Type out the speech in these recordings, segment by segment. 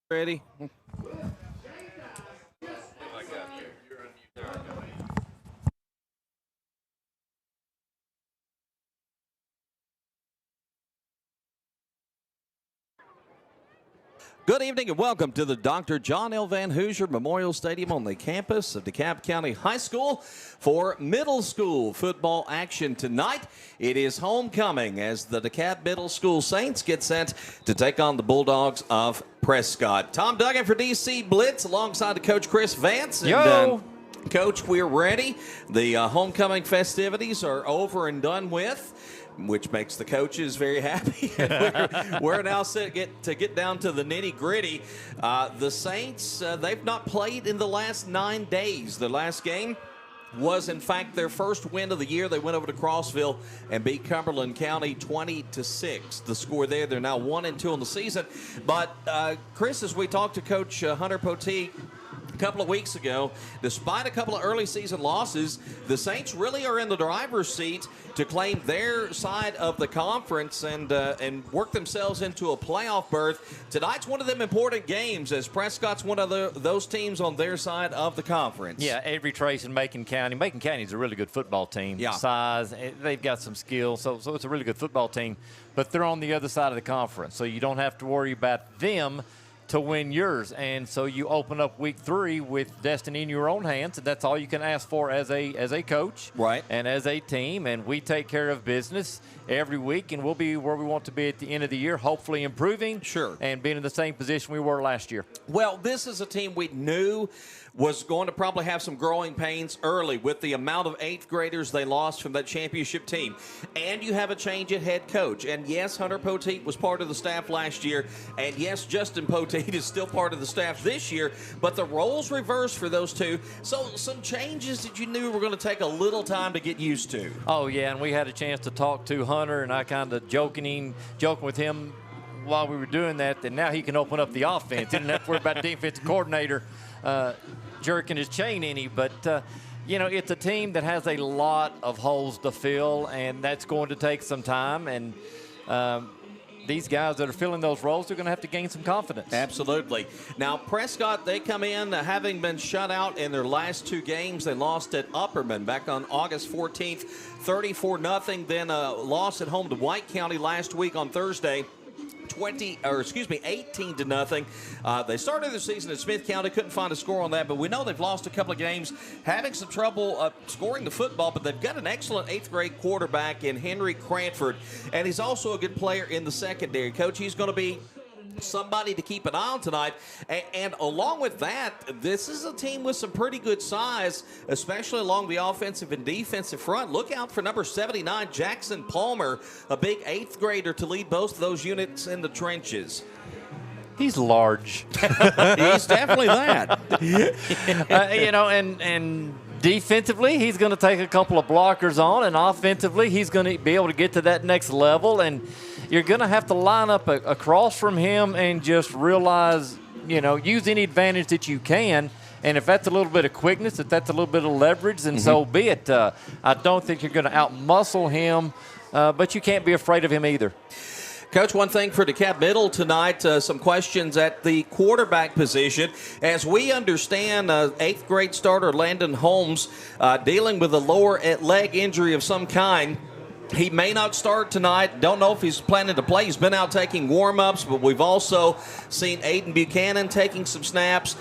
Ready? Good evening and welcome to the Dr. John L. Van Hoosier Memorial Stadium on the campus of Dekalb County High School for middle school football action tonight. It is homecoming as the Dekalb Middle School Saints get set to take on the Bulldogs of Prescott. Tom Duggan for DC Blitz alongside the Coach Chris Vance. Yo! Coach, we're ready. The homecoming festivities are over and done with, which makes the coaches very happy. we're now set to get down to the nitty-gritty. The Saints, they've not played in the last 9 days. The last game was, in fact, their first win of the year. They went over to Crossville and beat Cumberland County 20-6. The score there, they're now 1-2 on the season. But, Chris, as we talked to Coach Hunter Poteet a couple of weeks ago, despite a couple of early season losses, the Saints really are in the driver's seat to claim their side of the conference and work themselves into a playoff berth. Tonight's one of them important games as Prescott's one of those teams on their side of the conference. Yeah, Avery Trace and Macon County. Macon County is a really good football team. Yeah. Size, they've got some skill, so it's a really good football team. But they're on the other side of the conference, so you don't have to worry about them to win yours. And so you open up week 3 with destiny in your own hands, and that's all you can ask for as a coach, right, and as a team. And we take care of business every week, and we'll be where we want to be at the end of the year, hopefully improving, sure, and being in the same position we were last year. Well, this is a team we knew was going to probably have some growing pains early with the amount of 8th graders they lost from that championship team. And you have a change at head coach. And yes, Hunter Poteet was part of the staff last year. And yes, Justin Poteet is still part of the staff this year. But the roles reversed for those two. So some changes that you knew were going to take a little time to get used to. Oh, yeah, and we had a chance to talk to Hunter, and I kind of joking with him while we were doing that now he can open up the offense. He didn't have to worry about defensive coordinator jerking his chain any, but it's a team that has a lot of holes to fill, and that's going to take some time. And these guys that are filling those roles, they're going to have to gain some confidence. Absolutely. Now, Prescott, they come in having been shut out in their last 2 games. They lost at Upperman back on August 14th, 34-0. Then a loss at home to White County last week on Thursday, 18-0. They started the season at Smith County, couldn't find a score on that, but we know they've lost a couple of games, having some trouble scoring the football, but they've got an excellent 8th grade quarterback in Henry Cranford, and he's also a good player in the secondary. Coach, he's going to be somebody to keep an eye on tonight. And along with that, this is a team with some pretty good size, especially along the offensive and defensive front. Look out for number 79, Jackson Palmer, a big 8th grader to lead both of those units in the trenches. He's large. He's definitely that. And defensively, he's going to take a couple of blockers on, and offensively, he's going to be able to get to that next level. And you're going to have to line up across from him and just realize, use any advantage that you can. And if that's a little bit of quickness, if that's a little bit of leverage, then so be it. I don't think you're going to outmuscle him, but you can't be afraid of him either. Coach, one thing for DeKalb Middle tonight, some questions at the quarterback position. As we understand, 8th grade starter Landon Holmes dealing with a lower leg injury of some kind. He may not start tonight. Don't know if he's planning to play. He's been out taking warm-ups, but we've also seen Aiden Buchanan taking some snaps.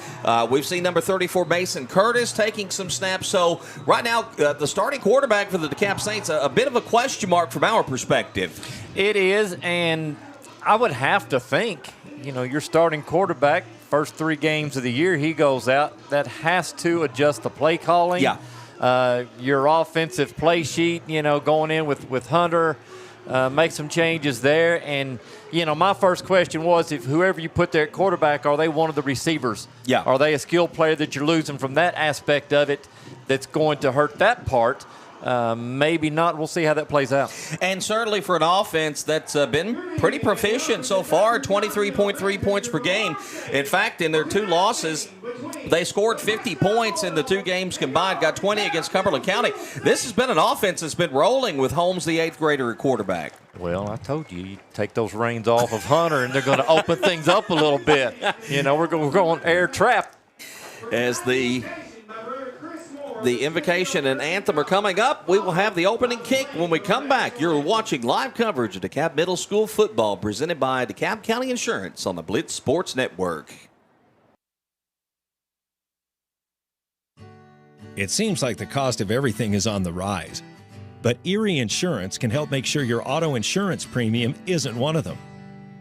We've seen number 34, Mason Curtis, taking some snaps. So right now, the starting quarterback for the DeKalb Saints, a bit of a question mark from our perspective. It is, and I would have to think, your starting quarterback, first 3 games of the year, he goes out. That has to adjust the play calling. Yeah. Your offensive play sheet, going in with Hunter, make some changes there. And, my first question was, if whoever you put there at quarterback, are they one of the receivers? Yeah. Are they a skilled player that you're losing from that aspect of it that's going to hurt that part? Maybe not. We'll see how that plays out. And certainly for an offense that's been pretty proficient so far, 23.3 points per game. In fact, in their 2 losses, They scored 50 points in the two games combined, got 20 against Cumberland County. This has been an offense that's been rolling with Holmes, the 8th grader, at quarterback. Well, I told you, you take those reins off of Hunter, and they're going to open things up a little bit. You know, we're going air trap. As the invocation and anthem are coming up, we will have the opening kick when we come back. You're watching live coverage of DeKalb Middle School football presented by DeKalb County Insurance on the Blitz Sports Network. It seems like the cost of everything is on the rise, but Erie Insurance can help make sure your auto insurance premium isn't one of them.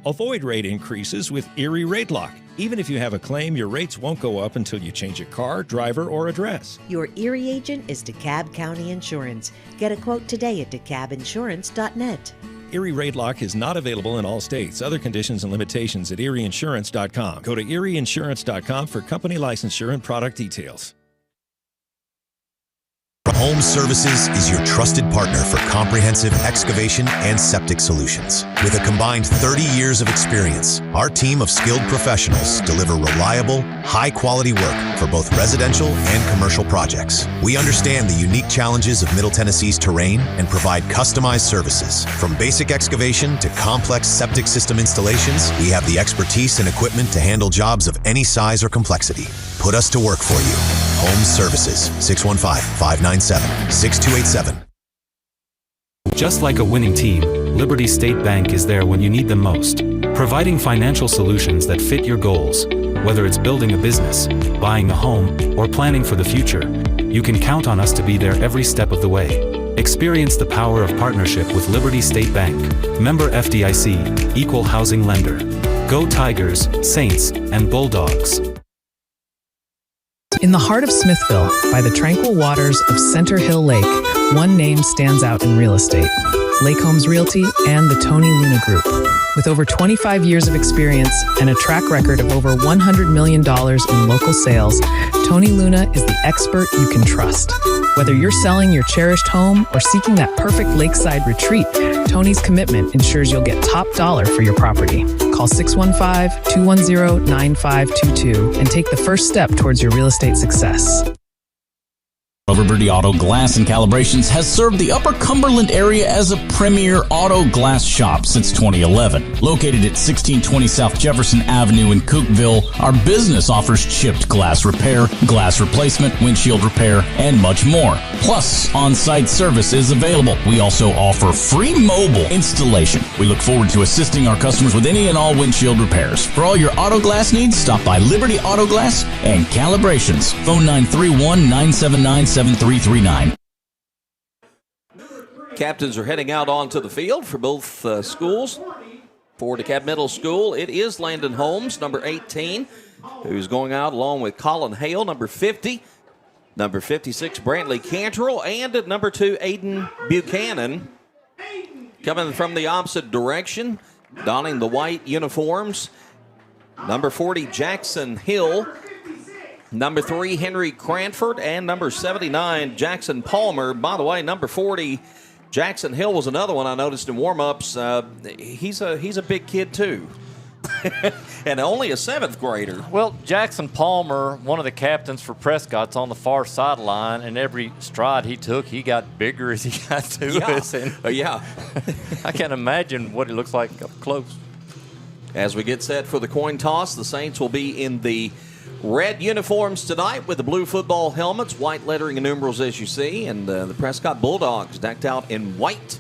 Avoid rate increases with Erie Rate Lock. Even if you have a claim, your rates won't go up until you change a car, driver, or address. Your Erie agent is DeKalb County Insurance. Get a quote today at DeKalbInsurance.net. Erie Rate Lock is not available in all states. Other conditions and limitations at ErieInsurance.com. Go to ErieInsurance.com for company licensure and product details. Home Services is your trusted partner for comprehensive excavation and septic solutions. With a combined 30 years of experience, our team of skilled professionals deliver reliable, high-quality work for both residential and commercial projects. We understand the unique challenges of Middle Tennessee's terrain and provide customized services. From basic excavation to complex septic system installations, we have the expertise and equipment to handle jobs of any size or complexity. Put us to work for you. Home Services, 615-597-6287. Just like a winning team, Liberty State Bank is there when you need them most, providing financial solutions that fit your goals. Whether it's building a business, buying a home, or planning for the future, you can count on us to be there every step of the way. Experience the power of partnership with Liberty State Bank, member FDIC, equal housing lender. Go Tigers, Saints, and Bulldogs. In the heart of Smithville, by the tranquil waters of Center Hill Lake, one name stands out in real estate: Lake Homes Realty and the Tony Luna Group. With over 25 years of experience and a track record of over $100 million in local sales, Tony Luna is the expert you can trust. Whether you're selling your cherished home or seeking that perfect lakeside retreat, Tony's commitment ensures you'll get top dollar for your property. Call 615-210-9522 and take the first step towards your real estate success. Liberty Auto Glass and Calibrations has served the Upper Cumberland area as a premier auto glass shop since 2011. Located at 1620 South Jefferson Avenue in Cookeville, our business offers chipped glass repair, glass replacement, windshield repair, and much more. Plus, on-site service is available. We also offer free mobile installation. We look forward to assisting our customers with any and all windshield repairs. For all your auto glass needs, stop by Liberty Auto Glass and Calibrations. Phone 931-979-7339. Captains are heading out onto the field for both schools. For DeKalb Middle School, it is Landon Holmes, number 18, who's going out along with Colin Hale, number 50, number 56, Brantley Cantrell, and at number 2, Aiden Buchanan. Coming from the opposite direction, donning the white uniforms, number 40, Jackson Hill, number 3, Henry Cranford, and number 79, Jackson Palmer. By the way, number 40, Jackson Hill was another one I noticed in warm-ups. He's a big kid, too. And only a 7th grader. Well, Jackson Palmer, one of the captains for Prescott's on the far sideline, and every stride he took, he got bigger as he got to us. And Yeah. I can't imagine what it looks like up close. As we get set for the coin toss, the Saints will be in the red uniforms tonight with the blue football helmets, white lettering and numerals as you see, and the Prescott Bulldogs decked out in white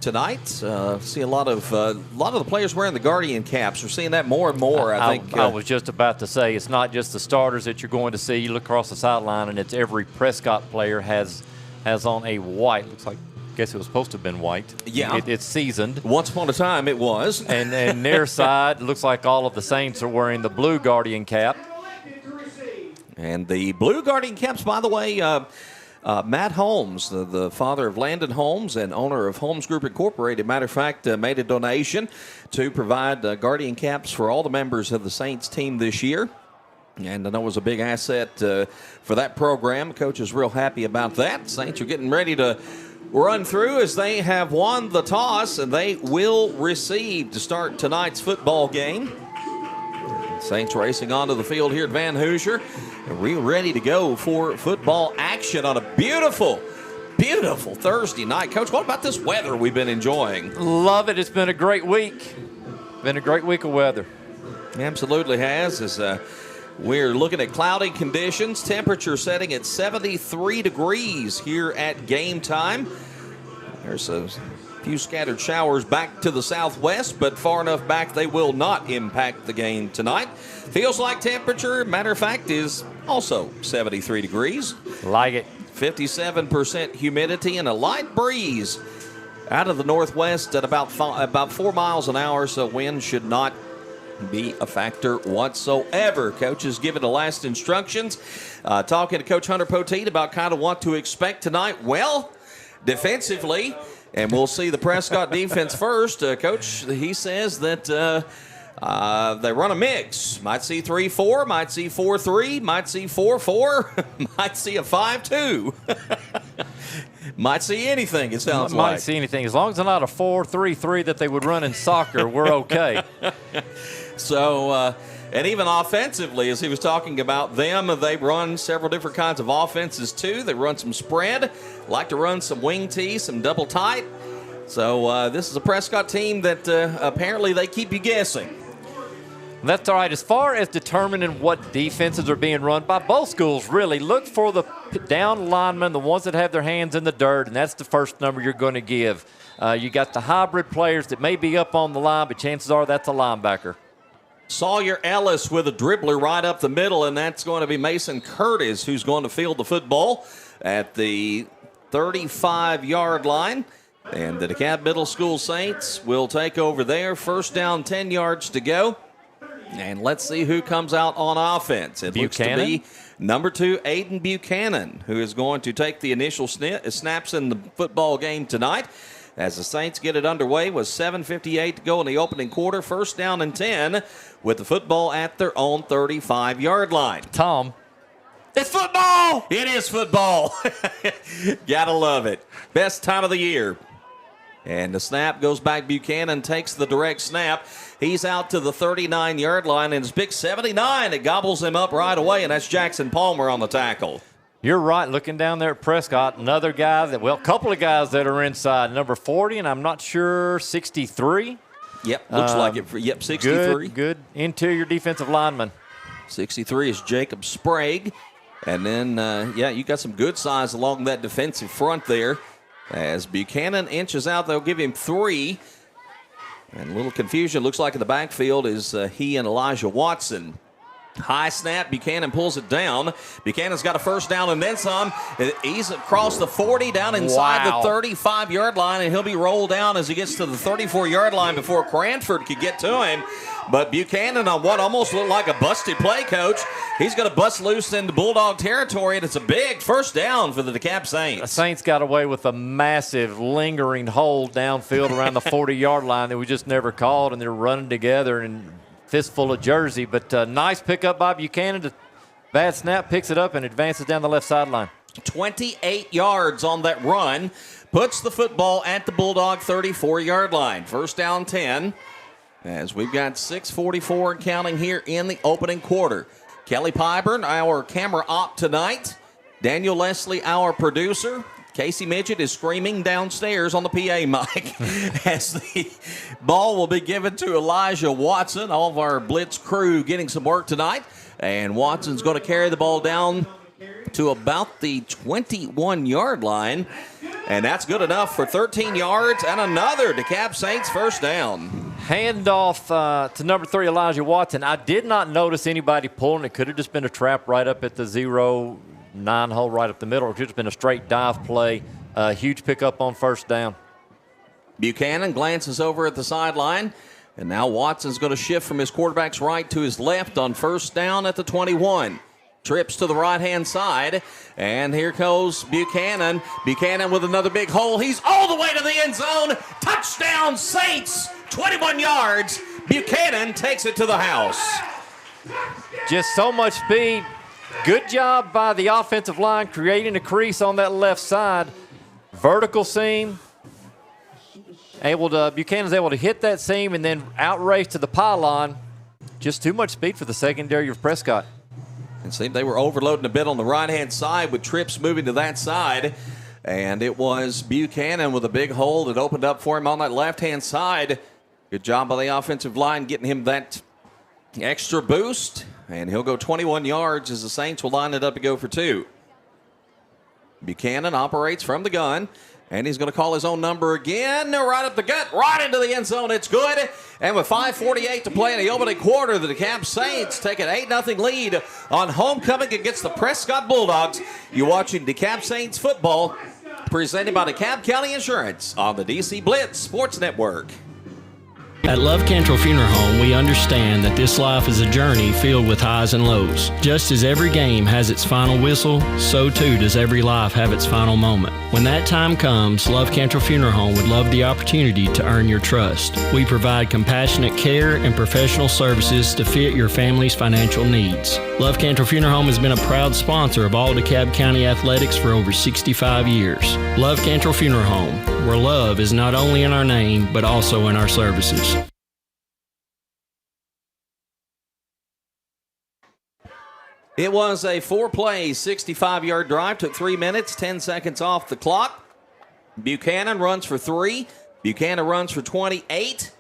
tonight. See a lot of the players wearing the Guardian caps. We're seeing that more and more. I think I was just about to say it's not just the starters that you're going to see. You look across the sideline, and it's every Prescott player has on a white. Looks like, I guess it was supposed to have been white. Yeah, it's seasoned. Once upon a time, it was. And near side, looks like all of the Saints are wearing the blue Guardian cap. And the blue Guardian caps, by the way, Matt Holmes, the father of Landon Holmes and owner of Holmes Group Incorporated, matter of fact, made a donation to provide Guardian caps for all the members of the Saints team this year. And I know it was a big asset for that program. Coach is real happy about that. Saints are getting ready to run through as they have won the toss, and they will receive to start tonight's football game. Saints racing onto the field here at Van Hoosier. And we're ready to go for football action on a beautiful Thursday night. Coach, what about this weather we've been enjoying? Love it. It's been a great week. Been a great week of weather. Absolutely has. As we're looking at cloudy conditions, temperature setting at 73 degrees here at game time. There's a few scattered showers back to the southwest, but far enough back they will not impact the game tonight. Feels like temperature, matter of fact, is also 73 degrees. Like it. 57% humidity and a light breeze out of the northwest at about 4 miles an hour, so wind should not be a factor whatsoever. Coach has given the last instructions. Talking to Coach Hunter Poteet about kind of what to expect tonight. Well, defensively, and we'll see the Prescott defense first. Coach, he says that they run a mix. Might see 3-4, might see 4-3, might see 4-4, might see a 5-2. Might see anything, it sounds like. Might see anything. As long as it's not a 4-3-3 that they would run in soccer, we're okay. So, and even offensively, as he was talking about them, they run several different kinds of offenses too. They run some spread, like to run some wing tee, some double tight. So this is a Prescott team that apparently they keep you guessing. That's all right. As far as determining what defenses are being run by both schools, really, look for the down linemen, the ones that have their hands in the dirt, and that's the first number you're going to give. You got the hybrid players that may be up on the line, but chances are that's a linebacker. Sawyer Ellis with a dribbler right up the middle, and that's going to be Mason Curtis, who's going to field the football at the 35-yard line. And the Dekalb Middle School Saints will take over there. First down, 10 yards to go. And let's see who comes out on offense. It looks to be number 2, Aiden Buchanan, who is going to take the initial snaps in the football game tonight. As the Saints get it underway with 7:58 to go in the opening quarter. First down and 10 with the football at their own 35-yard line. Tom. It's football! It is football. Gotta love it. Best time of the year. And the snap goes back. Buchanan takes the direct snap. He's out to the 39-yard line, and it's big 79. It gobbles him up right away, and that's Jackson Palmer on the tackle. You're right. Looking down there at Prescott, another guy that, well, a couple of guys that are inside. Number 40, and I'm not sure, 63. Yep, looks like it. Yep, 63. Good interior defensive lineman. 63 is Jacob Sprague. And then, you got some good size along that defensive front there. As Buchanan inches out, they'll give him 3. And a little confusion. Looks like in the backfield is he and Elijah Watson. High snap. Buchanan pulls it down. Buchanan's got a first down and then some. He's across the 40 down inside the 35-yard line, and he'll be rolled down as he gets to the 34-yard line before Cranford could get to him. But Buchanan on what almost looked like a busted play, Coach. He's going to bust loose into Bulldog territory, and it's a big first down for the Dekalb Saints. The Saints got away with a massive lingering hold downfield around the 40-yard line that we just never called, and they're running together and fistful of jersey. But nice pickup by Buchanan. Bad snap, picks it up and advances down the left sideline. 28 yards on that run. Puts the football at the Bulldog 34-yard line. First down 10. As we've got 6:44 and counting here in the opening quarter. Kelly Pyburn, our camera op tonight. Daniel Leslie, our producer. Casey Midget is screaming downstairs on the PA mic as the ball will be given to Elijah Watson. All of our Blitz crew getting some work tonight. And Watson's going to carry the ball down to about the 21-yard line. And that's good enough for 13 yards and another Dekalb Saints first down. Handoff to number 3, Elijah Watson. I did not notice anybody pulling. It could have just been a trap right up at the 0-9 hole right up the middle. It could have just been a straight dive play. Huge pickup on first down. Buchanan glances over at the sideline. And now Watson's going to shift from his quarterback's right to his left on first down at the 21. Trips to the right-hand side, and here goes Buchanan. Buchanan with another big hole. He's all the way to the end zone. Touchdown, Saints, 21 yards. Buchanan takes it to the house. Just so much speed. Good job by the offensive line creating a crease on that left side. Vertical seam. Buchanan's able to hit that seam and then outrace to the pylon. Just too much speed for the secondary of Prescott. It seemed they were overloading a bit on the right-hand side with trips moving to that side. And it was Buchanan with a big hole that opened up for him on that left-hand side. Good job by the offensive line getting him that extra boost. And he'll go 21 yards as the Saints will line it up to go for 2. Buchanan operates from the gun. And he's going to call his own number again. Right up the gut, right into the end zone. It's good. And with 5:48 to play in the opening quarter, the DeKalb Saints take an 8-0 lead on homecoming against the Prescott Bulldogs. You're watching DeKalb Saints football presented by DeKalb County Insurance on the DC Blitz Sports Network. At Love Cantrell Funeral Home, we understand that this life is a journey filled with highs and lows. Just as every game has its final whistle, so too does every life have its final moment. When that time comes, Love Cantrell Funeral Home would love the opportunity to earn your trust. We provide compassionate care and professional services to fit your family's financial needs. Love Cantrell Funeral Home has been a proud sponsor of all DeKalb County athletics for over 65 years. Love Cantrell Funeral Home, where love is not only in our name, but also in our services. It was a 4-play, 65-yard drive. Took 3 minutes, 10 seconds off the clock. Buchanan runs for 3. Buchanan runs for 28.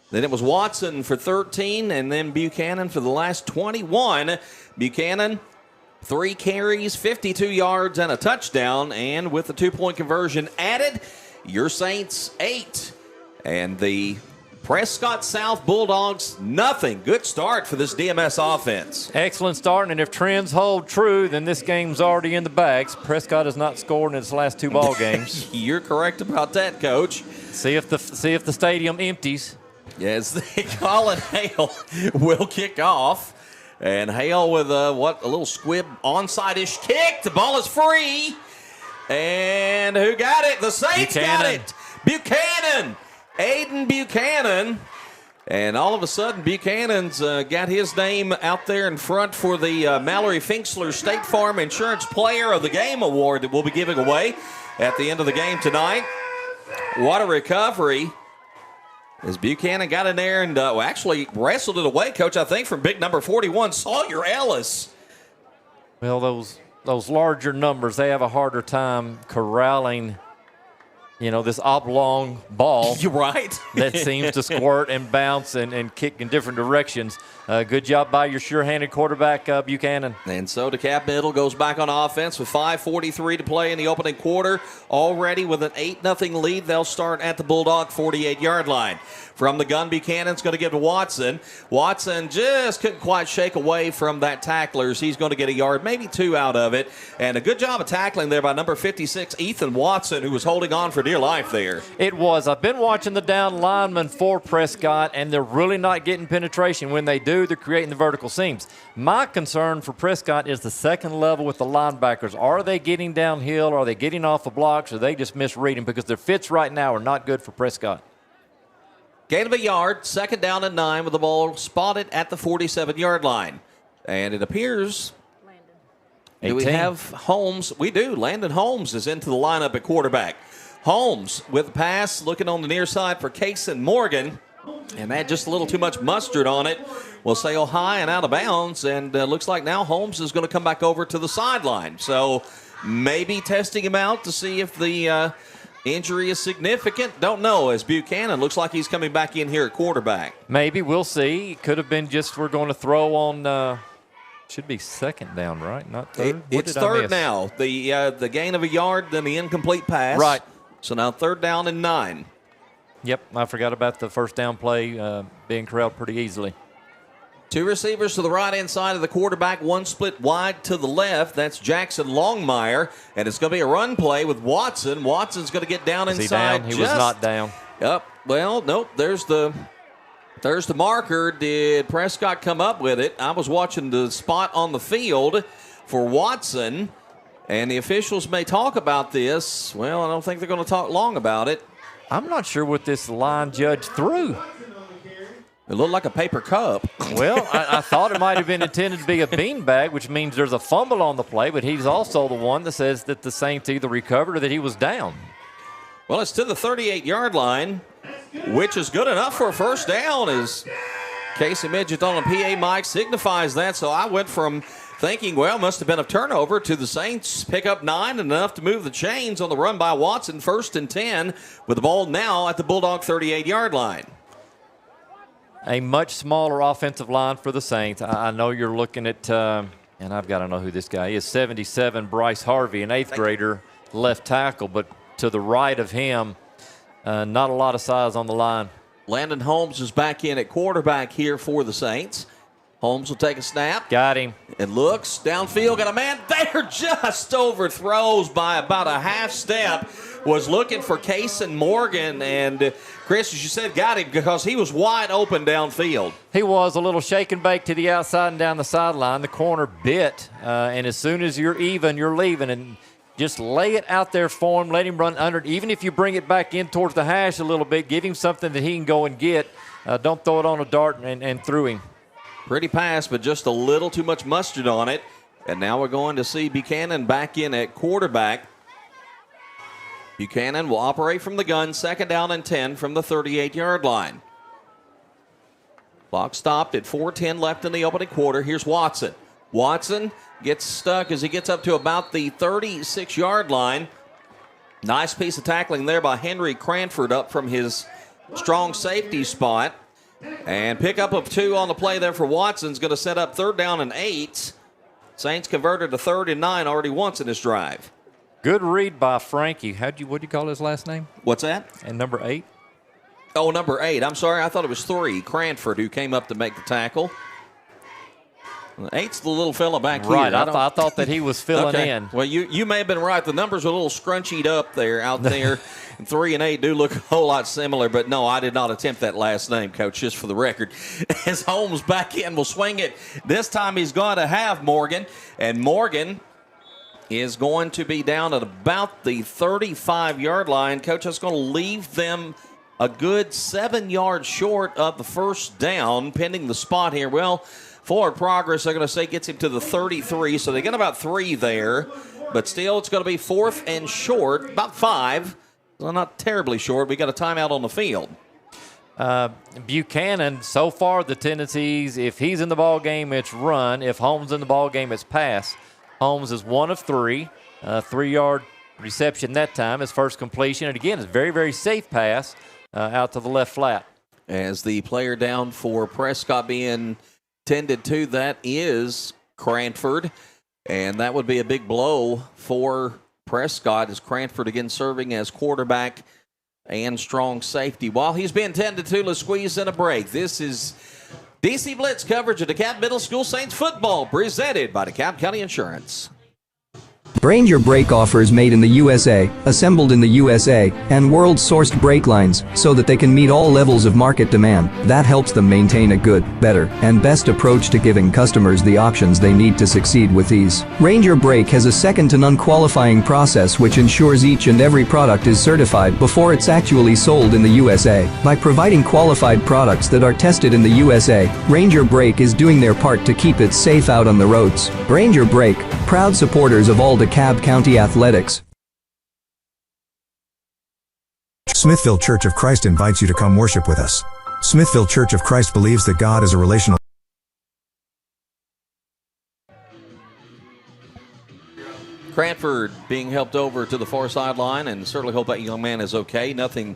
Then it was Watson for 13, and then Buchanan for the last 21. Buchanan, 3 carries, 52 yards, and a touchdown. And with the 2-point conversion added, your Saints 8. And the Prescott South Bulldogs, nothing. Good start for this DMS offense. Excellent start, and if trends hold true, then this game's already in the bags. Prescott has not scored in its last 2 ball games. You're correct about that, Coach. See if the stadium empties. Yes, Colin Hale will kick off. And Hale with a little squib onside-ish kick. The ball is free. And who got it? The Saints got it. Buchanan. Aiden Buchanan. And all of a sudden, Buchanan's got his name out there in front for the Mallory Finksler State Farm Insurance Player of the Game Award that we'll be giving away at the end of the game tonight. What a recovery. As Buchanan got in there and actually wrestled it away, Coach, I think, from big number 41, Sawyer Ellis. Well, those larger numbers, they have a harder time corralling, this oblong ball. You're right. that seems to squirt and bounce and kick in different directions. Good job by your sure-handed quarterback, Buchanan. And so DeKalb Middle goes back on offense with 5:43 to play in the opening quarter. Already with an 8-0 lead, they'll start at the Bulldog 48-yard line. From the gun, Buchanan's going to give to Watson. Watson just couldn't quite shake away from that tackler. So he's going to get a yard, maybe 2 out of it. And a good job of tackling there by number 56, Ethan Watson, who was holding on for dear life there. It was. I've been watching the down linemen for Prescott, and they're really not getting penetration. When they do, they're creating the vertical seams. My concern for Prescott is the second level with the linebackers. Are they getting downhill? Are they getting off the blocks? Or are they just misreading? Because their fits right now are not good for Prescott. Gain of a yard, 2nd down and 9 with the ball spotted at the 47-yard line. And it appears, do we have Holmes? We do. Landon Holmes is into the lineup at quarterback. Holmes with the pass, looking on the near side for Kason Morgan. And that just a little too much mustard on it. Will sail high and out of bounds. And looks like now Holmes is going to come back over to the sideline. So maybe testing him out to see if the injury is significant. Don't know, as Buchanan looks like he's coming back in here at quarterback. Maybe. We'll see. It could have been just we're going to throw on should be 2nd down, right? Not 3rd? It's 3rd now. The gain of a yard, then the incomplete pass. Right. So now 3rd down and 9. Yep, I forgot about the first down play being corralled pretty easily. 2 receivers to the right-hand side of the quarterback, 1 split wide to the left. That's Jackson Longmire, and it's going to be a run play with Watson. Watson's going to get down inside. Is he down? He was not down. Yep. Well, nope. There's the marker. Did Prescott come up with it? I was watching the spot on the field for Watson, and the officials may talk about this. Well, I don't think they're going to talk long about it. I'm not sure what this line judge threw. It looked like a paper cup. Well, I thought it might have been intended to be a beanbag, which means there's a fumble on the play, but he's also the one that says that the Saints either recovered or that he was down. Well, it's to the 38-yard line, which is good enough for a first down as Casey Midget on a PA mic signifies that, so I went from thinking, well, must have been a turnover, to the Saints pick up 9 and enough to move the chains on the run by Watson, 1st and 10, with the ball now at the Bulldog 38-yard line. A much smaller offensive line for the Saints. I know you're looking at, and I've got to know who this guy is, 77, Bryce Harvey, an 8th grader, left tackle, but to the right of him, not a lot of size on the line. Landon Holmes is back in at quarterback here for the Saints. Holmes will take a snap. Got him. And looks downfield. Got a man there, just overthrows by about a half step. Was looking for Kason Morgan. And Chris, as you said, got him because he was wide open downfield. He was a little shake and bake to the outside and down the sideline. The corner bit. And as soon as you're even, you're leaving. And just lay it out there for him. Let him run under it. Even if you bring it back in towards the hash a little bit, give him something that he can go and get. Don't throw it on a dart and through him. Pretty pass, but just a little too much mustard on it. And now we're going to see Buchanan back in at quarterback. Buchanan will operate from the gun, 2nd down and 10 from the 38-yard line. Clock stopped at 4:10 left in the opening quarter. Here's Watson. Watson gets stuck as he gets up to about the 36-yard line. Nice piece of tackling there by Henry Cranford up from his strong safety spot. And pickup of 2 on the play there for Watson's going to set up 3rd down and 8. Saints converted to 3rd and 9 already once in this drive. Good read by Frankie. What do you call his last name? What's that? And number 8? Oh, number 8. I'm sorry. I thought it was 3. Cranford, who came up to make the tackle. 8's the little fella back here. Right. I thought that he was filling in. Well, you may have been right. The numbers are a little scrunchied up there, out there. 3 and 8 do look a whole lot similar, but no, I did not attempt that last name, Coach, just for the record. As Holmes back in will swing it. This time he's going to have Morgan, and Morgan is going to be down at about the 35-yard line. Coach, that's going to leave them a good 7 yards short of the 1st down, pending the spot here. Well, forward progress, they're going to say, gets him to the 33, so they get about 3 there. But still, it's going to be 4th and short, about 5. Well, not terribly short. We got a timeout on the field. Buchanan, so far the tendencies, if he's in the ball game, it's run. If Holmes in the ball game, it's pass. Holmes is 1 of 3, 3-yard reception that time, his first completion. And again, it's a very, very safe pass out to the left flat. As the player down for Prescott being tended to, that is Cranford. And that would be a big blow for Prescott, as Cranford again serving as quarterback and strong safety. While he's being tended to, let's squeeze in a break. This is DC Blitz coverage of DeKalb Middle School Saints football, presented by DeKalb County Insurance. Ranger brake offers made in the USA, assembled in the USA, and world-sourced brake lines so that they can meet all levels of market demand. That helps them maintain a good, better, and best approach to giving customers the options they need to succeed with ease. Ranger Brake has a second-to-none qualifying process which ensures each and every product is certified before it's actually sold in the USA. By providing qualified products that are tested in the USA, Ranger Brake is doing their part to keep it safe out on the roads. Ranger Brake, proud supporters of all DeKalb County athletics. Smithville Church of Christ invites you to come worship with us. Smithville Church of Christ believes that God is a relational. Cranford being helped over to the far sideline, and certainly hope that young man is okay. Nothing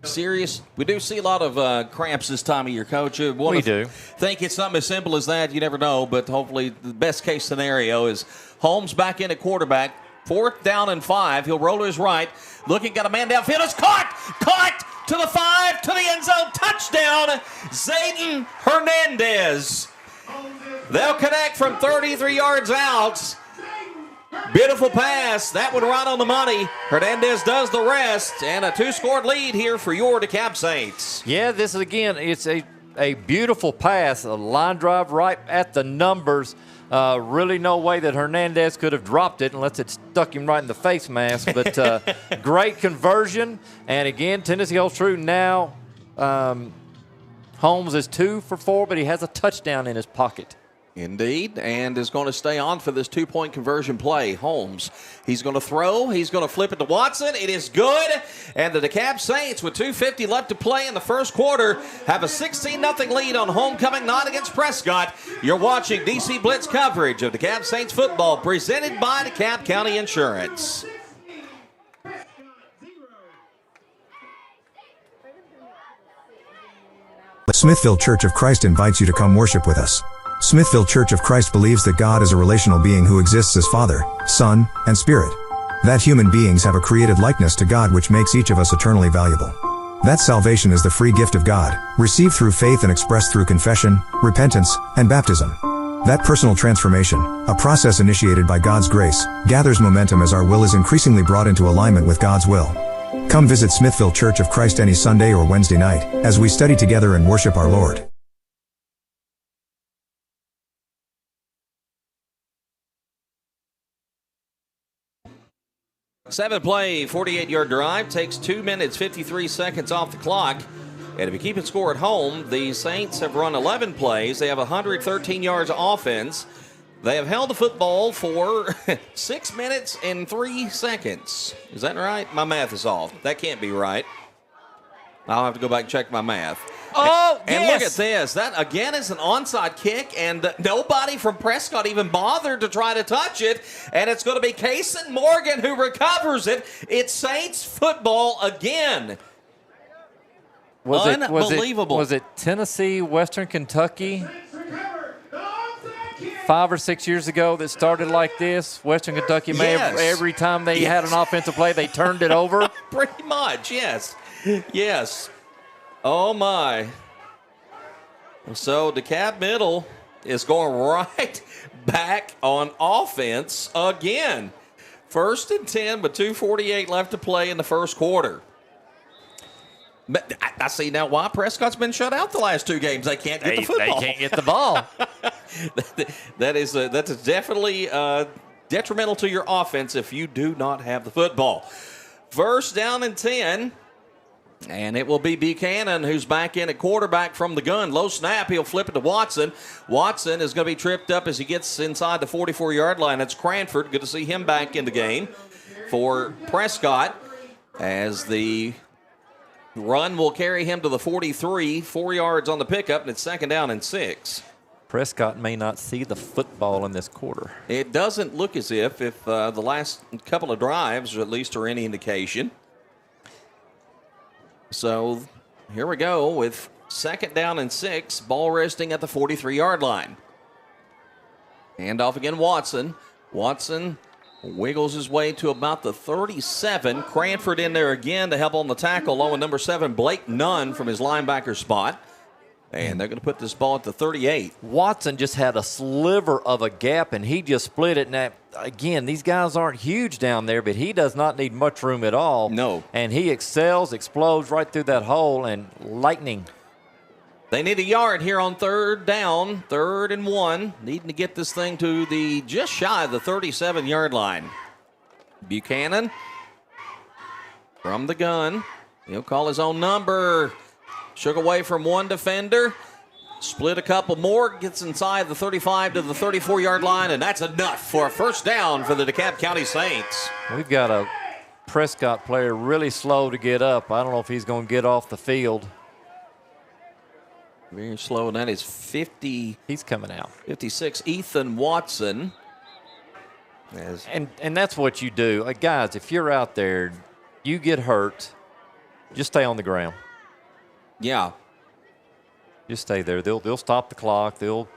serious. We do see a lot of cramps this time of year, Coach. We do. Think it's something as simple as that. You never know, but hopefully the best case scenario is Holmes back in at quarterback. 4th down and 5. He'll roll to his right. Looking, got a man downfield. It's caught! Caught! To the 5, to the end zone. Touchdown, Zayden Hernandez. They'll connect from 33 yards out. Beautiful pass. That one right on the money. Hernandez does the rest. And a 2-score lead here for your DeKalb Saints. Yeah, this is, again, it's a beautiful pass. A line drive right at the numbers. Really no way that Hernandez could have dropped it unless it stuck him right in the face mask. But great conversion. And again, Tennessee holds true now. Holmes is 2 for 4, but he has a touchdown in his pocket. Indeed, and is going to stay on for this two-point conversion play. Holmes, he's going to throw. He's going to flip it to Watson. It is good, and the Dekalb Saints, with 2:50 left to play in the first quarter, have a 16-0 lead on homecoming night against Prescott. You're watching DC Blitz coverage of Dekalb Saints football, presented by Dekalb County Insurance. Smithville Church of Christ invites you to come worship with us. Smithville Church of Christ believes that God is a relational being who exists as Father, Son, and Spirit. That human beings have a created likeness to God which makes each of us eternally valuable. That salvation is the free gift of God, received through faith and expressed through confession, repentance, and baptism. That personal transformation, a process initiated by God's grace, gathers momentum as our will is increasingly brought into alignment with God's will. Come visit Smithville Church of Christ any Sunday or Wednesday night, as we study together and worship our Lord. 7-play, 48-yard drive, takes 2 minutes, 53 seconds off the clock. And if you keep it score at home, the Saints have run 11 plays. They have 113 yards of offense. They have held the football for 6 minutes and 3 seconds. Is that right? My math is off. That can't be right. I'll have to go back and check my math. Oh, and yes. look at this. That, again, is an onside kick, and nobody from Prescott even bothered to try to touch it. And it's going to be Kason Morgan who recovers it. It's Saints football again. Unbelievable. Was it Tennessee, Western Kentucky 5 or 6 years ago that started like this? Western Kentucky, every time they had an offensive play, they turned it over? Pretty much, yes. Yes. Oh, my. So DeKalb Middle is going right back on offense again. 1st and 10, but 2:48 left to play in the first quarter. But I see now why Prescott's been shut out the last 2 games. They can't get the football. They can't get the ball. That's definitely detrimental to your offense if you do not have the football. 1st down and 10. And it will be Buchanan who's back in at quarterback from the gun. Low snap, he'll flip it to Watson. Watson is going to be tripped up as he gets inside the 44-yard line. That's Cranford. Good to see him back in the game for Prescott as the run will carry him to the 43, 4 yards on the pickup, and it's 2nd down and 6. Prescott may not see the football in this quarter. It doesn't look as if the last couple of drives, at least, are any indication. So here we go with 2nd down and 6, ball resting at the 43-yard line. Hand off again, Watson. Watson wiggles his way to about the 37. Cranford in there again to help on the tackle, along with number 7, Blake Nunn from his linebacker spot. And they're going to put this ball at the 38. Watson just had a sliver of a gap, and he just split it. Now, again, these guys aren't huge down there, but he does not need much room at all. No. And he explodes right through that hole, and lightning. They need a yard here on 3rd down, 3rd and 1. Needing to get this thing to the just shy of the 37-yard line. Buchanan from the gun. He'll call his own number. Shook away from one defender. Split a couple more. Gets inside the 35 to the 34-yard line, and that's enough for a 1st down for the DeKalb County Saints. We've got a Prescott player really slow to get up. I don't know if he's going to get off the field. Very slow, and that is 50. He's coming out. 56, Ethan Watson. And that's what you do. Guys, if you're out there, you get hurt, just stay on the ground. Yeah. Just stay there. They'll stop the clock. They'll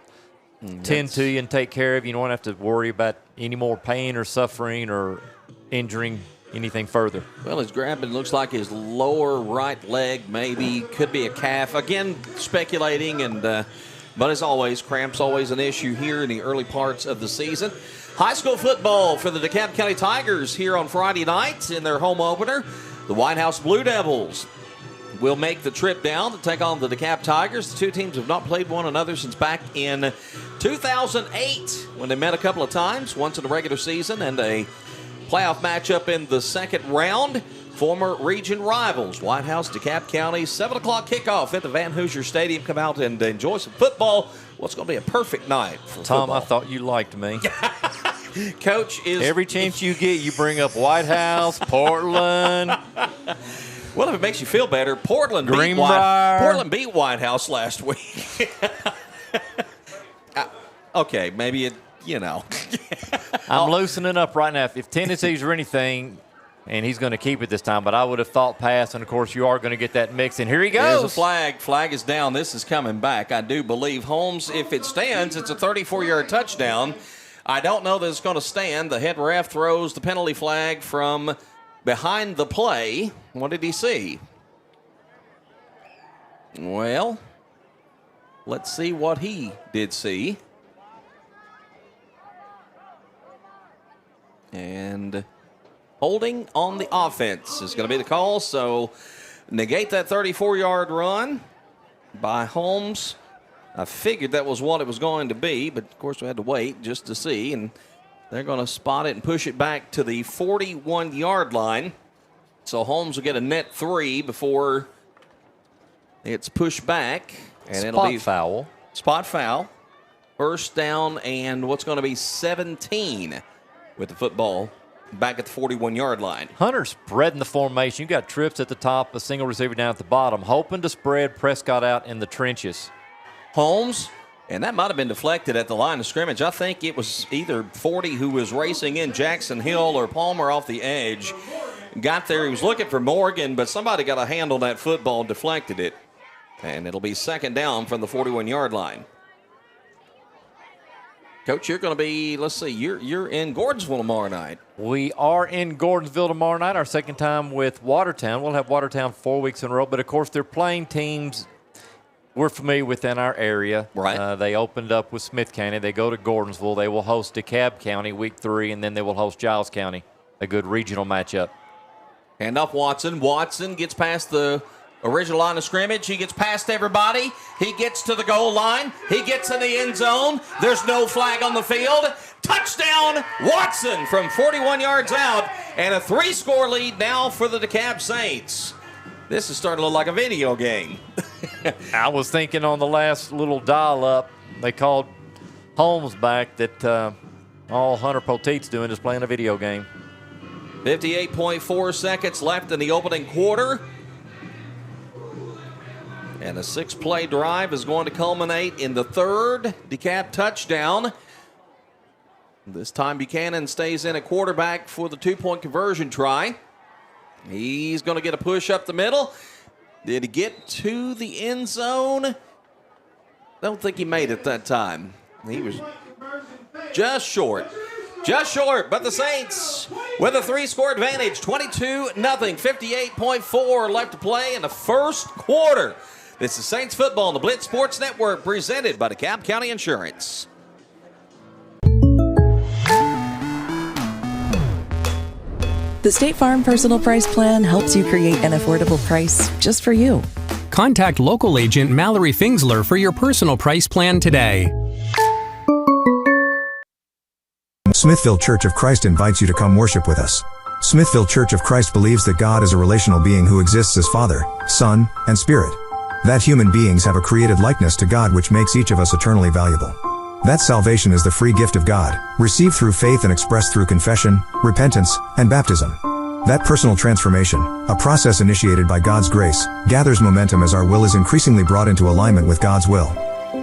tend to you and take care of you. You don't have to worry about any more pain or suffering or injuring anything further. Well, he's grabbing, looks like his lower right leg, maybe. Could be a calf. Again, speculating, and but as always, cramps always an issue here in the early parts of the season. High school football for the DeKalb County Tigers here on Friday night in their home opener. The White House Blue Devils will make the trip down to take on the DeKalb Tigers. The 2 teams have not played one another since back in 2008 when they met a couple of times, once in the regular season and a playoff matchup in the 2nd round. Former region rivals, White House, DeKalb County, 7 o'clock kickoff at the Van Hoosier Stadium. Come out and enjoy some football well, it's going to be a perfect night for Tom, football. I thought you liked me. Coach is... Every chance you get, you bring up White House, Portland. Well, if it makes you feel better, Portland beat White House last week. Okay, maybe it, I'm loosening up right now. If Tennessee's or anything, and he's going to keep it this time, but I would have thought pass, and, of course, you are going to get that mix, and here he goes. There's a flag. Flag is down. This is coming back. I do believe Holmes, if it stands, it's a 34-yard touchdown. I don't know that it's going to stand. The head ref throws the penalty flag from behind the play. What did he see? Well, let's see what he did see. And holding on the offense is going to be the call, so negate that 34-yard run by Holmes. I figured that was what it was going to be, but, of course, we had to wait just to see, and they're going to spot it and push it back to the 41-yard line. So Holmes will get a net 3 before it's pushed back. And it'll be foul. Spot foul. First down and what's going to be 17 with the football back at the 41-yard line. Hunter spreading the formation. You got trips at the top, a single receiver down at the bottom, hoping to spread Prescott out in the trenches. Holmes, and that might have been deflected at the line of scrimmage. I think it was either 40 who was racing in Jackson Hill or Palmer off the edge. Got there, he was looking for Morgan, but somebody got a hand on that football and deflected it. And it'll be second down from the 41-yard line. Coach, you're going to be, let's see, you're in Gordonsville tomorrow night. We are in Gordonsville tomorrow night, our second time with Watertown. We'll have Watertown 4 weeks in a row, but, of course, they're playing teams we're familiar with in our area. Right. They opened up with Smith County. They go to Gordonsville. They will host DeKalb County week 3, and then they will host Giles County, a good regional matchup. Hand off Watson. Watson gets past the original line of scrimmage. He gets past everybody. He gets to the goal line. He gets in the end zone. There's no flag on the field. Touchdown, Watson from 41 yards out, and a 3-score lead now for the DeKalb Saints. This is starting to look like a video game. I was thinking on the last little dial-up, they called Holmes back that all Hunter Poteet's doing is playing a video game. 58.4 seconds left in the opening quarter. And a 6-play drive is going to culminate in the third DeKalb touchdown. This time Buchanan stays in at quarterback for the 2-point conversion try. He's going to get a push up the middle. Did he get to the end zone? Don't think he made it that time. He was just short. Just short, but the Saints with a 3-score advantage, 22-0, 58.4 left to play in the first quarter. This is Saints football on the Blitz Sports Network, presented by DeKalb County Insurance. The State Farm Personal Price Plan helps you create an affordable price just for you. Contact local agent Mallory Fingsler for your personal price plan today. Smithville Church of Christ invites you to come worship with us. Smithville Church of Christ believes that God is a relational being who exists as Father, Son, and Spirit. That human beings have a created likeness to God which makes each of us eternally valuable. That salvation is the free gift of God, received through faith and expressed through confession, repentance, and baptism. That personal transformation, a process initiated by God's grace, gathers momentum as our will is increasingly brought into alignment with God's will.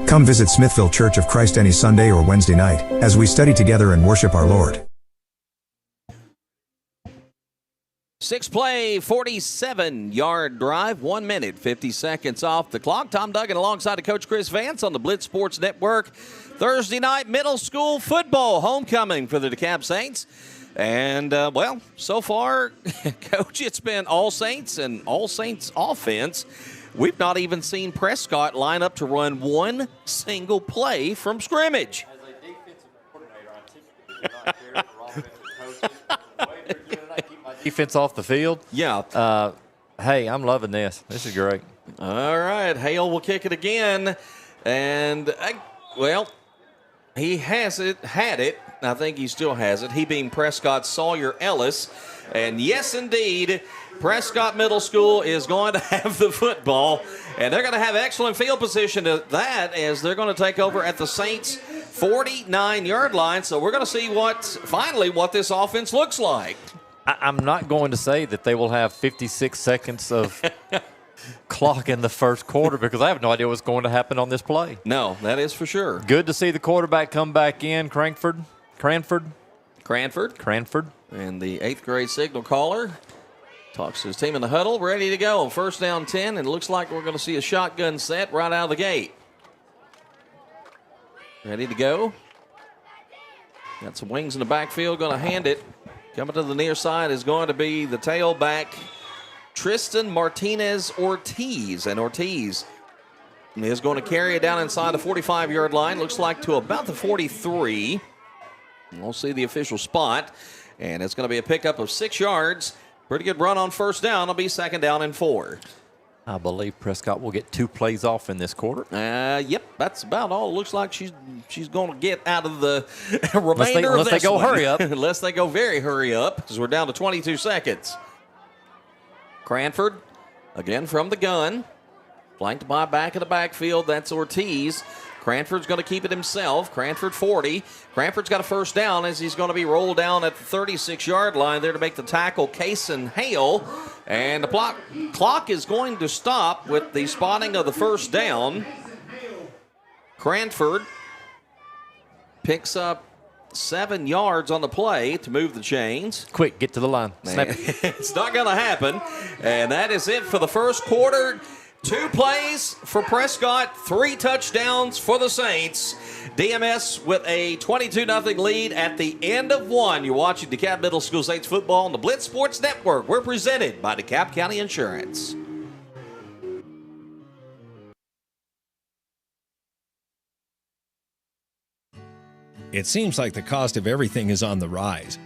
Come visit Smithville Church of Christ any Sunday or Wednesday night, as we study together and worship our Lord. 6-play, 47-yard drive, 1 minute, 50 seconds off the clock. Tom Duggan alongside of Coach Chris Vance on the Blitz Sports Network. Thursday night middle school football homecoming for the DeKalb Saints. And, well, so far, Coach, it's been all Saints and all Saints offense. We've not even seen Prescott line up to run one single play from scrimmage. As a defensive coordinator, I typically do not care for offensive coaches. The way they're doing it, I keep my defense off the field. Yeah. Hey, I'm loving this. This is great. All right. Hale will kick it again. And, well, He has it, had it. I think he still has it. He being Prescott Sawyer Ellis. And yes, indeed, Prescott Middle School is going to have the football. And they're going to have excellent field position at that as they're going to take over at the Saints' 49-yard line. So we're going to see what this offense looks like. I'm not going to say that they will have 56 seconds of clock in the first quarter because I have no idea what's going to happen on this play. No, that is for sure. Good to see the quarterback come back in, Cranford. And the 8th grade signal caller talks to his team in the huddle, ready to go. First down 10, and it looks like we're going to see a shotgun set right out of the gate. Ready to go. Got some wings in the backfield, going to hand it. Coming to the near side is going to be the tailback, Tristan Martinez Ortiz. And Ortiz is going to carry it down inside the 45-yard line. Looks like to about the 43. We'll see the official spot. And it's going to be a pickup of 6 yards. Pretty good run on first down. It'll be 2nd down and 4. I believe Prescott will get 2 plays off in this quarter. Yep, that's about all. It looks like she's going to get out of the remainder of this. Unless they go hurry up. Unless they go very hurry up, because we're down to 22 seconds. Cranford, again from the gun. Flanked by back in the backfield. That's Ortiz. Cranford's going to keep it himself. Cranford 40. Cranford's got a first down as he's going to be rolled down at the 36-yard line there to make the tackle, Kason Hale. And the clock is going to stop with the spotting of the first down. Cranford picks up 7 yards on the play to move the chains. Quick, get to the line. Snap it. It's not going to happen. And that is it for the first quarter. 2 plays for Prescott, 3 touchdowns for the Saints. DMS with a 22-0 lead at the end of 1. You're watching DeKalb Middle School Saints football on the Blitz Sports Network. We're presented by DeKalb County Insurance. It seems like the cost of everything is on the rise,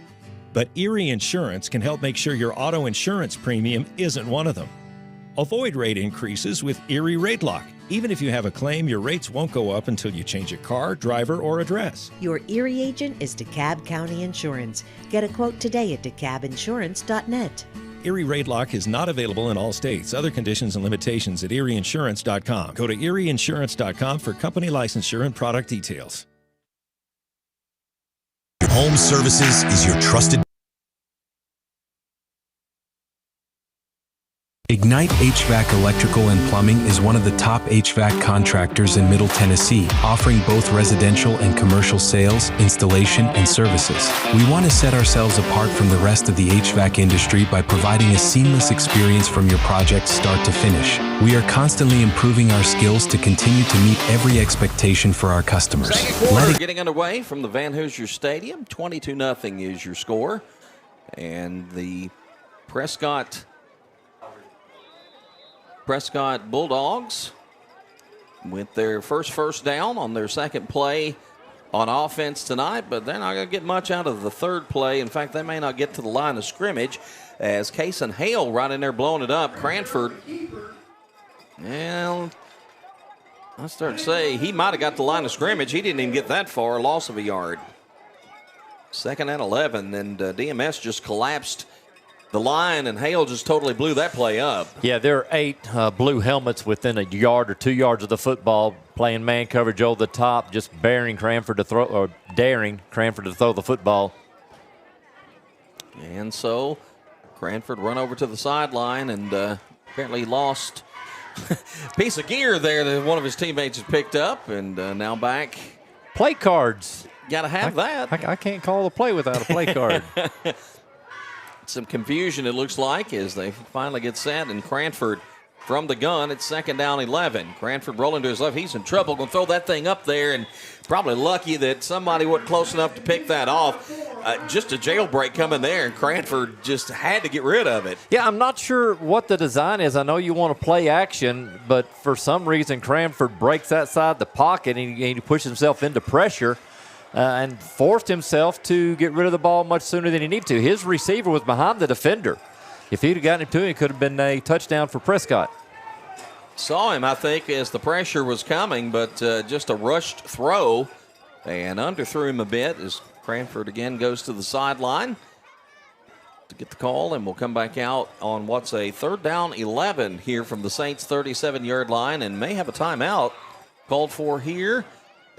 but Erie Insurance can help make sure your auto insurance premium isn't one of them. Avoid rate increases with Erie Rate Lock. Even if you have a claim, your rates won't go up until you change a car, driver, or address. Your Erie agent is DeKalb County Insurance. Get a quote today at DeKalbInsurance.net. Erie Rate Lock is not available in all states. Other conditions and limitations at ErieInsurance.com. Go to ErieInsurance.com for company licensure and product details. Home Services is your trusted. Ignite HVAC Electrical and Plumbing is one of the top HVAC contractors in Middle Tennessee, offering both residential and commercial sales, installation, and services. We want to set ourselves apart from the rest of the HVAC industry by providing a seamless experience from your project start to finish. We are constantly improving our skills to continue to meet every expectation for our customers. Second quarter getting underway from the Van Hoosier Stadium. 22-0 is your score. And the Prescott Bulldogs with their first down on their second play on offense tonight, but they're not going to get much out of the third play. In fact, they may not get to the line of scrimmage as Kason Hale right in there blowing it up. Cranford, well, I start to say he might have got the line of scrimmage. He didn't even get that far, loss of a yard. 2nd and 11, and DMS just collapsed the line, and Hale just totally blew that play up. Yeah, there are 8 blue helmets within a yard or 2 yards of the football, playing man coverage over the top, just daring Cranford to throw the football. And so Cranford run over to the sideline and apparently lost a piece of gear there that one of his teammates had picked up, and now back. Play cards. Got to have that. I can't call the play without a play card. Some confusion, it looks like, as they finally get set, and Cranford from the gun. It's 2nd down 11. Cranford rolling to his left. He's in trouble. Going to throw that thing up there, and probably lucky that somebody wasn't close enough to pick that off. Just a jailbreak coming there, and Cranford just had to get rid of it. Yeah, I'm not sure what the design is. I know you want to play action, but for some reason Cranford breaks outside the pocket, and he pushes himself into pressure. And forced himself to get rid of the ball much sooner than he needed to. His receiver was behind the defender. If he'd have gotten him to him, it could have been a touchdown for Prescott. Saw him, I think, as the pressure was coming, but just a rushed throw And underthrew him a bit as Cranford again goes to the sideline to get the call, and we'll come back out on what's a 3rd down 11 here from the Saints 37-yard line, and may have a timeout called for here.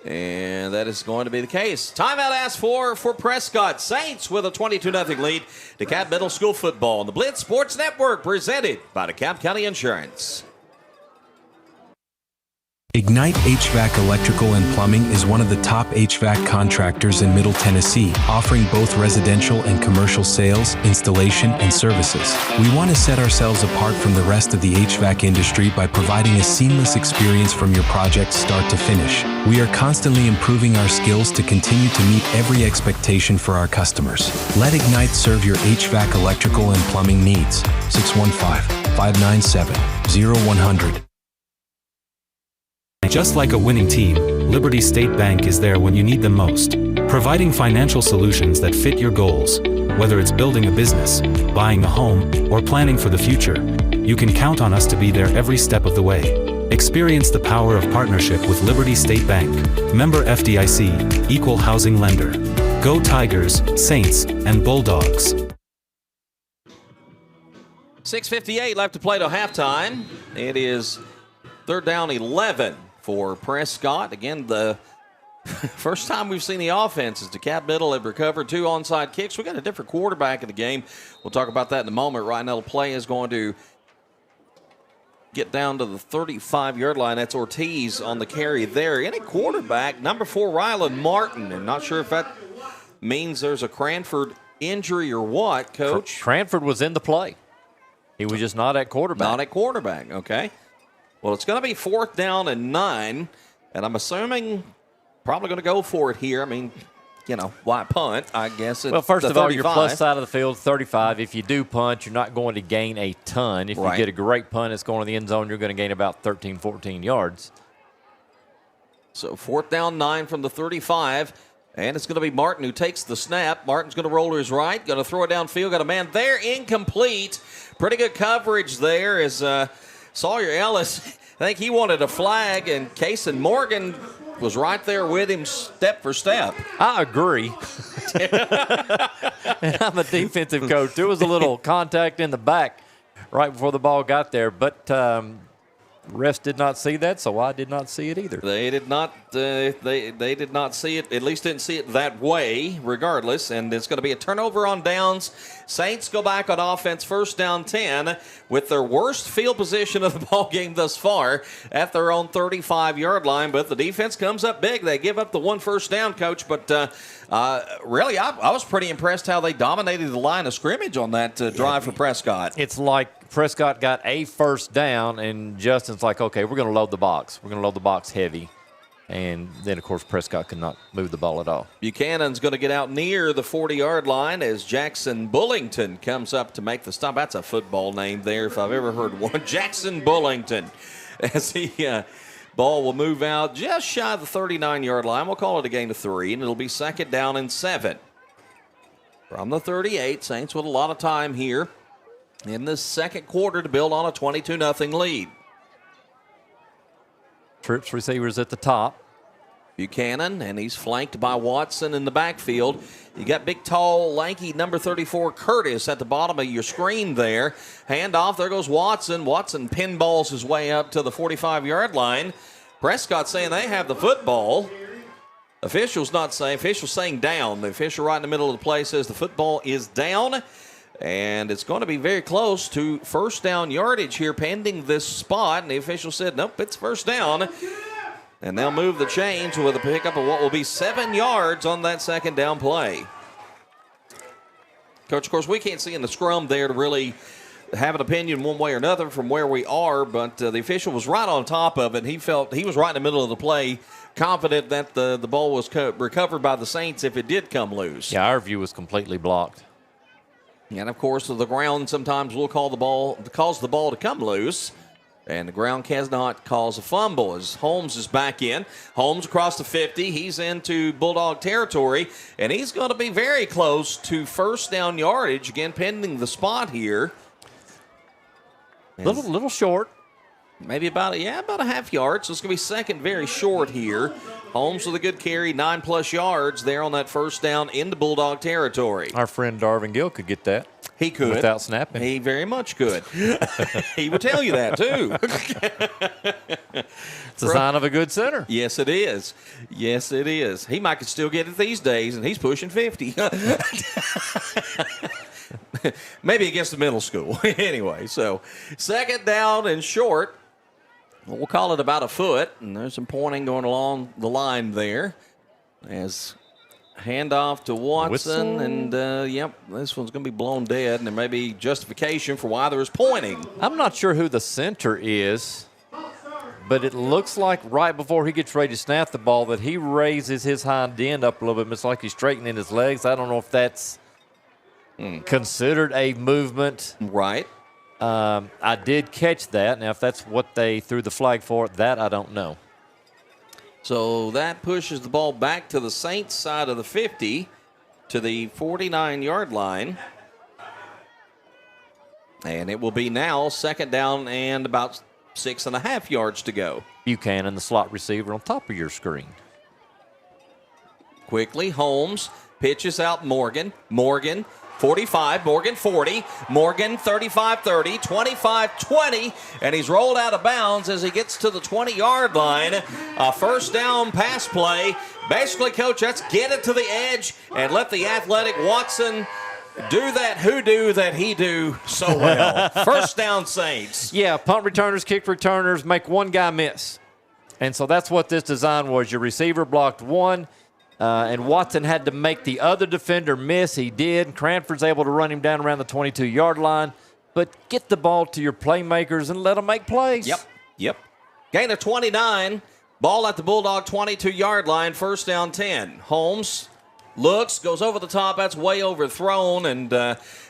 And that is going to be the case. Timeout asked for Prescott. Saints with a 22-0 lead. DeKalb Middle School football on the Blitz Sports Network, presented by DeKalb County Insurance. Ignite HVAC Electrical and Plumbing is one of the top HVAC contractors in Middle Tennessee, offering both residential and commercial sales, installation, and services. We want to set ourselves apart from the rest of the HVAC industry by providing a seamless experience from your project start to finish. We are constantly improving our skills to continue to meet every expectation for our customers. Let Ignite serve your HVAC electrical and plumbing needs. 615-597-0100. Just like a winning team, Liberty State Bank is there when you need them most, providing financial solutions that fit your goals. Whether it's building a business, buying a home, or planning for the future, you can count on us to be there every step of the way. Experience the power of partnership with Liberty State Bank, member FDIC, equal housing lender. Go Tigers, Saints, and Bulldogs. 6:58 left to play till halftime. It is 3rd down 11 for Prescott. Again, the first time we've seen the offense is DeKalb Middle have recovered 2 onside kicks. We got a different quarterback in the game. We'll talk about that in a moment. Right now, the play is going to get down to the 35-yard line. That's Ortiz on the carry there. Any quarterback, number 4, Rylan Martin. And not sure if that means there's a Cranford injury or what, Coach. Cranford was in the play. He was just not at quarterback. Not at quarterback, okay. Well, it's going to be 4th down and 9, and I'm assuming probably going to go for it here. I mean, you know, why punt? I guess it's well, first of all, 35. your plus side of the field, 35. If you do punt, you're not going to gain a ton. If you get a great punt, it's going to the end zone, you're going to gain about 13, 14 yards. So 4th down 9 from the 35, and it's going to be Martin who takes the snap. Martin's going to roll to his right, going to throw it downfield. Got a man there, incomplete. Pretty good coverage there as Sawyer Ellis, I think he wanted a flag, and Cason Morgan was right there with him step for step. I agree. And I'm a defensive coach. There was a little contact in the back right before the ball got there, but refs did not see that, so I did not see it either. They did not. They did not see it. At least didn't see it that way. Regardless, and it's going to be a turnover on downs. Saints go back on offense, 1st down 10, with their worst field position of the ball game thus far at their own 35-yard line. But the defense comes up big. They give up the 1 first down, Coach. But really, I was pretty impressed how they dominated the line of scrimmage on that drive for Prescott. It's like Prescott got a 1st down, and Justin's like, okay, we're going to load the box. We're going to load the box heavy. And then, of course, Prescott could not move the ball at all. Buchanan's going to get out near the 40-yard line as Jackson Bullington comes up to make the stop. That's a football name there if I've ever heard one. Jackson Bullington as the ball will move out just shy of the 39-yard line. We'll call it a gain of 3, and it'll be 2nd down and 7. From the 38, Saints with a lot of time here in the 2nd quarter to build on a 22-0 lead. Trips receivers at the top. Buchanan, and he's flanked by Watson in the backfield. You got big, tall, lanky number 34 Curtis at the bottom of your screen there. Handoff, there goes Watson. Watson pinballs his way up to the 45-yard line. Prescott saying they have the football. Official's not saying, official's saying down. The official right in the middle of the play says the football is down. And it's going to be very close to 1st down yardage here pending this spot. And the official said, nope, it's 1st down. And they'll move the chains with a pickup of what will be 7 yards on that 2nd down play. Coach, of course, we can't see in the scrum there to really have an opinion one way or another from where we are, but the official was right on top of it. He felt he was right in the middle of the play, confident that the ball was recovered by the Saints if it did come loose. Yeah, our view was completely blocked. And, of course, the ground sometimes will cause the ball to come loose. And the ground cannot cause a fumble as Holmes is back in. Holmes across the 50. He's into Bulldog territory. And he's going to be very close to 1st down yardage. Again, pending the spot here. Little short. Maybe about a half yard. So it's going to be second very short here. Holmes with a good carry, 9+ yards there on that first down into Bulldog territory. Our friend Darvin Gill could get that. He could. Without snapping. He very much could. He would tell you that, too. It's a sign of a good center. Yes, it is. Yes, it is. He might could still get it these days, and he's pushing 50. Maybe against the middle school. Anyway, so second down and short. We'll call it about a foot, and there's some pointing going along the line there. As handoff to Watson, and this one's going to be blown dead, and there may be justification for why there was pointing. I'm not sure who the center is, but it looks like right before he gets ready to snap the ball that he raises his hind end up a little bit. It's like he's straightening his legs. I don't know if that's considered a movement. Right. I did catch that. Now, if that's what they threw the flag for, that I don't know. So that pushes the ball back to the Saints side of the 50 to the 49-yard line. And it will be now second down and about 6.5 yards to go. Buchanan, the slot receiver, on top of your screen. Quickly, Holmes pitches out Morgan. Morgan, 45, Morgan 40, Morgan 35-30, 25-20, and he's rolled out of bounds as he gets to the 20-yard line. A first down pass play. Basically, Coach, let's get it to the edge and let the athletic Watson do that hoodoo that he do so well. First down, Saints. Yeah, punt returners, kick returners make one guy miss. And so that's what this design was. Your receiver blocked one. And Watson had to make the other defender miss. He did. Cranford's able to run him down around the 22-yard line. But get the ball to your playmakers and let them make plays. Yep. Gain of 29. Ball at the Bulldog 22-yard line. First down 10. Holmes looks, goes over the top. That's way overthrown and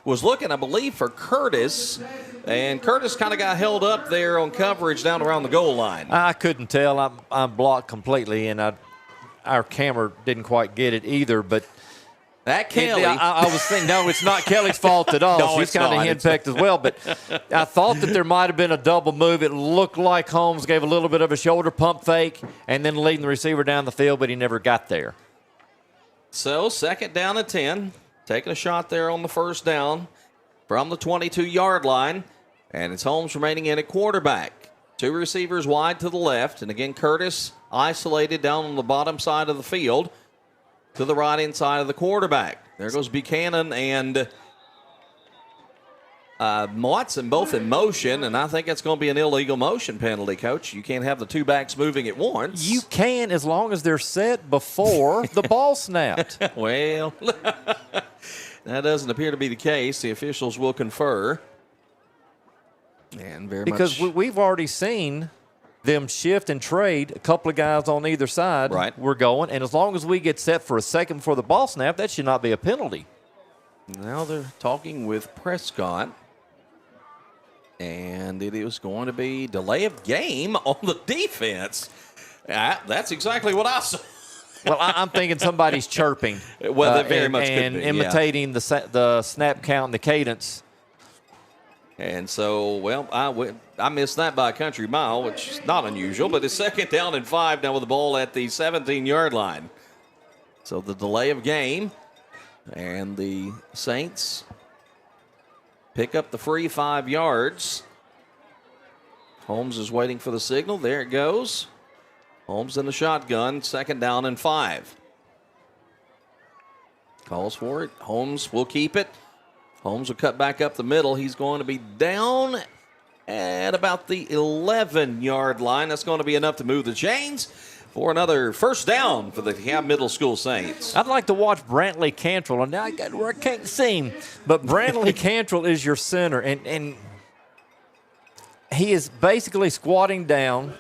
was looking, I believe, for Curtis. And Curtis kind of got held up there on coverage down around the goal line. I couldn't tell. I'm blocked completely, and our camera didn't quite get it either, but that Kelly. I was thinking, no, it's not Kelly's fault at all. No, she's kind of henpecked as well, but I thought that there might have been a double move. It looked like Holmes gave a little bit of a shoulder pump fake and then leading the receiver down the field, but he never got there. So second down and 10. Taking a shot there on the first down from the 22-yard line, and it's Holmes remaining in at quarterback. Two receivers wide to the left, and again, Curtis isolated down on the bottom side of the field to the right inside of the quarterback. There goes Buchanan and Watson both in motion, and I think it's going to be an illegal motion penalty, Coach. You can't have the two backs moving at once. You can, as long as they're set before the ball snapped. Well, that doesn't appear to be the case. The officials will confer. And because we've already seen them shift and trade a couple of guys on either side. Right. We're going, and as long as we get set for a second before the ball snap, that should not be a penalty. Now they're talking with Prescott, and it is going to be delay of game on the defense. That's exactly what I saw. Well, I'm thinking somebody's chirping. Well, that very much and could be, imitating the snap count and the cadence. And so, well, I missed that by a country mile, which is not unusual, but it's second down and 5 now with the ball at the 17-yard line. So the delay of game, and the Saints pick up the free 5 yards. Holmes is waiting for the signal. There it goes. Holmes in the shotgun, second down and 5. Calls for it. Holmes will keep it. Holmes will cut back up the middle. He's going to be down at about the 11-yard line. That's going to be enough to move the chains for another first down for the DeKalb Middle School Saints. I'd like to watch Brantley Cantrell. And now I got where I can't see him. But Brantley Cantrell is your center. And he is basically squatting down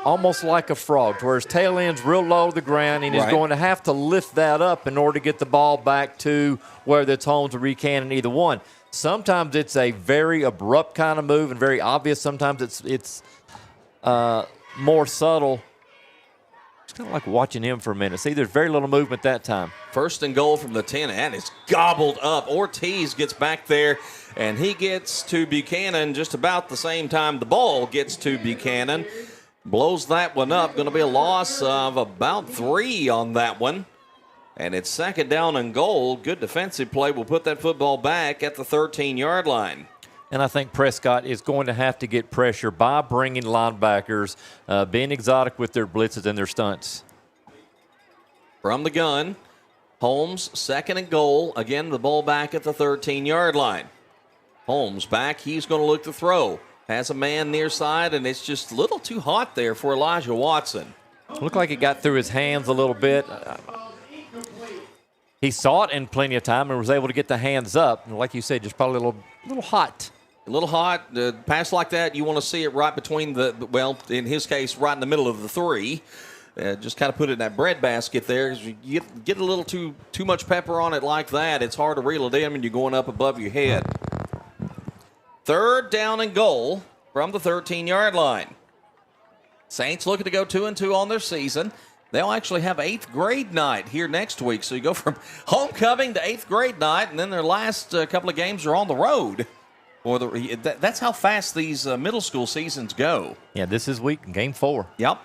almost like a frog, where his tail end's real low to the ground, and he's going to have to lift that up in order to get the ball back to whether it's Holmes or Buchanan, either one. Sometimes it's a very abrupt kind of move and very obvious. Sometimes it's more subtle. kind of like watching him for a minute. See, there's very little movement that time. First and goal from the 10, and it's gobbled up. Ortiz gets back there, and he gets to Buchanan just about the same time the ball gets to Buchanan. Blows that one up. Going to be a loss of about 3 on that one. And it's second down and goal. Good defensive play will put that football back at the 13-yard line. And I think Prescott is going to have to get pressure by bringing linebackers, being exotic with their blitzes and their stunts. From the gun, Holmes, second and goal. Again, the ball back at the 13-yard line. Holmes back. He's going to look to throw. Has a man near side, and it's just a little too hot there for Elijah Watson. Looked like it got through his hands a little bit. He saw it in plenty of time and was able to get the hands up. And like you said, just probably a little hot. A little hot. Pass like that, you want to see it right between well, in his case, right in the middle of the 3. Just kind of put it in that bread basket there. You get a little too much pepper on it like that, it's hard to reel it in when you're going up above your head. Third down and goal from the 13-yard line. Saints looking to go 2-2 on their season. They'll actually have 8th grade night here next week. So you go from homecoming to 8th grade night, and then their last couple of games are on the road. That's how fast these middle school seasons go. Yeah, this is game 4. Yep.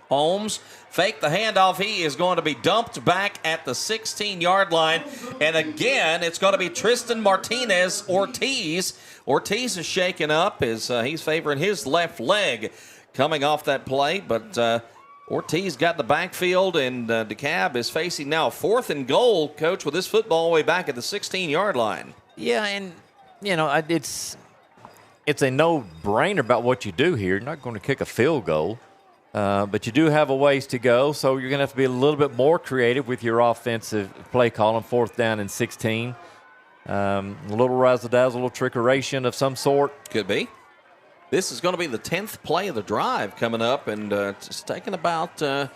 Holmes fake the handoff. He is going to be dumped back at the 16-yard line. And again, it's going to be Tristan Martinez Ortiz. Ortiz is shaken up as he's favoring his left leg coming off that play. But Ortiz got the backfield, and Dekalb is facing now 4th and goal, Coach, with this football all the way back at the 16-yard line. Yeah, and, it's a no-brainer about what you do here. You're not going to kick a field goal. But you do have a ways to go, so you're going to have to be a little bit more creative with your offensive play calling, 4th down and 16. A little razzle-dazzle, a little trickeration of some sort. Could be. This is going to be the 10th play of the drive coming up, and it's taking about, we're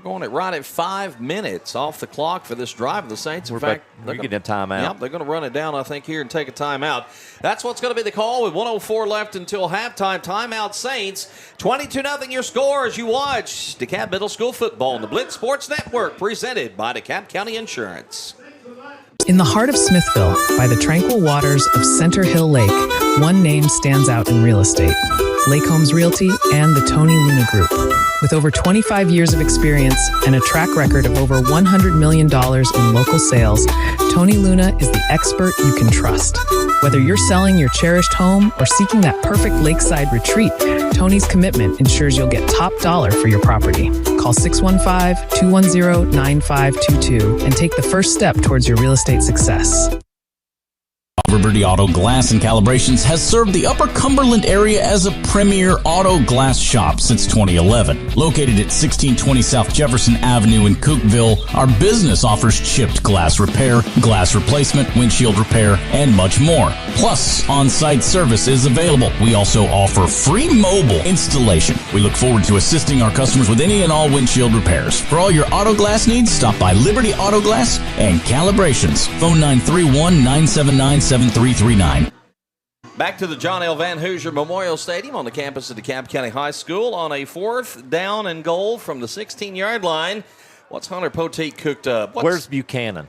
going right at 5 minutes off the clock for this drive of the Saints. In fact, we're getting a timeout. Yep, they're going to run it down, I think, here and take a timeout. That's what's going to be the call with 1:04 left until halftime. Timeout, Saints. 22-0 your score as you watch DeKalb Middle School football on the Blitz Sports Network, presented by DeKalb County Insurance. In the heart of Smithville, by the tranquil waters of Center Hill Lake, one name stands out in real estate: Lake Homes Realty and the Tony Luna Group. With over 25 years of experience and a track record of over $100 million in local sales, Tony Luna is the expert you can trust. Whether you're selling your cherished home or seeking that perfect lakeside retreat, Tony's commitment ensures you'll get top dollar for your property. Call 615-210-9522 and take the first step towards your real estate success. Liberty Auto Glass and Calibrations has served the Upper Cumberland area as a premier auto glass shop since 2011. Located at 1620 South Jefferson Avenue in Cookeville, our business offers chipped glass repair, glass replacement, windshield repair, and much more. Plus, on-site service is available. We also offer free mobile installation. We look forward to assisting our customers with any and all windshield repairs. For all your auto glass needs, stop by Liberty Auto Glass and Calibrations. Phone 931-979-7339. Back to the John L. Van Hoosier Memorial Stadium on the campus of DeKalb County High School on a 4th down and goal from the 16-yard line. What's Hunter Poteet cooked up? Where's Buchanan?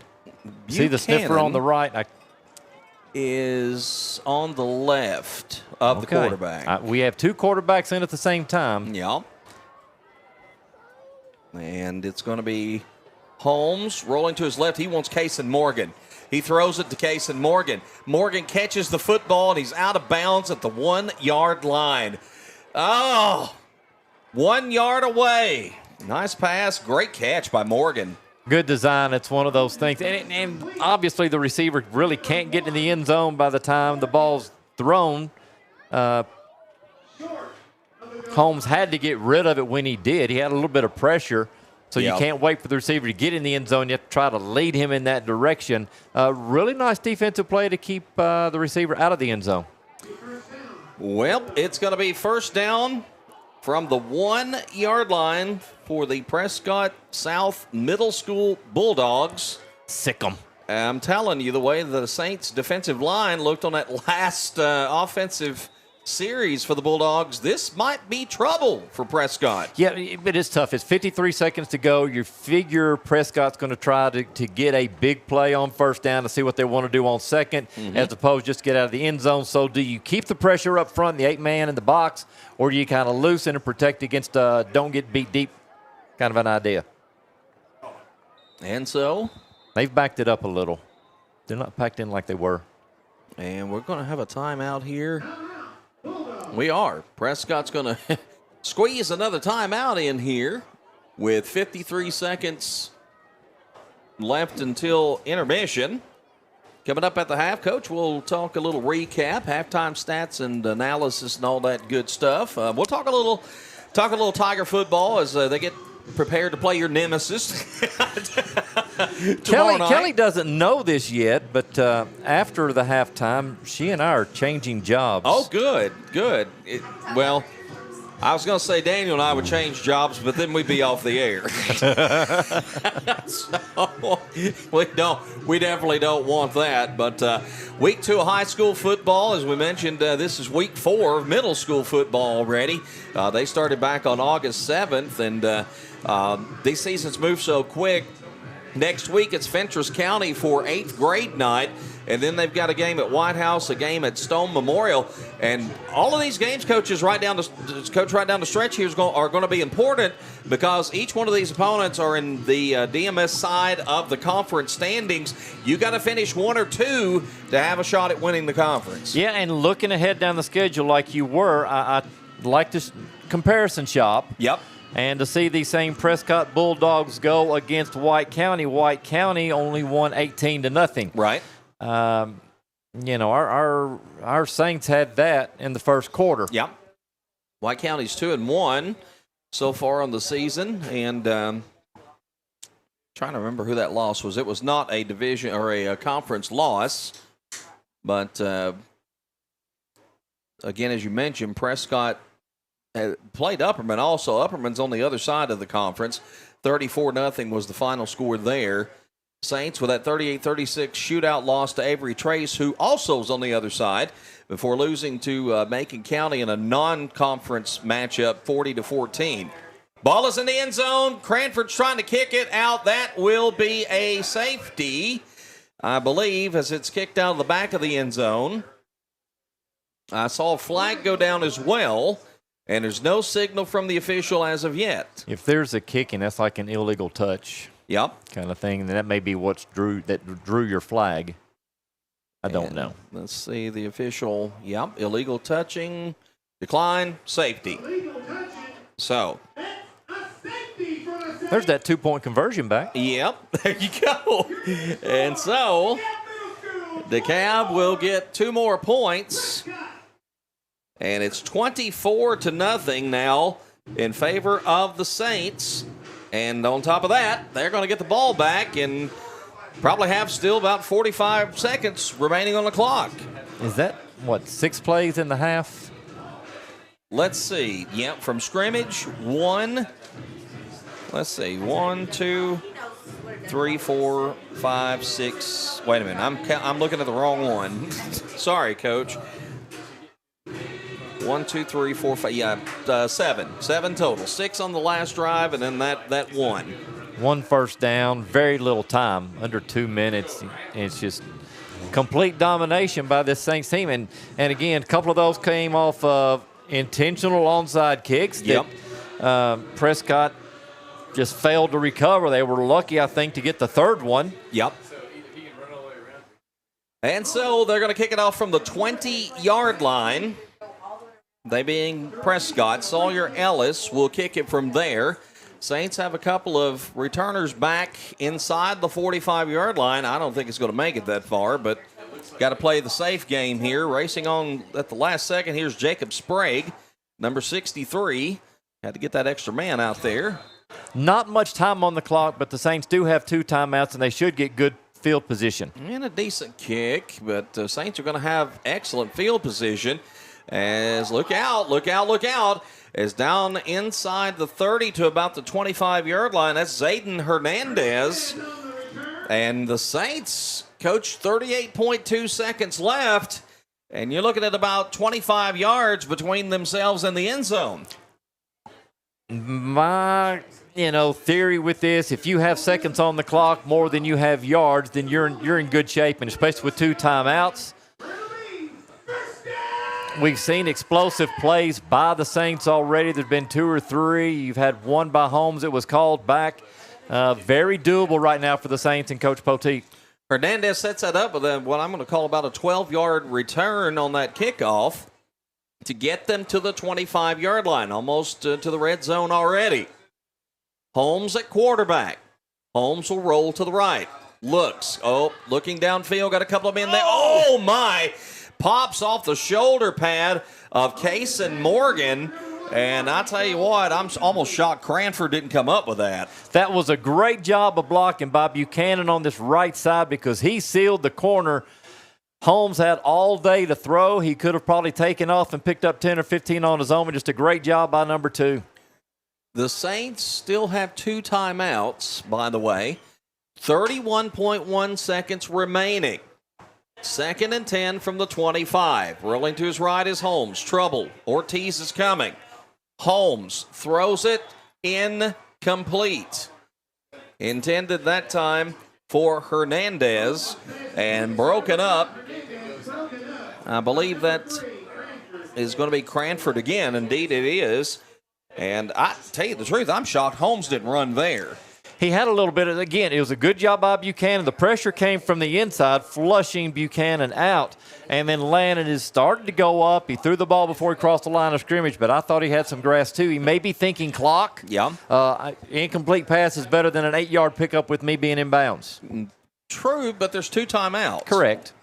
See the sniffer on the right? Is on the left of the quarterback. We have 2 quarterbacks in at the same time. Yeah. And it's going to be Holmes rolling to his left. He wants Cason Morgan. He throws it to Cason Morgan. Morgan catches the football, and he's out of bounds at the 1-yard line. Oh, 1 yard away. Nice pass. Great catch by Morgan. Good design. It's one of those things. And obviously the receiver really can't get in the end zone by the time the ball's thrown. Holmes had to get rid of it when he did. He had a little bit of pressure. So you can't wait for the receiver to get in the end zone. You have to try to lead him in that direction. Really nice defensive play to keep the receiver out of the end zone. Well, it's going to be first down from the 1-yard line for the Prescott South Middle School Bulldogs. Sick 'em. I'm telling you, the way the Saints defensive line looked on that last offensive series for the Bulldogs. This might be trouble for Prescott. Yeah, it is tough. It's 53 seconds to go. You figure Prescott's going to try to get a big play on first down to see what they want to do on second, as opposed just to get out of the end zone. So do you keep the pressure up front, the 8-man in the box, or do you kind of loosen and protect against don't get beat deep kind of an idea? And so they've backed it up a little. They're not packed in like they were. And we're going to have a timeout here. We are. Prescott's going to squeeze another timeout in here with 53 seconds left until intermission. Coming up at the half, Coach, we'll talk a little recap, halftime stats and analysis and all that good stuff. We'll talk a little Tiger football as they get prepared to play your nemesis. Kelly doesn't know this yet, but after the halftime, she and I are changing jobs. Oh, good. Well, I was going to say Daniel and I would change jobs, but then we'd be off the air. So we definitely don't want that. But week 2 of high school football, as we mentioned, this is week 4 of middle school football already. They started back on August 7th, and these seasons move so quick. Next week, it's Fentress County for 8th grade night, and then they've got a game at White House, a game at Stone Memorial, and all of these games, coach, right down the stretch here are going to be important because each one of these opponents are in the DMS side of the conference standings. You got to finish 1 or 2 to have a shot at winning the conference. Yeah, and looking ahead down the schedule like you were, I like this comparison shop. Yep. And to see these same Prescott Bulldogs go against White County. White County only won 18-0. Right. Our Saints had that in the first quarter. Yep. White County's 2-1 so far on the season, and trying to remember who that loss was. It was not a division or a conference loss, but again, as you mentioned, Prescott played Upperman also. Upperman's on the other side of the conference. 34-0 was the final score there. Saints with that 38-36 shootout loss to Avery Trace, who also is on the other side, before losing to Macon County in a non-conference matchup 40-14. Ball is in the end zone. Cranford's trying to kick it out. That will be a safety, I believe, as it's kicked out of the back of the end zone. I saw a flag go down as well. And there's no signal from the official as of yet. If there's a kicking, that's like an illegal touch. Yep. Kind of thing. And that may be what drew your flag. I don't know. Let's see the official. Yep. Illegal touching, decline, safety. So. There's that 2-point conversion back. Yep. There you go. And so Dekalb will get 2 more points. And it's 24-0 now in favor of the Saints. And on top of that, they're going to get the ball back and probably have still about 45 seconds remaining on the clock. Is that, 6 plays in the half? Let's see. Yep, from scrimmage, 1. Let's see. 1, 2, 3, 4, 5, 6. Wait a minute. I'm looking at the wrong one. Sorry, Coach. 1, 2, 3, 4, 5. Yeah, 7. 7 total. 6 on the last drive, and then that 1. 1 first down, very little time, under 2 minutes. It's just complete domination by this Saints team. And again, a couple of those came off of intentional onside kicks that Prescott just failed to recover. They were lucky, I think, to get the third one. Yep. And so they're going to kick it off from the 20-yard line. They being Prescott. Sawyer Ellis will kick it from there. Saints have a couple of returners back inside the 45-yard line. I don't think it's going to make it that far, but got to play the safe game here. Racing on at the last second, here's Jacob Sprague, number 63. Had to get that extra man out there. Not much time on the clock, but the Saints do have 2 timeouts, and they should get good field position. And a decent kick, but the Saints are going to have excellent field position. As look out, as down inside the 30 to about the 25-yard line. That's Zayden Hernandez. And the Saints, coach, 38.2 seconds left. And you're looking at about 25 yards between themselves and the end zone. My, theory with this, if you have seconds on the clock more than you have yards, then you're in good shape, and especially with 2 timeouts. We've seen explosive plays by the Saints already. There's been 2 or 3. You've had one by Holmes that was called back. Very doable right now for the Saints and Coach Poteet. Hernandez sets that up with what I'm going to call about a 12-yard return on that kickoff to get them to the 25-yard line, almost to the red zone already. Holmes at quarterback. Holmes will roll to the right. Looking downfield, got a couple of men there. Oh, my! Pops off the shoulder pad of Case and Morgan. And I tell you what, I'm almost shocked Cranford didn't come up with that. That was a great job of blocking by Buchanan on this right side because he sealed the corner. Holmes had all day to throw. He could have probably taken off and picked up 10 or 15 on his own, but just a great job by number 2. The Saints still have 2 timeouts, by the way. 31.1 seconds remaining. 2nd and 10 from the 25. Rolling to his right is Holmes. Trouble. Ortiz is coming. Holmes throws it incomplete. Intended that time for Hernandez and broken up. I believe that is going to be Cranford again. Indeed it is. And I tell you the truth, I'm shocked Holmes didn't run there. He had a little bit of, again, it was a good job by Buchanan. The pressure came from the inside, flushing Buchanan out. And then Lannon is starting to go up. He threw the ball before he crossed the line of scrimmage, but I thought he had some grass too. He may be thinking clock. Yeah. Incomplete pass is better than an 8-yard pickup with me being in bounds. True, but there's 2 timeouts. Correct.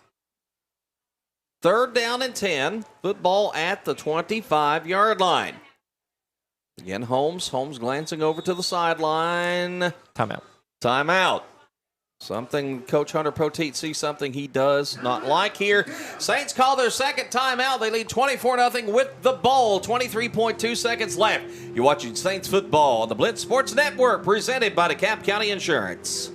3rd down and 10. Football at the 25-yard line. Again, Holmes glancing over to the sideline. Timeout. Something Coach Hunter Poteet sees something he does not like here. Saints call their 2nd timeout. They lead 24-0 with the ball. 23.2 seconds left. You're watching Saints football on the Blitz Sports Network, presented by DeKalb County Insurance.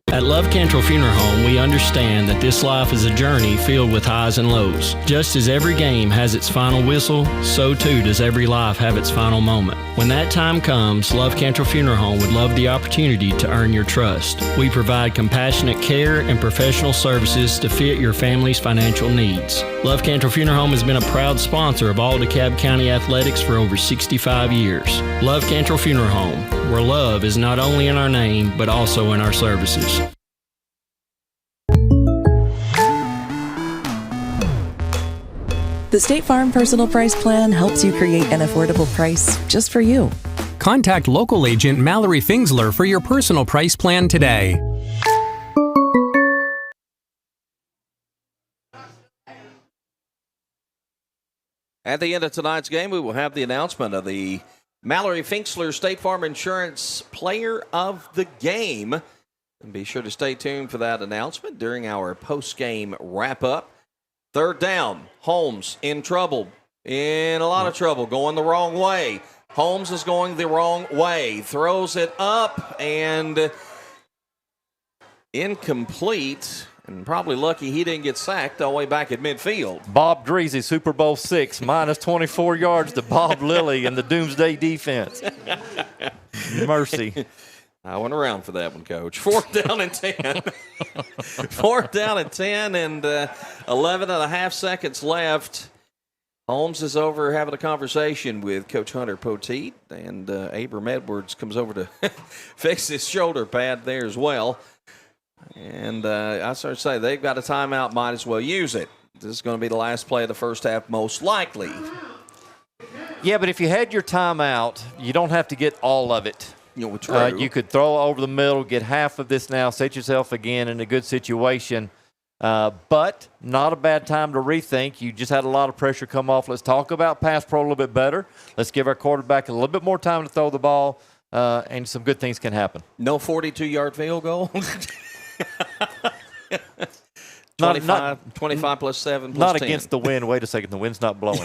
At Love Cantrell Funeral Home, we understand that this life is a journey filled with highs and lows. Just as every game has its final whistle, so too does every life have its final moment. When that time comes, Love Cantrell Funeral Home would love the opportunity to earn your trust. We provide compassionate care and professional services to fit your family's financial needs. Love Cantrell Funeral Home has been a proud sponsor of all DeKalb County athletics for over 65 years. Love Cantrell Funeral Home, where love is not only in our name, but also in our services. The State Farm Personal Price Plan helps you create an affordable price just for you. Contact local agent Mallory Fingsler for your personal price plan today. At the end of tonight's game, we will have the announcement of the Mallory Fingsler State Farm Insurance Player of the Game. And be sure to stay tuned for that announcement during our post-game wrap-up. 3rd down, Holmes in trouble, in a lot of trouble, going the wrong way. Holmes is going the wrong way, throws it up, and incomplete, and probably lucky he didn't get sacked all the way back at midfield. Bob Dreesy, Super Bowl 6, minus 24 yards to Bob Lilly and the Doomsday defense. Mercy. I went around for that one, Coach. 4th down and 10. 4th down and 10 and 11 and a half seconds left. Holmes is over having a conversation with Coach Hunter Poteet, and Abram Edwards comes over to fix his shoulder pad there as well. And I start to say, they've got a timeout, might as well use it. This is going to be the last play of the first half, most likely. Yeah, but if you had your timeout, you don't have to get all of it. You could throw over the middle, get half of this now, set yourself again in a good situation. But not a bad time to rethink. You just had a lot of pressure come off. Let's talk about pass pro a little bit better. Let's give our quarterback a little bit more time to throw the ball, and some good things can happen. No 42-yard field goal? 25 plus 7 plus not 10. Against the wind. Wait a second. The wind's not blowing.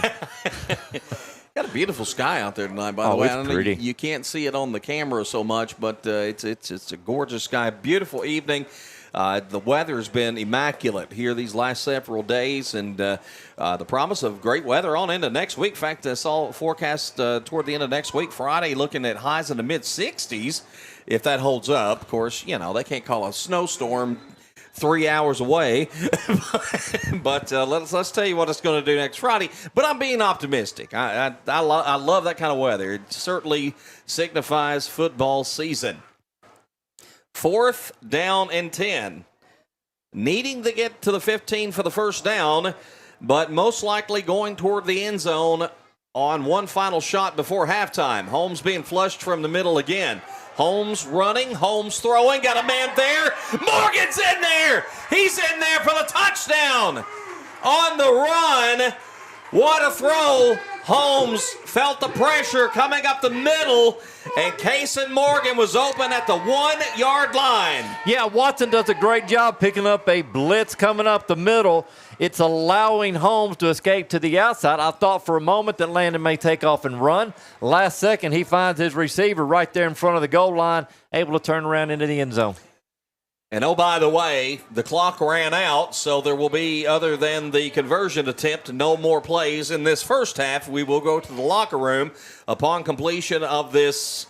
Got a beautiful sky out there tonight, by the way. It's pretty. You can't see it on the camera so much, but it's a gorgeous sky. Beautiful evening. The weather's been immaculate here these last several days, and the promise of great weather on into next week. In fact, I saw a forecast toward the end of next week, Friday, looking at highs in the mid-60s. If that holds up, of course, they can't call a snowstorm 3 hours away. But let's tell you what it's going to do next Friday. But I'm being optimistic. I love that kind of weather. It certainly signifies football season. 4th down and 10. Needing to get to the 15 for the first down, but most likely going toward the end zone on one final shot before halftime. Holmes being flushed from the middle again. Holmes running, Holmes throwing, got a man there. Morgan's in there. He's in there for the touchdown. On the run, what a throw. Holmes felt the pressure coming up the middle, and Kaysen Morgan was open at the 1-yard line. Yeah, Watson does a great job picking up a blitz coming up the middle. It's allowing Holmes to escape to the outside. I thought for a moment that Landon may take off and run. Last second, he finds his receiver right there in front of the goal line, able to turn around into the end zone. And oh, by the way, the clock ran out, so there will be, other than the conversion attempt, no more plays in this first half. We will go to the locker room upon completion of this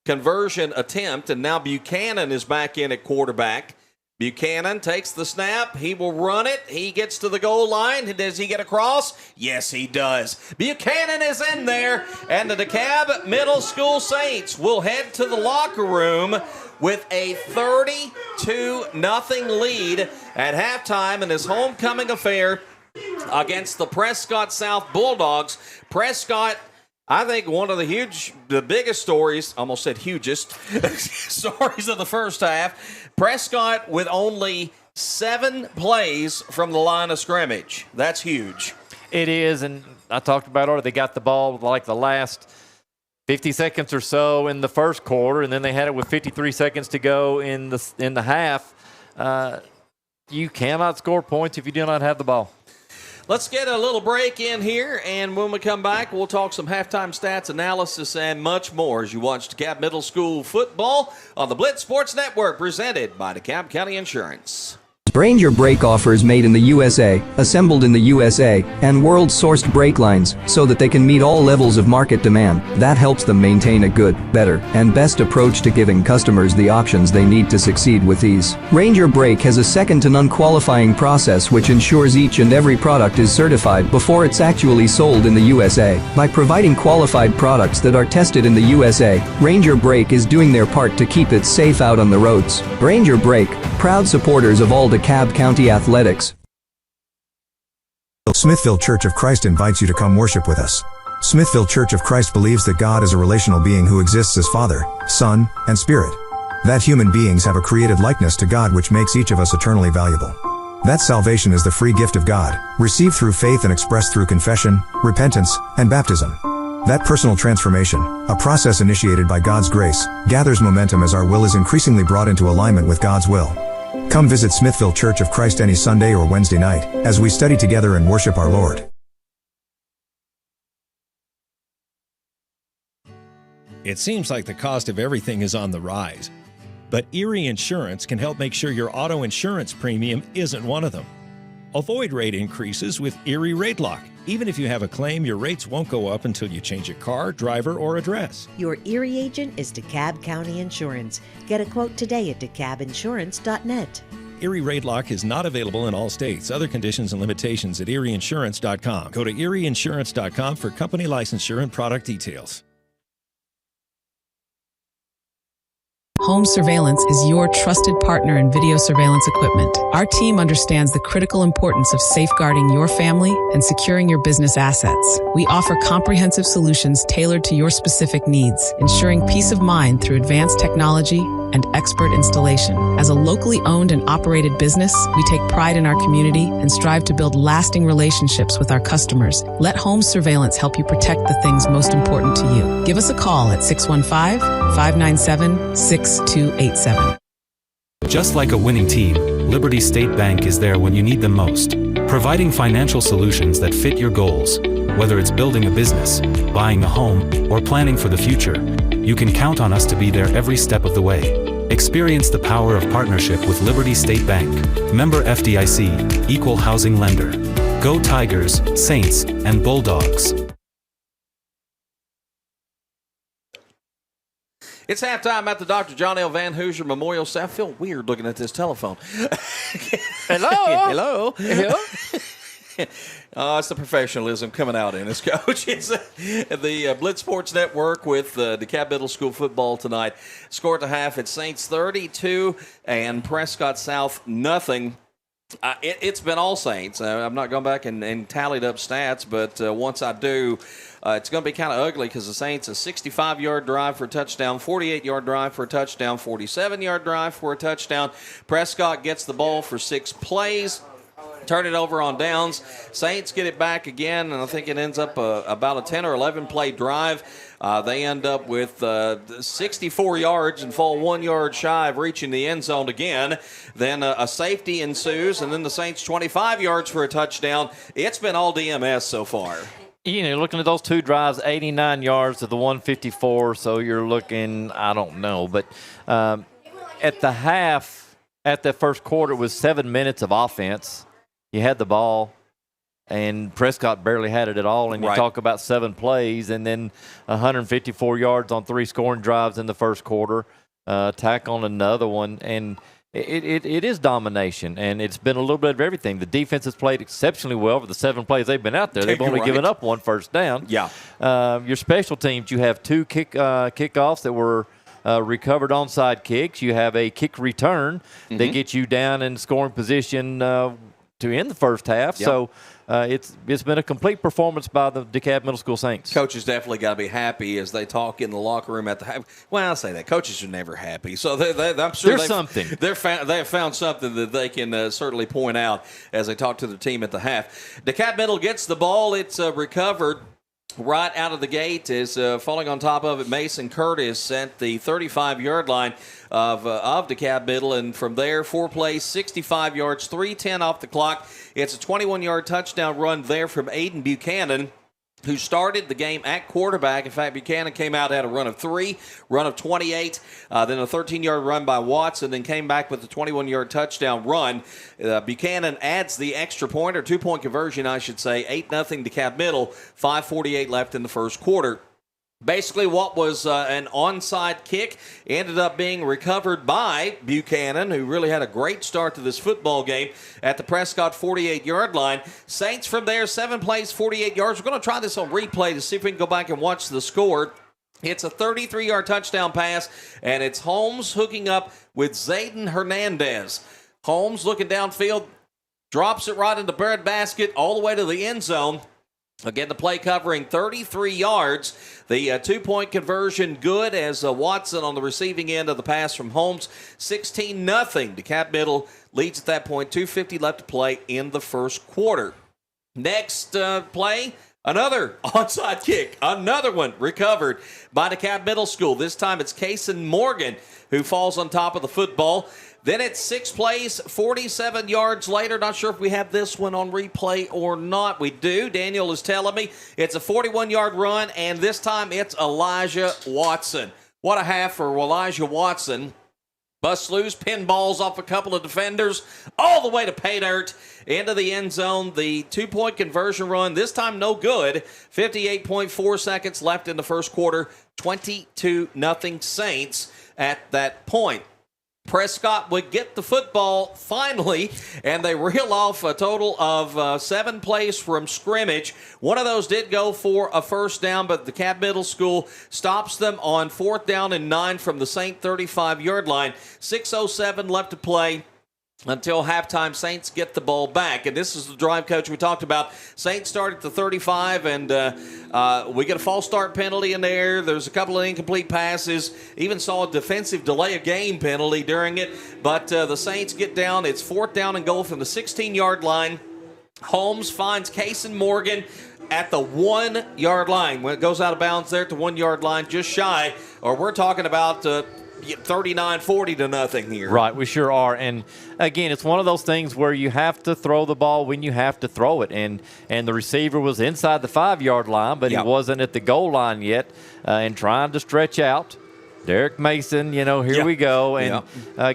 conversion attempt, and now Buchanan is back in at quarterback. Buchanan takes the snap. He will run it. He gets to the goal line. Does he get across? Yes, he does. Buchanan is in there, and the Dekalb Middle School Saints will head to the locker room with a 32-0 lead at halftime in this homecoming affair against the Prescott South Bulldogs. Prescott, I think one of the biggest stories, almost said hugest, stories of the first half. Prescott with only 7 plays from the line of scrimmage. That's huge. It is, and I talked about earlier, they got the ball like the last 50 seconds or so in the first quarter, and then they had it with 53 seconds to go in the half. You cannot score points if you do not have the ball. Let's get a little break in here, and when we come back, we'll talk some halftime stats, analysis, and much more as you watch DeKalb Middle School football on the Blitz Sports Network, presented by DeKalb County Insurance. Brain Your Brake offers made in the USA, assembled in the USA, and world-sourced brake lines so that they can meet all levels of market demand. That helps them maintain a good, better, and best approach to giving customers the options they need to succeed with ease. Ranger Brake has a second-to-none qualifying process which ensures each and every product is certified before it's actually sold in the USA. By providing qualified products that are tested in the USA, Ranger Brake is doing their part to keep it safe out on the roads. Ranger Brake, proud supporters of all DeKalb County athletics. Smithville Church of Christ invites you to come worship with us. Smithville Church of Christ believes that God is a relational being who exists as Father, Son, and Spirit. That human beings have a created likeness to God which makes each of us eternally valuable. That salvation is the free gift of God, received through faith and expressed through confession, repentance, and baptism. That personal transformation, a process initiated by God's grace, gathers momentum as our will is increasingly brought into alignment with God's will. Come visit Smithville Church of Christ any Sunday or Wednesday night as we study together and worship our Lord. It seems like the cost of everything is on the rise, but Erie Insurance can help make sure your auto insurance premium isn't one of them. Avoid rate increases with Erie Rate Lock. Even if you have a claim, your rates won't go up until you change a car, driver, or address. Your Erie agent is DeKalb County Insurance. Get a quote today at DeKalbInsurance.net. Erie Rate Lock is not available in all states. Other conditions and limitations at ErieInsurance.com. Go to ErieInsurance.com for company licensure and product details. Home Surveillance is your trusted partner in video surveillance equipment. Our team understands the critical importance of safeguarding your family and securing your business assets. We offer comprehensive solutions tailored to your specific needs, ensuring peace of mind through advanced technology and expert installation. As a locally owned and operated business, we take pride in our community and strive to build lasting relationships with our customers. Let Home Surveillance help you protect the things most important to you. Give us a call at 615-597-6287. Just like a winning team, Liberty State Bank is there when you need them most, providing financial solutions that fit your goals. Whether it's building a business, buying a home, or planning for the future, you can count on us to be there every step of the way. Experience the power of partnership with Liberty State Bank, member FDIC, equal housing lender. Go Tigers, Saints, and Bulldogs. It's halftime at the Dr. John L. Van Hoosier Memorial Center. I feel weird looking at this telephone. Hello. Hello. It's the professionalism coming out in us, Coach. It's the Blitz Sports Network with DeKalb Middle School football tonight. Score at the half at Saints 32 and Prescott South nothing. It's been all Saints. I'm not going back and tallied up stats, but once I do, it's going to be kind of ugly because the Saints a 65-yard drive for a touchdown, 48-yard drive for a touchdown, 47-yard drive for a touchdown. Prescott gets the ball for 6 plays. Turn it over on downs. Saints get it back again, and I think it ends up about a 10 or 11 play drive. They end up with 64 yards and fall 1 yard shy of reaching the end zone again. Then a safety ensues, and then the Saints 25 yards for a touchdown. It's been all DMS so far. Looking at those 2 drives, 89 yards to the 154, so you're looking, I don't know. But at the half, at the first quarter, it was 7 minutes of offense. You had the ball, and Prescott barely had it at all. And you talk about 7 plays, and then 154 yards on 3 scoring drives in the first quarter, tack on another one. And it is domination, and it's been a little bit of everything. The defense has played exceptionally well for the 7 plays they've been out there. They've only given up 1 first down. Yeah. Your special teams, you have 2 kickoffs that were recovered onside kicks. You have a kick return that gets you down in scoring position to end the first half. Yep. So it's been a complete performance by the DeKalb Middle School Saints. Coaches definitely got to be happy as they talk in the locker room at the half. Well, I'll say that. Coaches are never happy. So I'm sure there's something. They have found something that they can certainly point out as they talk to their team at the half. DeKalb Middle gets the ball. It's recovered. Right out of the gate is falling on top of it. Mason Curtis at the 35-yard line of DeKalb Middle, and from there, 4 plays, 65 yards, 3:10 off the clock. It's a 21-yard touchdown run there from Aiden Buchanan, who started the game at quarterback. In fact, Buchanan came out, had a run of 3, run of 28, then a 13-yard run by Watson, then came back with a 21-yard touchdown run. Buchanan adds the extra point, or 2-point conversion, I should say, 8-0 DeKalb Middle, 5:48 left in the first quarter. Basically, what was an onside kick ended up being recovered by Buchanan, who really had a great start to this football game at the Prescott 48-yard line. Saints from there, 7 plays, 48 yards. We're going to try this on replay to see if we can go back and watch the score. It's a 33-yard touchdown pass, and it's Holmes hooking up with Zayden Hernandez. Holmes looking downfield, drops it right in the bread basket all the way to the end zone. Again, the play covering 33 yards. The 2-point conversion good as Watson on the receiving end of the pass from Holmes. 16-0. DeKalb Middle leads at that point. 2:50 left to play in the first quarter. Next play, another onside kick. Another one recovered by DeKalb Middle School. This time it's Kason Morgan who falls on top of the football. Then it's 6 plays, 47 yards later. Not sure if we have this one on replay or not. We do. Daniel is telling me it's a 41-yard run, and this time it's Elijah Watson. What a half for Elijah Watson. Busts loose, pinballs off a couple of defenders, all the way to pay dirt, into the end zone. The 2-point conversion run, this time no good. 58.4 seconds left in the first quarter. 22-0 Saints at that point. Prescott would get the football finally, and they reel off a total of 7 plays from scrimmage. One of those did go for a first down, but DeKalb Middle School stops them on 4th down and 9 from the Saint 35-yard line. 6:07 left to play until halftime. Saints get the ball back. And this is the drive, Coach, we talked about. Saints start at the 35, and we get a false start penalty in there. There's a couple of incomplete passes. Even saw a defensive delay of game penalty during it. But the Saints get down. It's 4th down and goal from the 16-yard line. Holmes finds Kason Morgan at the 1-yard line. When it goes out of bounds there at the 1-yard line, just shy. Or we're talking about 39-40 to nothing here. Right, we sure are. And again, it's one of those things where you have to throw the ball when you have to throw it. And the receiver was inside the 5-yard line, but he wasn't at the goal line yet, and trying to stretch out. Derek Mason, here we go. And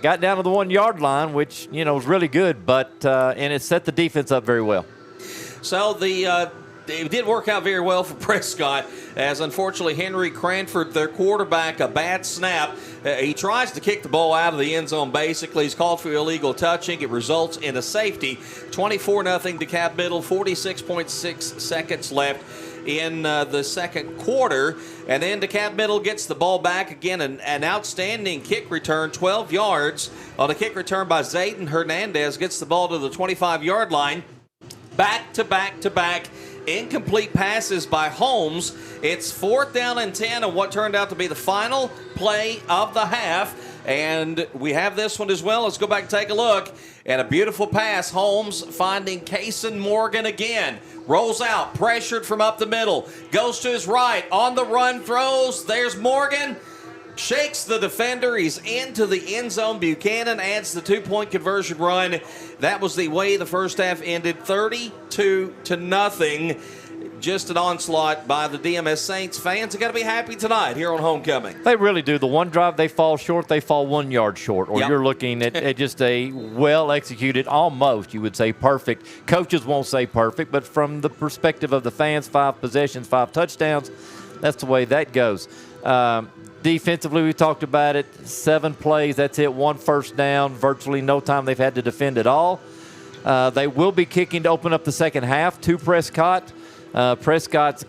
got down to the 1 yard line, which, was really good, but and it set the defense up very well. So it did work out very well for Prescott, as unfortunately Henry Cranford, their quarterback, a bad snap. He tries to kick the ball out of the end zone, basically. He's called for illegal touching. It results in a safety. 24-0 DeKalb Middle, 46.6 seconds left in the second quarter. And then DeKalb Middle gets the ball back again. An outstanding kick return, 12 yards on a kick return by Zayden Hernandez. Gets the ball to the 25-yard line. Back to back incomplete passes by Holmes. It's 4th down and 10 on what turned out to be the final play of the half. And we have this one as well. Let's go back and take a look. And a beautiful pass. Holmes finding Kason Morgan again. Rolls out, pressured from up the middle. Goes to his right. On the run, throws. There's Morgan. Shakes the defender. He's into the end zone. Buchanan adds the 2-point conversion run. That was the way the first half ended, 32-0. Just an onslaught by the DMS Saints. Fans have got to be happy tonight here on homecoming. They really do. The one drive they fall short, they fall 1 yard short. Or you're looking at just a well-executed, almost, you would say, perfect. Coaches won't say perfect, but from the perspective of the fans, 5 possessions, 5 touchdowns, that's the way that goes. Defensively, we talked about it. 7 plays, that's it. 1 first down, virtually no time they've had to defend at all. They will be kicking to open up the second half to Prescott. Prescott's,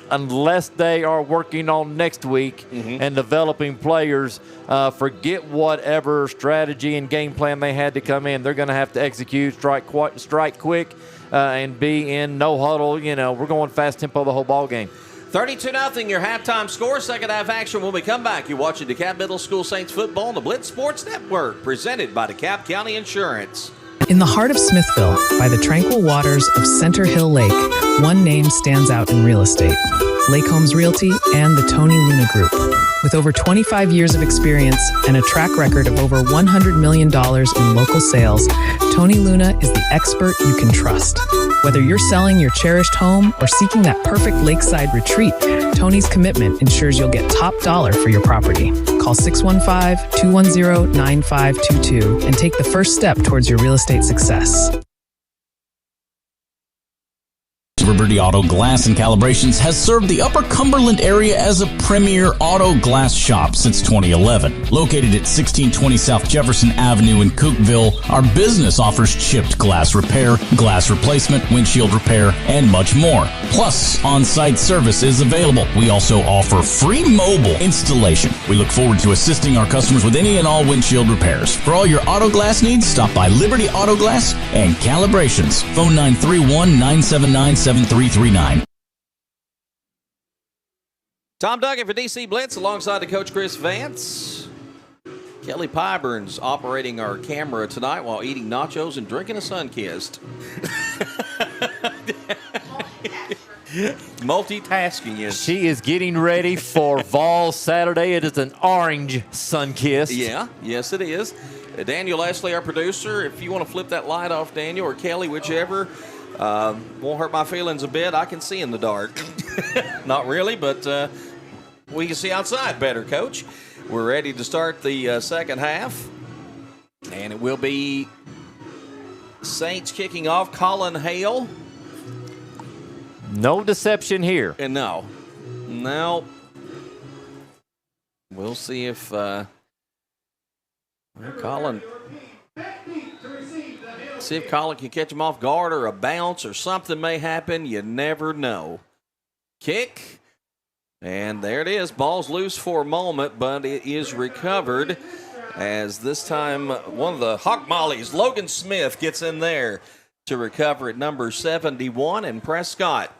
unless they are working on next week and developing players, forget whatever strategy and game plan they had to come in. They're going to have to execute, strike quick, and be in no huddle. We're going fast tempo the whole ball game. 32-0, your halftime score. Second half action when we come back. You're watching DeKalb Middle School Saints football on the Blitz Sports Network, presented by DeKalb County Insurance. In the heart of Smithville, by the tranquil waters of Center Hill Lake, one name stands out in real estate: Lake Homes Realty and the Tony Luna Group. With over 25 years of experience and a track record of over $100 million in local sales, Tony Luna is the expert you can trust. Whether you're selling your cherished home or seeking that perfect lakeside retreat, Tony's commitment ensures you'll get top dollar for your property. Call 615-210-9522 and take the first step towards your real estate success. Liberty Auto Glass and Calibrations has served the Upper Cumberland area as a premier auto glass shop since 2011. Located at 1620 South Jefferson Avenue in Cookeville, our business offers chipped glass repair, glass replacement, windshield repair, and much more. Plus, on-site service is available. We also offer free mobile installation. We look forward to assisting our customers with any and all windshield repairs. For all your auto glass needs, stop by Liberty Auto Glass and Calibrations. Phone 931-979-7339. Tom Duggan for DC Blitz alongside the coach Chris Vance. Kelly Pyburn's operating our camera tonight while eating nachos and drinking a Sunkist. Multitasking is. She is getting ready for Vol Saturday. It is an orange Sunkist. Yeah, yes it is. Daniel Leslie, our producer. If you want to flip that light off, Daniel, or Kelly, whichever. Won't hurt my feelings a bit. I can see in the dark. Not really, but we can see outside better, Coach. We're ready to start the second half. And it will be Saints kicking off. Colin Hale. No deception here. And no. We'll see if Colin... See if Colin can catch him off guard or a bounce or something may happen. You never know. Kick. And there it is. Ball's loose for a moment, but it is recovered as this time one of the Hawk Mollies, Logan Smith, gets in there to recover at number 71, and Prescott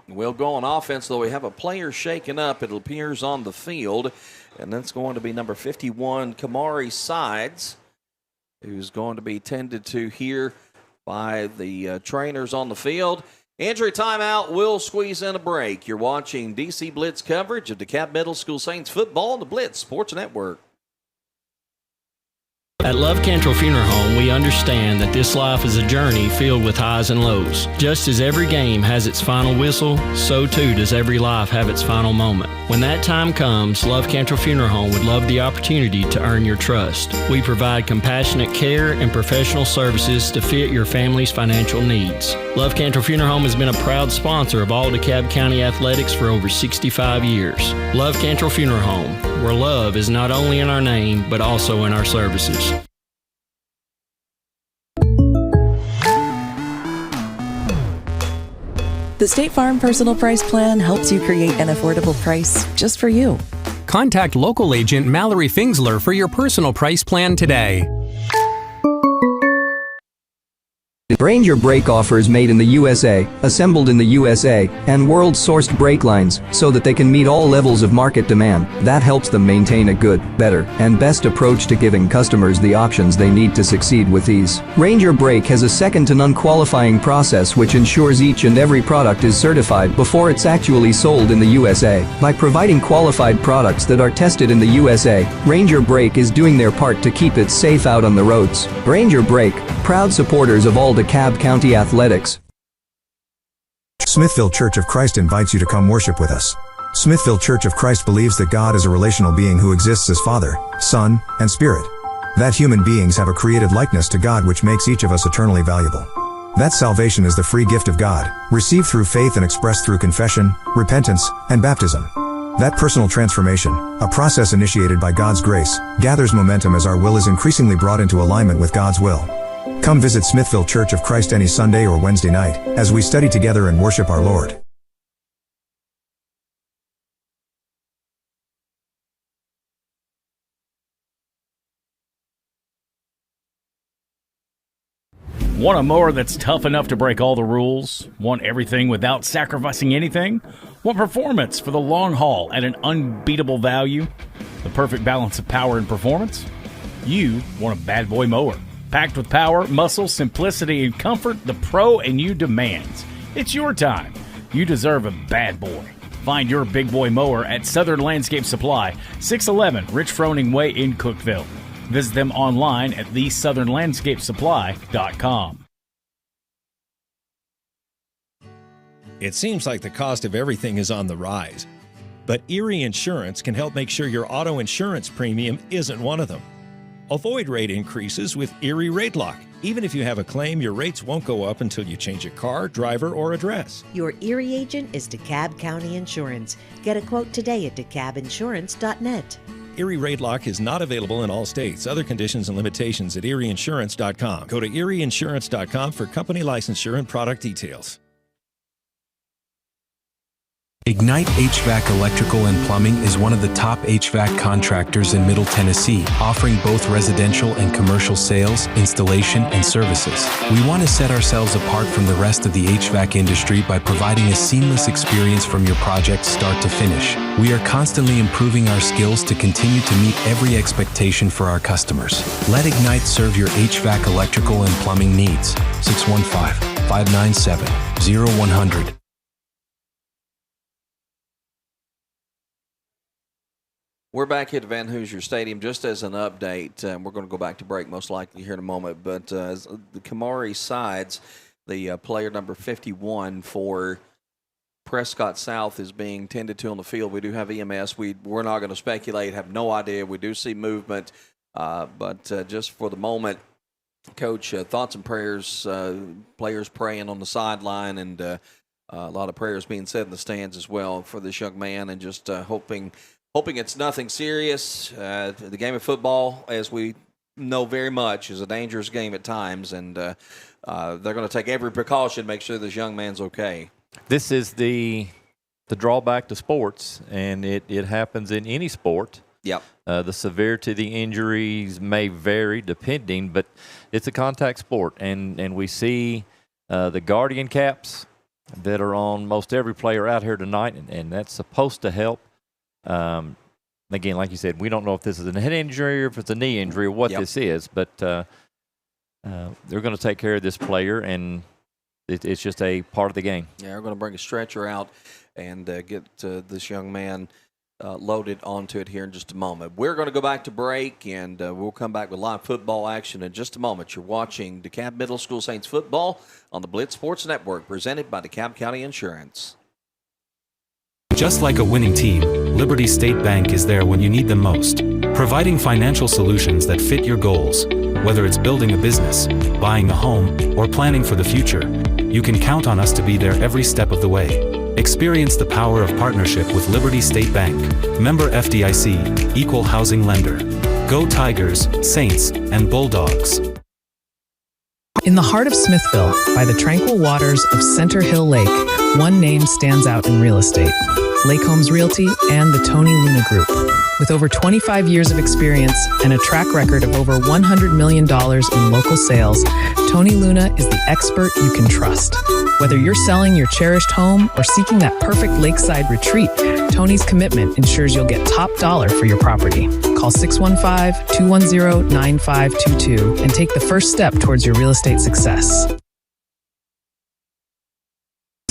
will go on offense, though we have a player shaken up, it appears, on the field, and that's going to be number 51, Kamari Sides, who's going to be tended to here by the trainers on the field. Injury timeout. We'll squeeze in a break. You're watching DC Blitz coverage of DeKalb Middle School Saints football on the Blitz Sports Network. At Love Cantrell Funeral Home, we understand that this life is a journey filled with highs and lows. Just as every game has its final whistle, so too does every life have its final moment. When that time comes, Love Cantrell Funeral Home would love the opportunity to earn your trust. We provide compassionate care and professional services to fit your family's financial needs. Love Cantrell Funeral Home has been a proud sponsor of all DeKalb County athletics for over 65 years. Love Cantrell Funeral Home, where love is not only in our name, but also in our services. The State Farm Personal Price Plan helps you create an affordable price just for you. Contact local agent Mallory Fingsler for your personal price plan today. Ranger brake offers made in the USA, assembled in the USA, and world-sourced brake lines so that they can meet all levels of market demand. That helps them maintain a good, better, and best approach to giving customers the options they need to succeed with ease. Ranger Brake has a second-to-none qualifying process which ensures each and every product is certified before it's actually sold in the USA. By providing qualified products that are tested in the USA, Ranger Brake is doing their part to keep it safe out on the roads. Ranger Brake, proud supporters of all DeKalb County athletics. Smithville Church of Christ invites you to come worship with us. Smithville Church of Christ believes that God is a relational being who exists as Father, Son, and Spirit. That human beings have a created likeness to God which makes each of us eternally valuable. That salvation is the free gift of God, received through faith and expressed through confession, repentance, and baptism. That personal transformation, a process initiated by God's grace, gathers momentum as our will is increasingly brought into alignment with God's will. Come visit Smithville Church of Christ any Sunday or Wednesday night, as we study together and worship our Lord. Want a mower that's tough enough to break all the rules? Want everything without sacrificing anything? Want performance for the long haul at an unbeatable value? The perfect balance of power and performance? You want a bad boy mower. Packed with power, muscle, simplicity, and comfort the pro in you demands. It's your time. You deserve a bad boy. Find your big boy mower at Southern Landscape Supply, 611 Rich Froning Way in Cookeville. Visit them online at thesouthernlandscapesupply.com. It seems like the cost of everything is on the rise, but Erie Insurance can help make sure your auto insurance premium isn't one of them. Avoid rate increases with Erie Rate Lock. Even if you have a claim, your rates won't go up until you change a car, driver, or address. Your Erie agent is DeKalb County Insurance. Get a quote today at DeKalbInsurance.net. Erie Rate Lock is not available in all states. Other conditions and limitations at ErieInsurance.com. Go to ErieInsurance.com for company licensure and product details. Ignite HVAC Electrical and Plumbing is one of the top HVAC contractors in Middle Tennessee, offering both residential and commercial sales, installation, and services. We want to set ourselves apart from the rest of the HVAC industry by providing a seamless experience from your project start to finish. We are constantly improving our skills to continue to meet every expectation for our customers. Let Ignite serve your HVAC Electrical and Plumbing needs. 615-597-0100. We're back at Van Hoosier Stadium. Just as an update, we're going to go back to break most likely here in a moment, but the Kamari Sides, the player number 51 for Prescott South, is being tended to on the field. We do have EMS. We're not going to speculate, have no idea. We do see movement, but just for the moment, Coach, thoughts and prayers, players praying on the sideline, and a lot of prayers being said in the stands as well for this young man, and just hoping it's nothing serious. The game of football, as we know very much, is a dangerous game at times, and they're going to take every precaution to make sure this young man's okay. This is the drawback to sports, and it happens in any sport. Yep. The severity of the injuries may vary depending, but it's a contact sport, and we see the guardian caps that are on most every player out here tonight, and that's supposed to help. Again, like you said, we don't know if this is a head injury or if it's a knee injury or what this is, but they're going to take care of this player, and it's just a part of the game. Yeah, we're going to bring a stretcher out and get this young man loaded onto it here in just a moment. We're going to go back to break, and we'll come back with live football action in just a moment. You're watching DeKalb Middle School Saints football on the Blitz Sports Network, presented by DeKalb County Insurance. Just like a winning team, Liberty State Bank is there when you need them most, providing financial solutions that fit your goals. Whether it's building a business, buying a home, or planning for the future, you can count on us to be there every step of the way. Experience the power of partnership with Liberty State Bank, member FDIC, equal housing lender. Go Tigers, Saints, and Bulldogs. In the heart of Smithville, by the tranquil waters of Center Hill Lake, one name stands out in real estate: Lake Homes Realty and the Tony Luna Group. With over 25 years of experience and a track record of over $100 million in local sales, Tony Luna is the expert you can trust. Whether you're selling your cherished home or seeking that perfect lakeside retreat, Tony's commitment ensures you'll get top dollar for your property. Call 615-210-9522 and take the first step towards your real estate success.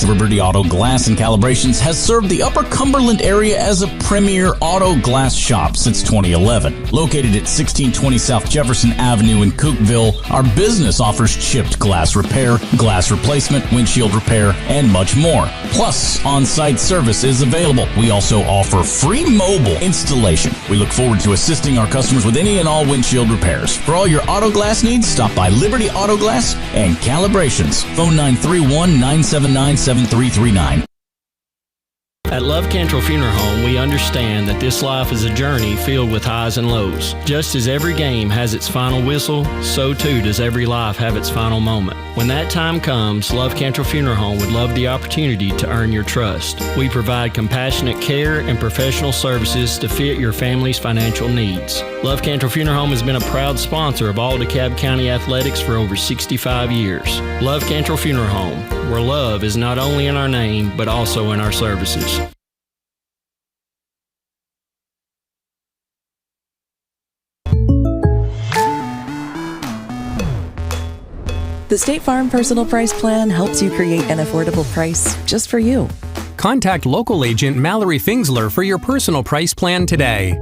Liberty Auto Glass and Calibrations has served the Upper Cumberland area as a premier auto glass shop since 2011. Located at 1620 South Jefferson Avenue in Cookeville, our business offers chipped glass repair, glass replacement, windshield repair, and much more. Plus, on-site service is available. We also offer free mobile installation. We look forward to assisting our customers with any and all windshield repairs. For all your auto glass needs, stop by Liberty Auto Glass and Calibrations. Phone 931-979-7339. At Love Cantrell Funeral Home, we understand that this life is a journey filled with highs and lows. Just as every game has its final whistle, so too does every life have its final moment. When that time comes, Love Cantrell Funeral Home would love the opportunity to earn your trust. We provide compassionate care and professional services to fit your family's financial needs. Love Cantrell Funeral Home has been a proud sponsor of all DeKalb County athletics for over 65 years. Love Cantrell Funeral Home, where love is not only in our name, but also in our services. The State Farm Personal Price Plan helps you create an affordable price just for you. Contact local agent Mallory Fingsler for your personal price plan today.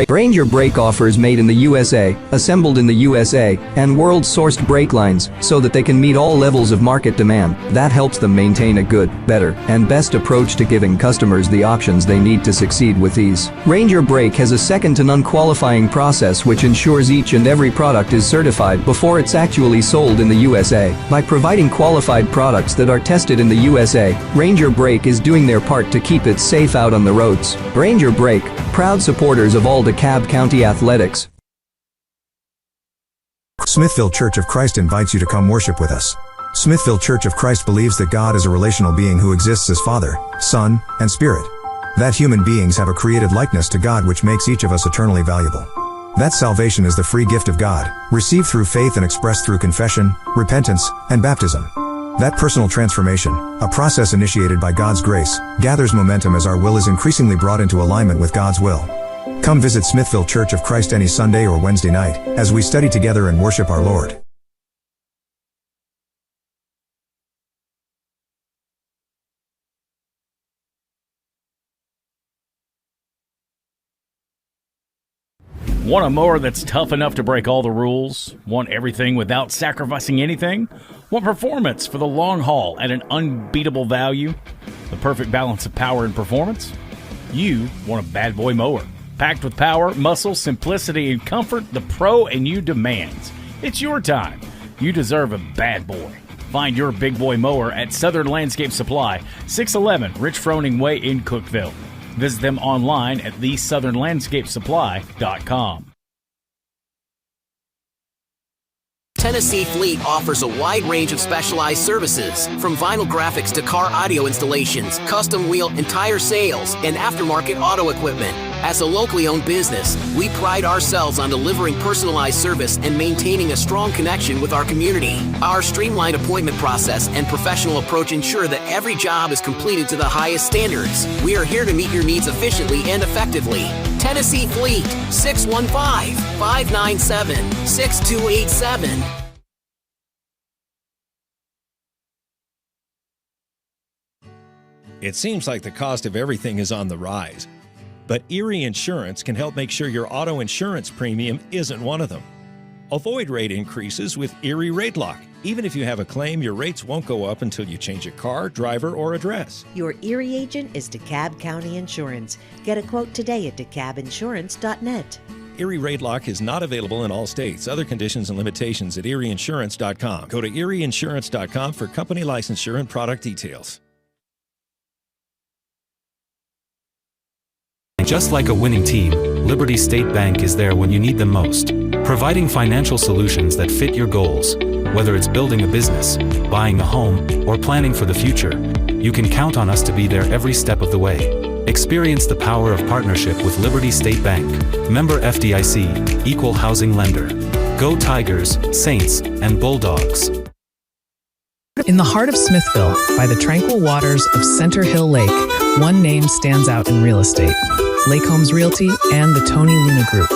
Ranger brake offers made in the USA, assembled in the USA, and world-sourced brake lines so that they can meet all levels of market demand. That helps them maintain a good, better, and best approach to giving customers the options they need to succeed with ease. Ranger Brake has a second-to-none qualifying process which ensures each and every product is certified before it's actually sold in the USA. By providing qualified products that are tested in the USA, Ranger Brake is doing their part to keep it safe out on the roads. Ranger Brake, proud supporters of all DeKalb County athletics. Smithville Church of Christ invites you to come worship with us. Smithville Church of Christ believes that God is a relational being who exists as Father, Son, and Spirit. That human beings have a created likeness to God which makes each of us eternally valuable. That salvation is the free gift of God, received through faith and expressed through confession, repentance, and baptism. That personal transformation, a process initiated by God's grace, gathers momentum as our will is increasingly brought into alignment with God's will. Come visit Smithville Church of Christ any Sunday or Wednesday night, as we study together and worship our Lord. Want a mower that's tough enough to break all the rules? Want everything without sacrificing anything? Want performance for the long haul at an unbeatable value? The perfect balance of power and performance? You want a bad boy mower. Packed with power, muscle, simplicity, and comfort, the pro and you demands. It's your time. You deserve a bad boy. Find your big boy mower at Southern Landscape Supply, 611 Rich Froning Way in Cookeville. Visit them online at thesouthernlandscapesupply.com. Tennessee Fleet offers a wide range of specialized services, from vinyl graphics to car audio installations, custom wheel and tire sales, and aftermarket auto equipment. As a locally owned business, we pride ourselves on delivering personalized service and maintaining a strong connection with our community. Our streamlined appointment process and professional approach ensure that every job is completed to the highest standards. We are here to meet your needs efficiently and effectively. Tennessee Fleet, 615-597-6287. It seems like the cost of everything is on the rise. But Erie Insurance can help make sure your auto insurance premium isn't one of them. Avoid rate increases with Erie Rate Lock. Even if you have a claim, your rates won't go up until you change your car, driver, or address. Your Erie agent is DeKalb County Insurance. Get a quote today at DeKalbInsurance.net. Erie Rate Lock is not available in all states. Other conditions and limitations at ErieInsurance.com. Go to ErieInsurance.com for company licensure and product details. Just like a winning team, Liberty State Bank is there when you need them most, providing financial solutions that fit your goals. Whether it's building a business, buying a home, or planning for the future, you can count on us to be there every step of the way. Experience the power of partnership with Liberty State Bank, member FDIC, equal housing lender. Go Tigers, Saints, and Bulldogs. In the heart of Smithville, by the tranquil waters of Center Hill Lake, one name stands out in real estate: Lake Homes Realty and the Tony Luna Group.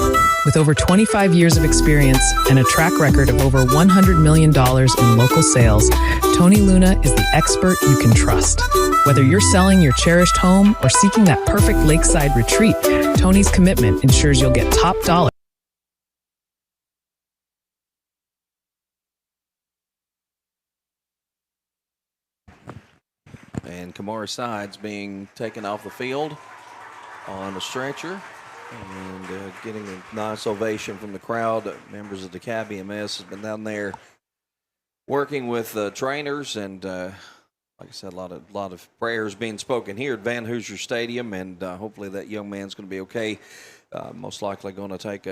With over 25 years of experience and a track record of over $100 million in local sales, Tony Luna is the expert you can trust. Whether you're selling your cherished home or seeking that perfect lakeside retreat, Tony's commitment ensures you'll get top dollar. And Kamara Sides being taken off the field on a stretcher and getting a nice ovation from the crowd. Members of the DeKalb EMS have been down there working with trainers, and like I said, a lot of prayers being spoken here at Van Hoosier Stadium, and hopefully that young man's going to be okay. Most likely going to take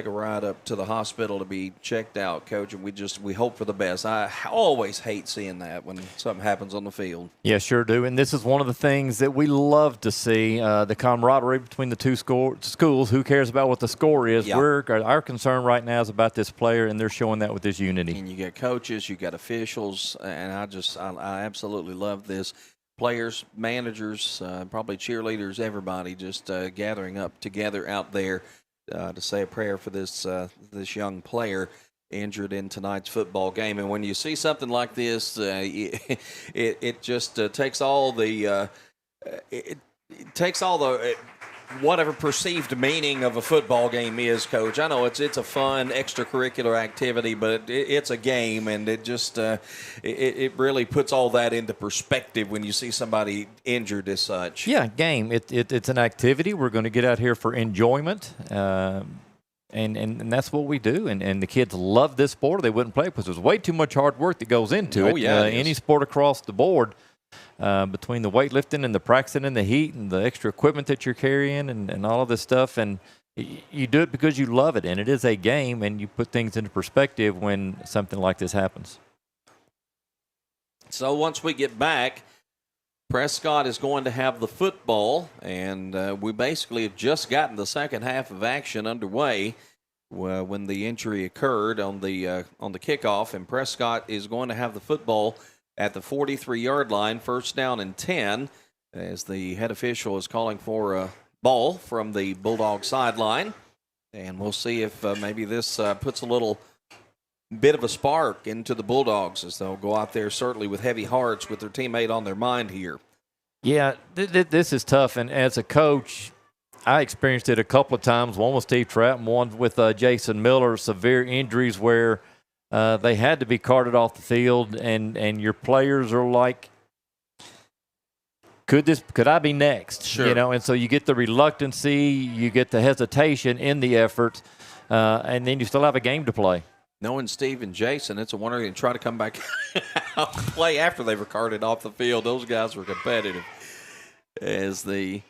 a ride up to the hospital to be checked out, Coach, and we hope for the best. I always hate seeing that when something happens on the field. Yeah, sure do. And this is one of the things that we love to see, the camaraderie between the two schools. Who cares about what the score is? Yep. Our concern right now is about this player, and they're showing that with this unity. And you got coaches, you got officials, and I absolutely love this. Players, managers, probably cheerleaders, everybody just gathering up together out there to say a prayer for this young player injured in tonight's football game. And when you see something like this, it just takes all the whatever perceived meaning of a football game is, Coach. I know it's a fun extracurricular activity, but it's a game, and it just it really puts all that into perspective when you see somebody injured as such. Yeah, game. It's an activity. We're going to get out here for enjoyment, and that's what we do. And the kids love this sport. They wouldn't play because there's way too much hard work that goes into it. Yeah, any sport across the board. Between the weightlifting and the practicing in the heat and the extra equipment that you're carrying and all of this stuff, and you do it because you love it, and it is a game, and you put things into perspective when something like this happens. So once we get back, Prescott is going to have the football, and we basically have just gotten the second half of action underway when the injury occurred on the kickoff, and Prescott is going to have the football at the 43-yard line, first down and 10, as the head official is calling for a ball from the Bulldog sideline. And we'll see if maybe this puts a little bit of a spark into the Bulldogs, as they'll go out there certainly with heavy hearts with their teammate on their mind here. Yeah, this is tough. And as a coach, I experienced it a couple of times, one with Steve Trapp and one with Jason Miller, severe injuries where they had to be carted off the field, and your players are like, could I be next? Sure. And so you get the reluctancy, you get the hesitation in the effort, and then you still have a game to play. Knowing Steve and Jason, it's a wonder they try to come back out and play after they were carted off the field. Those guys were competitive. As the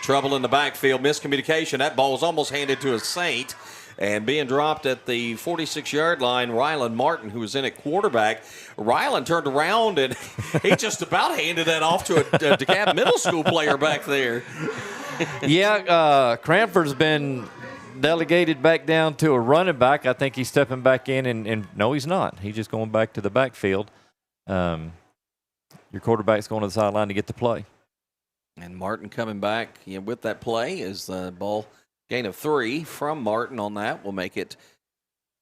trouble in the backfield, miscommunication. That ball was almost handed to a Saint. And being dropped at the 46-yard line, Rylan Martin, who was in at quarterback. Rylan turned around, and he just about handed that off to a DeKalb middle school player back there. Yeah, Cranford's been delegated back down to a running back. I think he's stepping back in, and no, he's not. He's just going back to the backfield. Your quarterback's going to the sideline to get the play. And Martin coming back with that play is the ball. Gain of 3 from Martin on that will make it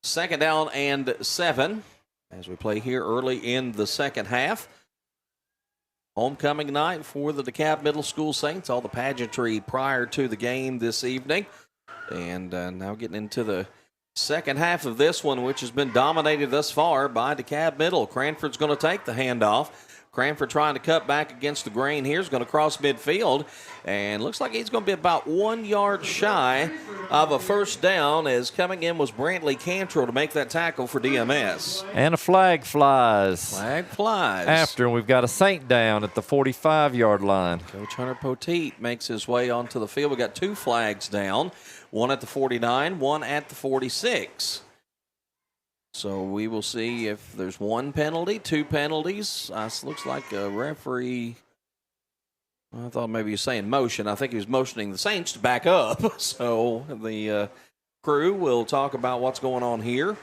second down and 7 as we play here early in the second half. Homecoming night for the DeKalb Middle School Saints. All the pageantry prior to the game this evening. And now getting into the second half of this one, which has been dominated thus far by DeKalb Middle. Cranford's going to take the handoff. Cranford trying to cut back against the grain here. Is going to cross midfield. And looks like he's going to be about 1 yard shy of a first down, as coming in was Brantley Cantrell to make that tackle for DMS. And a flag flies. Flag flies. After, and we've got a Saint down at the 45-yard line. Coach Hunter Poteet makes his way onto the field. We got 2 flags down, one at the 49, one at the 46. So we will see if there's 1 penalty, 2 penalties. Looks like a referee. I thought maybe he was saying motion. I think he was motioning the Saints to back up. So the crew will talk about what's going on here.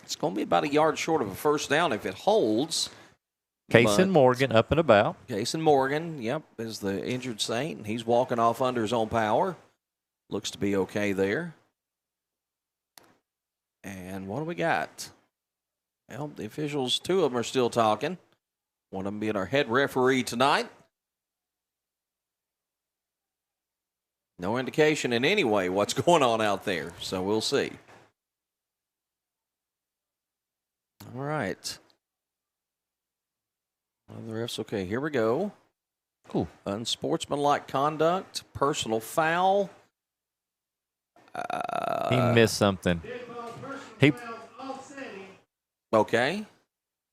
It's going to be about 1 yard short of a first down if it holds. Kason Morgan up and about. Kason Morgan, yep, is the injured Saint, and he's walking off under his own power. Looks to be okay there. And what do we got? Well, the officials, 2 of them are still talking. One of them being our head referee tonight. No indication in any way what's going on out there, so we'll see. All right. One of the refs, okay, here we go. Cool. Unsportsmanlike conduct, personal foul. He missed something. Okay.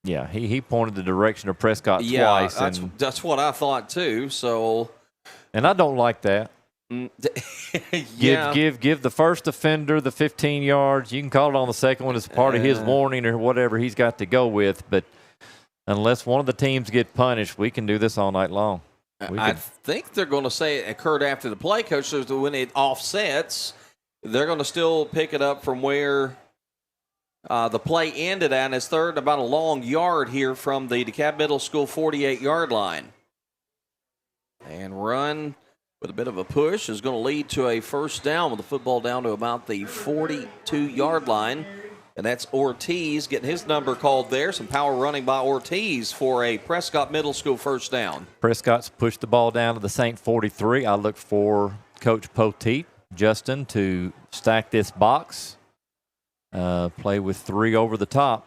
Yeah, he pointed the direction of Prescott twice. That's what I thought too. So, and I don't like that. Yeah. Give the first offender the 15 yards. You can call it on the second one as part of his warning or whatever he's got to go with. But unless one of the teams get punished, we can do this all night long. I think they're going to say it occurred after the play, Coach. So when it offsets, they're going to still pick it up from where the play ended at, and it's third and about a long yard here from the DeKalb Middle School 48-yard line. And run with a bit of a push is going to lead to a first down with the football down to about the 42-yard line. And that's Ortiz getting his number called there. Some power running by Ortiz for a Prescott Middle School first down. Prescott's pushed the ball down to the Saint 43. I look for Coach Poteet, Justin, to stack this box. Play with 3 over the top.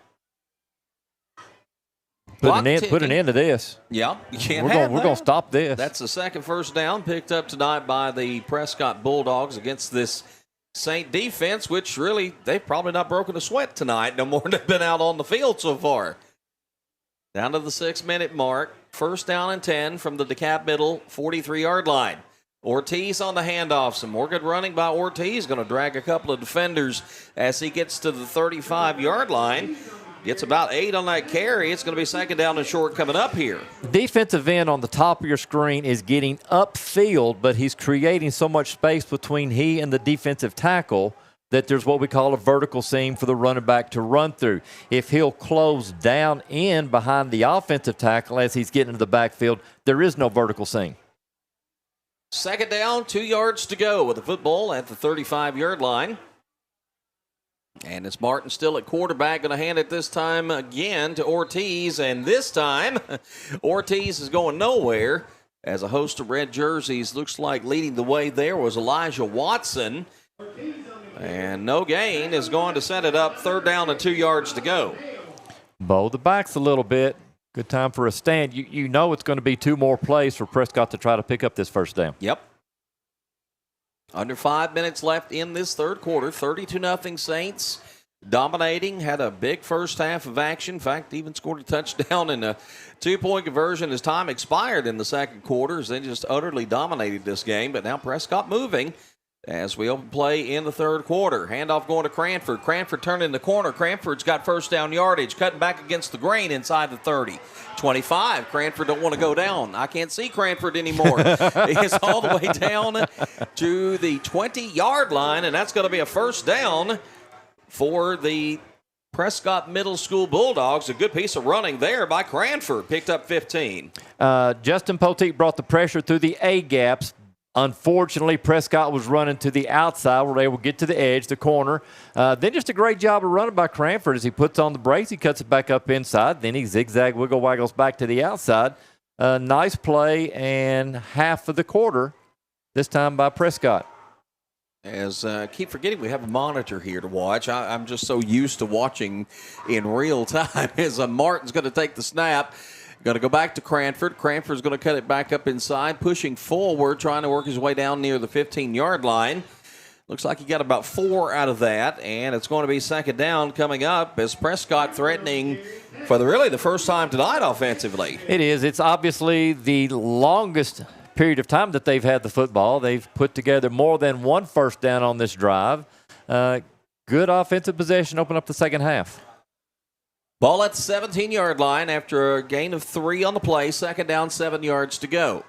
Put an end to this. Yeah, you can't We're going to stop this. That's the second first down picked up tonight by the Prescott Bulldogs against this Saint defense, which really, they've probably not broken a sweat tonight, no more than they've been out on the field so far. Down to the 6-minute mark. First down and 10 from the DeKalb Middle 43-yard line. Ortiz on the handoff. Some more good running by Ortiz. Going to drag a couple of defenders as he gets to the 35-yard line. Gets about 8 on that carry. It's going to be second down and short coming up here. Defensive end on the top of your screen is getting upfield, but he's creating so much space between he and the defensive tackle that there's what we call a vertical seam for the running back to run through. If he'll close down in behind the offensive tackle as he's getting into the backfield, there is no vertical seam. Second down, 2 yards to go with the football at the 35-yard line. And it's Martin still at quarterback, going to hand it this time again to Ortiz. And this time, Ortiz is going nowhere as a host of red jerseys. Looks like leading the way there was Elijah Watson. And no gain is going to set it up. Third down and 2 yards to go. Bow the backs a little bit. Good time for a stand. You know it's going to be 2 more plays for Prescott to try to pick up this first down. Yep. Under 5 minutes left in this third quarter. 32-0 Saints dominating. Had a big first half of action. In fact, even scored a touchdown and a 2-point conversion as time expired in the second quarter as they just utterly dominated this game. But now Prescott moving as we open play in the third quarter. Handoff going to Cranford. Cranford turning the corner. Cranford's got first down yardage. Cutting back against the grain inside the 30. 25. Cranford don't want to go down. I can't see Cranford anymore. It's all the way down to the 20-yard line, and that's going to be a first down for the Prescott Middle School Bulldogs. A good piece of running there by Cranford. Picked up 15. Justin Poteet brought the pressure through the A-gaps. Unfortunately, Prescott was running to the outside where they will get to the edge, the corner. Then just a great job of running by Cranford as he puts on the brakes. He cuts it back up inside. Then he zigzag, wiggle, waggles back to the outside. Nice play and half of the quarter, this time by Prescott. As keep forgetting we have a monitor here to watch. I'm just so used to watching in real time. As Martin's going to take the snap. Going to go back to Cranford. Cranford's going to cut it back up inside, pushing forward, trying to work his way down near the 15-yard line. Looks like he got about 4 out of that, and it's going to be second down coming up as Prescott threatening for the first time tonight offensively. It is. It's obviously the longest period of time that they've had the football. They've put together more than one first down on this drive. Good offensive possession, open up the second half. Ball at the 17-yard line after a gain of 3 on the play. Second down, 7 yards to go.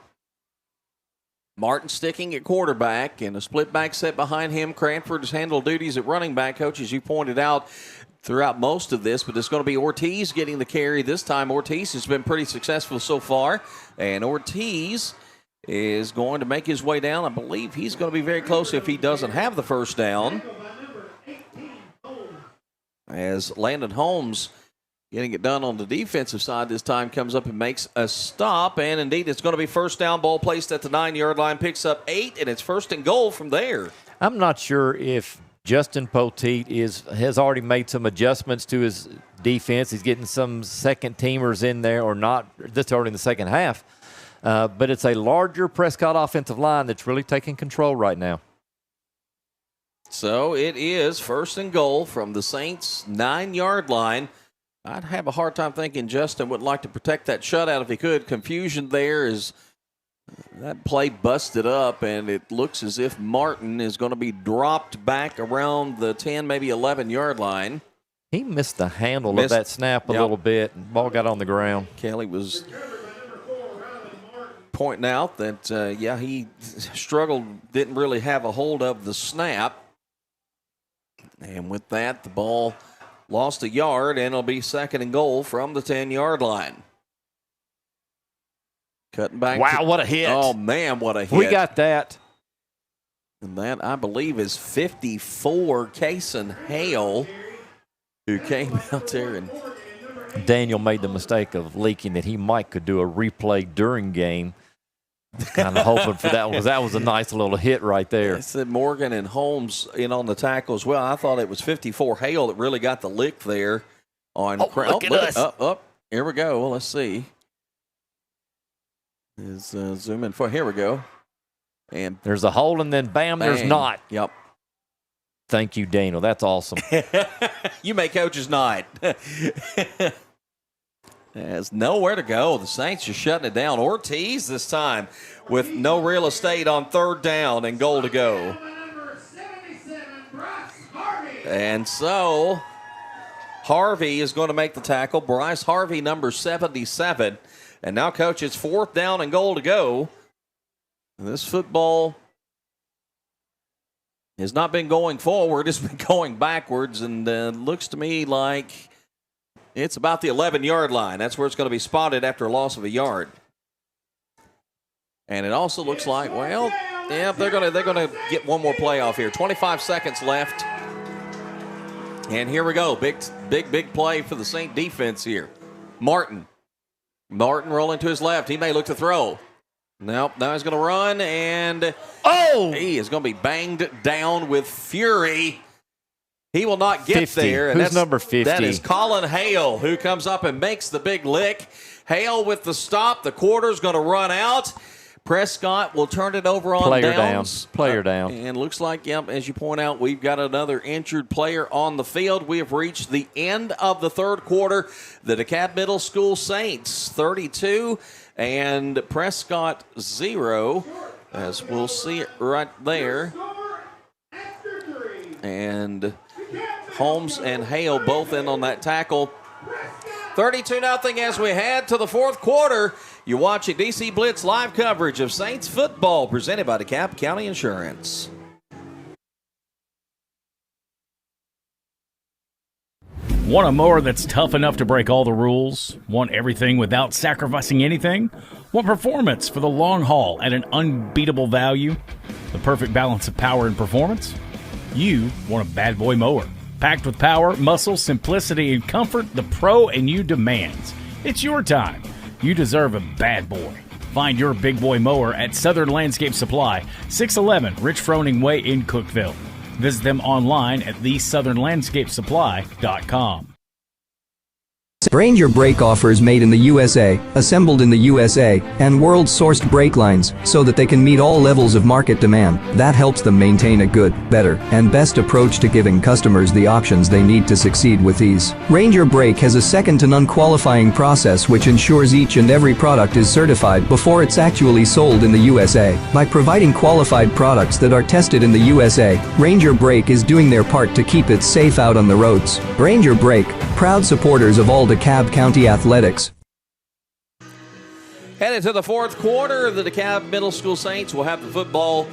Martin sticking at quarterback and a split back set behind him. Cranford has handled duties at running back, coach, as you pointed out throughout most of this, but it's going to be Ortiz getting the carry this time. Ortiz has been pretty successful so far, and Ortiz is going to make his way down. I believe he's going to be very close if he doesn't have the first down. As Landon Holmes getting it done on the defensive side this time comes up and makes a stop. And indeed, it's going to be first down, ball placed at the 9-yard line, picks up 8, and it's first and goal from there. I'm not sure if Justin Poteet has already made some adjustments to his defense. He's getting some second teamers in there or not this early in the second half. But it's a larger Prescott offensive line that's really taking control right now. So it is first and goal from the Saints' 9-yard line. I'd have a hard time thinking Justin would like to protect that shutout if he could. Confusion there is that play busted up, and it looks as if Martin is going to be dropped back around the 10, maybe 11-yard line. He missed the handle of that snap a little bit, and ball got on the ground. Kelly was pointing out that, he struggled, didn't really have a hold of the snap. And with that, the ball lost a yard, and it'll be second and goal from the 10-yard line. Cutting back. Wow, what a hit. Oh, man, what a hit. We got that. And that, I believe, is 54, Kason Hale, who came out there. And Daniel made the mistake of leaking that he could do a replay during game. Kind of hoping for that one, because that was a nice little hit right there. I said Morgan and Holmes in on the tackle as well. I thought it was 54 Hale that really got the lick there on look at us. Up. Here we go. Well, let's see. Is zoom in for. Here we go. And there's a hole, and then bam, there's not. Yep. Thank you, Daniel. That's awesome. You make coach's night. There's nowhere to go. The Saints are shutting it down. Ortiz this time with no real estate on third down and goal to go. And so Harvey is going to make the tackle. Bryce Harvey, number 77. And now, coach, it's fourth down and goal to go. And this football has not been going forward. It's been going backwards, and looks to me like it's about the 11-yard line. That's where it's going to be spotted after a loss of a yard. And it also looks like, they're going to get one more play off here. 25 seconds left. And here we go. Big play for the Saint defense here. Martin rolling to his left. He may look to throw. Nope, now he's going to run, and he is going to be banged down with fury. He will not get 50. there. And who's number 50? That is Colin Hale, who comes up and makes the big lick. Hale with the stop. The quarter's going to run out. Prescott will turn it over on downs. Player down. And looks like, as you point out, we've got another injured player on the field. We have reached the end of the third quarter. The DeKalb Middle School Saints 32 and Prescott 0, as we'll see it right there. And Holmes and Hale both in on that tackle. 32-0 as we head to the fourth quarter. You're watching DC Blitz live coverage of Saints football presented by DeKalb County Insurance. Want a mower that's tough enough to break all the rules? Want everything without sacrificing anything? Want performance for the long haul at an unbeatable value? The perfect balance of power and performance? You want a bad boy mower. Packed with power, muscle, simplicity, and comfort the pro and you demands. It's your time. You deserve a bad boy. Find your big boy mower at Southern Landscape Supply, 611 Rich Froning Way in Cookeville. Visit them online at thesouthernlandscapesupply.com. Ranger brake offers made in the USA, assembled in the USA, and world-sourced brake lines so that they can meet all levels of market demand. That helps them maintain a good, better, and best approach to giving customers the options they need to succeed with ease. Ranger Brake has a second-to-none qualifying process which ensures each and every product is certified before it's actually sold in the USA. By providing qualified products that are tested in the USA, Ranger Brake is doing their part to keep it safe out on the roads. Ranger Brake, proud supporters of all DeKalb County athletics. Headed to the fourth quarter, the DeKalb Middle School Saints will have the football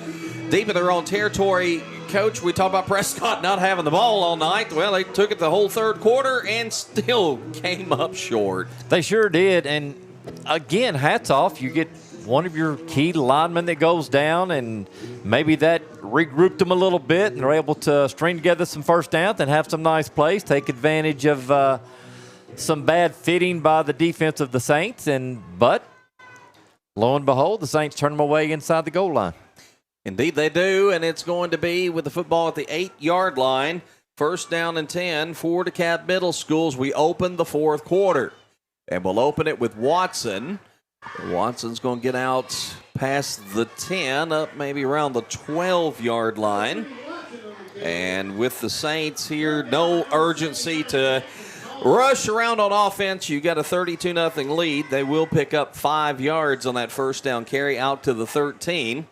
deep in their own territory. Coach, we talked about Prescott not having the ball all night. Well, they took it the whole third quarter and still came up short. They sure did. And again, hats off. You get one of your key linemen that goes down, and maybe that regrouped them a little bit, and they're able to string together some first downs and have some nice plays, take advantage of some bad fitting by the defense of the Saints. But lo and behold, the Saints turn them away inside the goal line. Indeed they do, and it's going to be with the football at the 8-yard line. First down and 10 for DeKalb Middle Schools. We open the fourth quarter, and we'll open it with Watson. Watson's going to get out past the 10, up maybe around the 12-yard line. And with the Saints here, no urgency to rush around on offense. You got a 32-0 lead. They will pick up 5 yards on that first down carry out to the 13.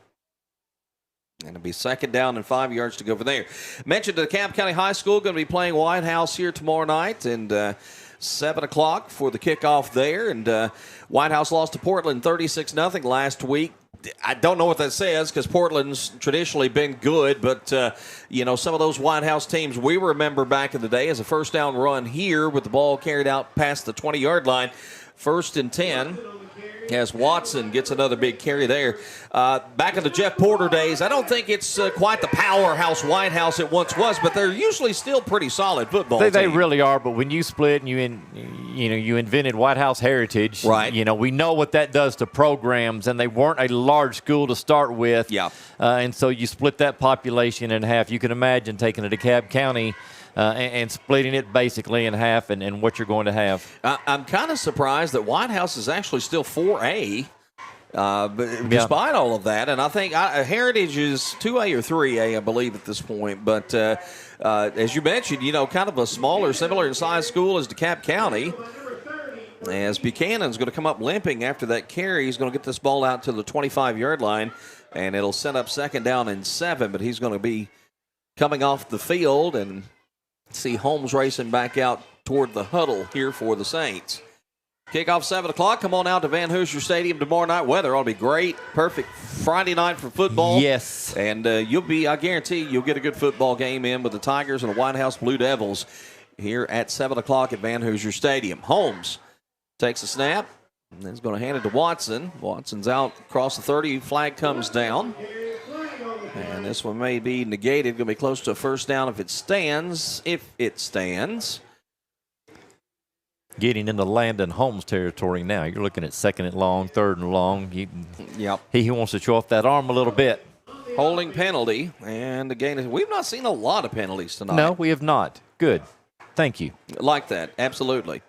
And it'll be second down and 5 yards to go from there. Mentioned DeKalb County High School going to be playing White House here tomorrow night, and 7 o'clock for the kickoff there. And White House lost to Portland 36-0 last week. I don't know what that says because Portland's traditionally been good, but, some of those White House teams we remember back in the day as a first down run here with the ball carried out past the 20-yard line. First and 10 as Watson gets another big carry there. Back in the Jeff Porter days, I don't think it's quite the powerhouse White House it once was, but they're usually still pretty solid football team. They really are, but when you split and you invented White House Heritage, right? We know what that does to programs, and they weren't a large school to start with. Yeah. And so you split that population in half. You can imagine taking a DeKalb County and splitting it basically in half and what you're going to have. I'm kind of surprised that White House is actually still 4A, despite all of that. And I think Heritage is 2A or 3A, I believe, at this point. But as you mentioned, kind of a smaller, similar in size school as DeKalb County. As Buchanan's going to come up limping after that carry. He's going to get this ball out to the 25-yard line, and it'll set up second down and 7. But he's going to be coming off the field, and see Holmes racing back out toward the huddle here for the Saints. Kickoff 7 o'clock. Come on out to Van Hoosier Stadium tomorrow night. Weather ought to be great. Perfect Friday night for football. Yes. And I guarantee you'll get a good football game in with the Tigers and the White House Blue Devils here at 7 o'clock at Van Hoosier Stadium. Holmes takes a snap and then he's going to hand it to Watson. Watson's out across the 30. Flag comes down. And this one may be negated. Going to be close to a first down if it stands. Getting into Landon Holmes territory now. You're looking at second and long, third and long. He wants to show off that arm a little bit. Holding penalty. And again, we've not seen a lot of penalties tonight. No, we have not. Good. Thank you. Like that. Absolutely.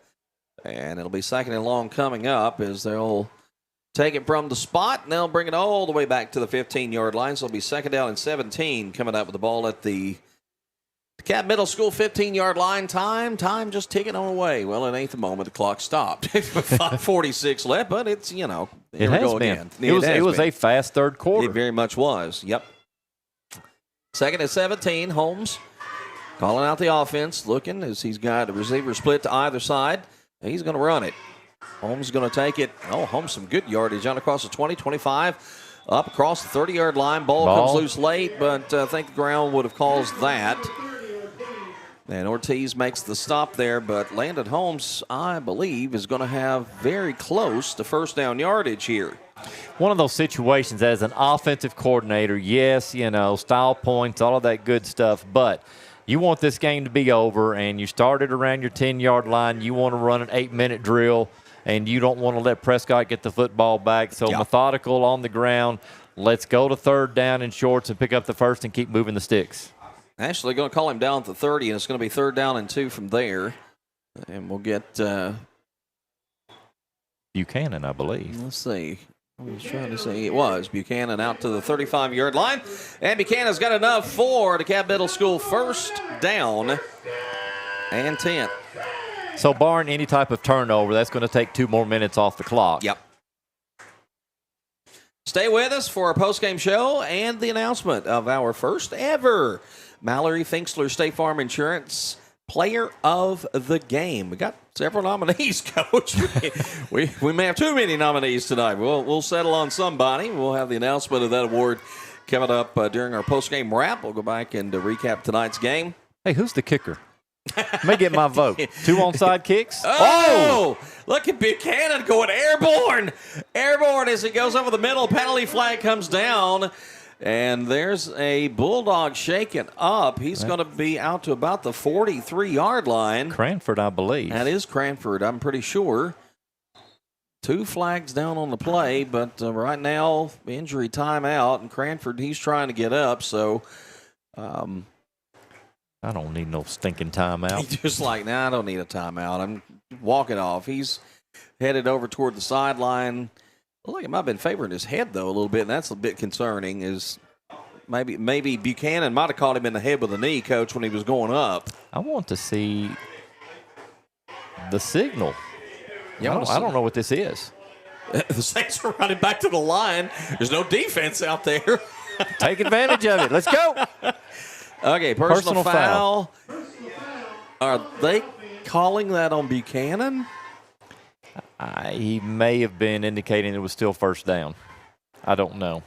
And it'll be second and long coming up as they'll take it from the spot, and they'll bring it all the way back to the 15-yard line. So it'll be second down and 17 coming up with the ball at the DeKalb Middle School 15-yard line. Time just ticking on away. Well, it ain't the moment the clock stopped. 5:46 left, but it's, It has been. It was a fast third quarter. It very much was. Yep. Second and 17. Holmes calling out the offense, looking as he's got a receiver split to either side. He's going to run it. Holmes is going to take it. Holmes some good yardage on across the 20, 25, up across the 30-yard line. Ball comes loose late, but I think the ground would have caused that. And Ortiz makes the stop there, but Landon Holmes, I believe, is going to have very close to first down yardage here. One of those situations as an offensive coordinator, yes, style points, all of that good stuff, but you want this game to be over, and you started around your 10-yard line. You want to run an 8-minute drill, and you don't want to let Prescott get the football back. So methodical on the ground. Let's go to third down in shorts and pick up the first and keep moving the sticks. Actually, going to call him down to 30, and it's going to be 3rd down and 2 from there. And we'll get Buchanan, I believe. Let's see. I was trying to say it was Buchanan out to the 35-yard line. And Buchanan's got enough for DeKalb Middle School 1st down and 10. So barring any type of turnover, that's going to take 2 more minutes off the clock. Yep. Stay with us for our postgame show and the announcement of our first ever Mallory Finksler State Farm Insurance Player of the Game. We got several nominees, Coach. we may have too many nominees tonight. We'll settle on somebody. We'll have the announcement of that award coming up during our postgame wrap. We'll go back and recap tonight's game. Hey, who's the kicker? Let me get my vote. 2 onside kicks. Oh! Look at Buchanan going airborne. Airborne as he goes over the middle. Penalty flag comes down. And there's a Bulldog shaken up. He's going to be out to about the 43-yard line. Cranford, I believe. That is Cranford, I'm pretty sure. 2 flags down on the play, but right now, injury timeout. And Cranford, he's trying to get up, so... I don't need no stinking timeout. He's just like, nah, I don't need a timeout. I'm walking off. He's headed over toward the sideline. Look like it might have been favoring his head, though, a little bit, and that's a bit concerning. Is maybe Buchanan might have caught him in the head with a knee, Coach, when he was going up. I want to see the signal. Yeah, I don't know what this is. The Saints are running back to the line. There's no defense out there. Take advantage of it. Let's go. Okay, personal foul. Are they calling that on Buchanan? He may have been indicating it was still 1st down. I don't know.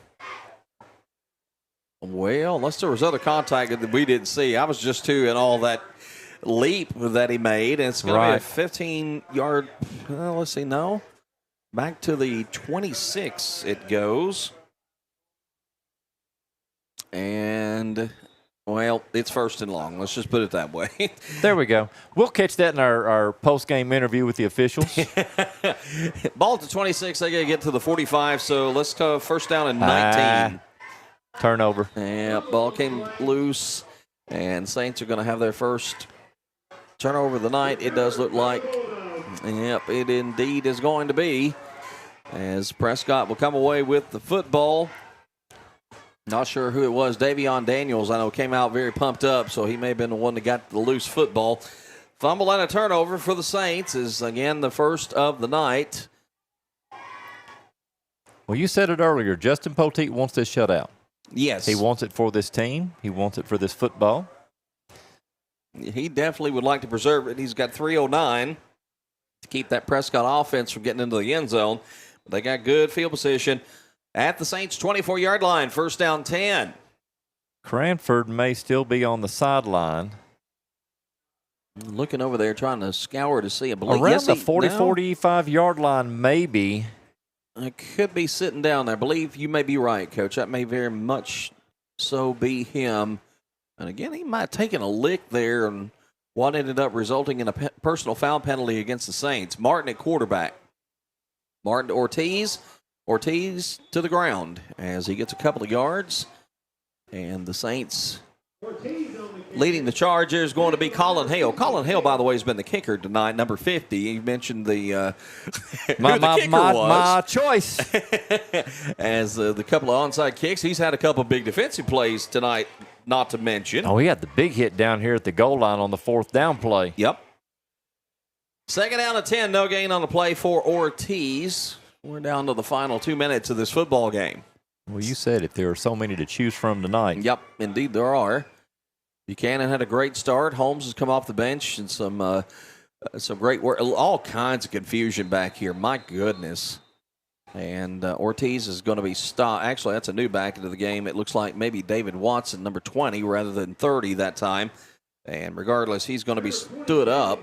Well, unless there was other contact that we didn't see. I was just too in all that leap that he made. And it's going to be a 15-yard, let's see, no. Back to the 26 it goes. And... well, it's 1st and long. Let's just put it that way. There we go. We'll catch that in our post-game interview with the officials. Ball to 26. They got to get to the 45, so let's go 1st down and 19. Turnover. Yeah, ball came loose, and Saints are going to have their first turnover of the night, it does look like. Yep, it indeed is going to be, as Prescott will come away with the football. Not sure who it was. Davion Daniels, I know, came out very pumped up, so he may have been the one that got the loose football. Fumble and a turnover for the Saints is, again, the first of the night. Well, you said it earlier. Justin Poteet wants this shutout. Yes. He wants it for this team. He wants it for this football. He definitely would like to preserve it. He's got 3:09 to keep that Prescott offense from getting into the end zone. But they got good field position at the Saints' 24-yard line, 1st down 10. Cranford may still be on the sideline. Looking over there, trying to scour to see. Around the 45-yard line, maybe. It could be sitting down there. I believe you may be right, Coach. That may very much so be him. And again, he might have taken a lick there, and what ended up resulting in a personal foul penalty against the Saints. Martin at quarterback. Martin to Ortiz. Ortiz to the ground as he gets a couple of yards. And the Saints leading the charge is going to be Colin Hale. Colin Hale, by the way, has been the kicker tonight, number 50. You mentioned the who the kicker was. My choice. As the couple of onside kicks, he's had a couple of big defensive plays tonight, not to mention. Oh, he had the big hit down here at the goal line on the 4th down play. Yep. 2nd down and 10, no gain on the play for Ortiz. We're down to the final 2 minutes of this football game. Well, you said it. There are so many to choose from tonight. Yep, indeed there are. Buchanan had a great start. Holmes has come off the bench and some great work. All kinds of confusion back here. My goodness. And Ortiz is going to be stopped. Actually, that's a new back into the game. It looks like maybe David Watson, number 20, rather than 30 that time. And regardless, he's going to be stood up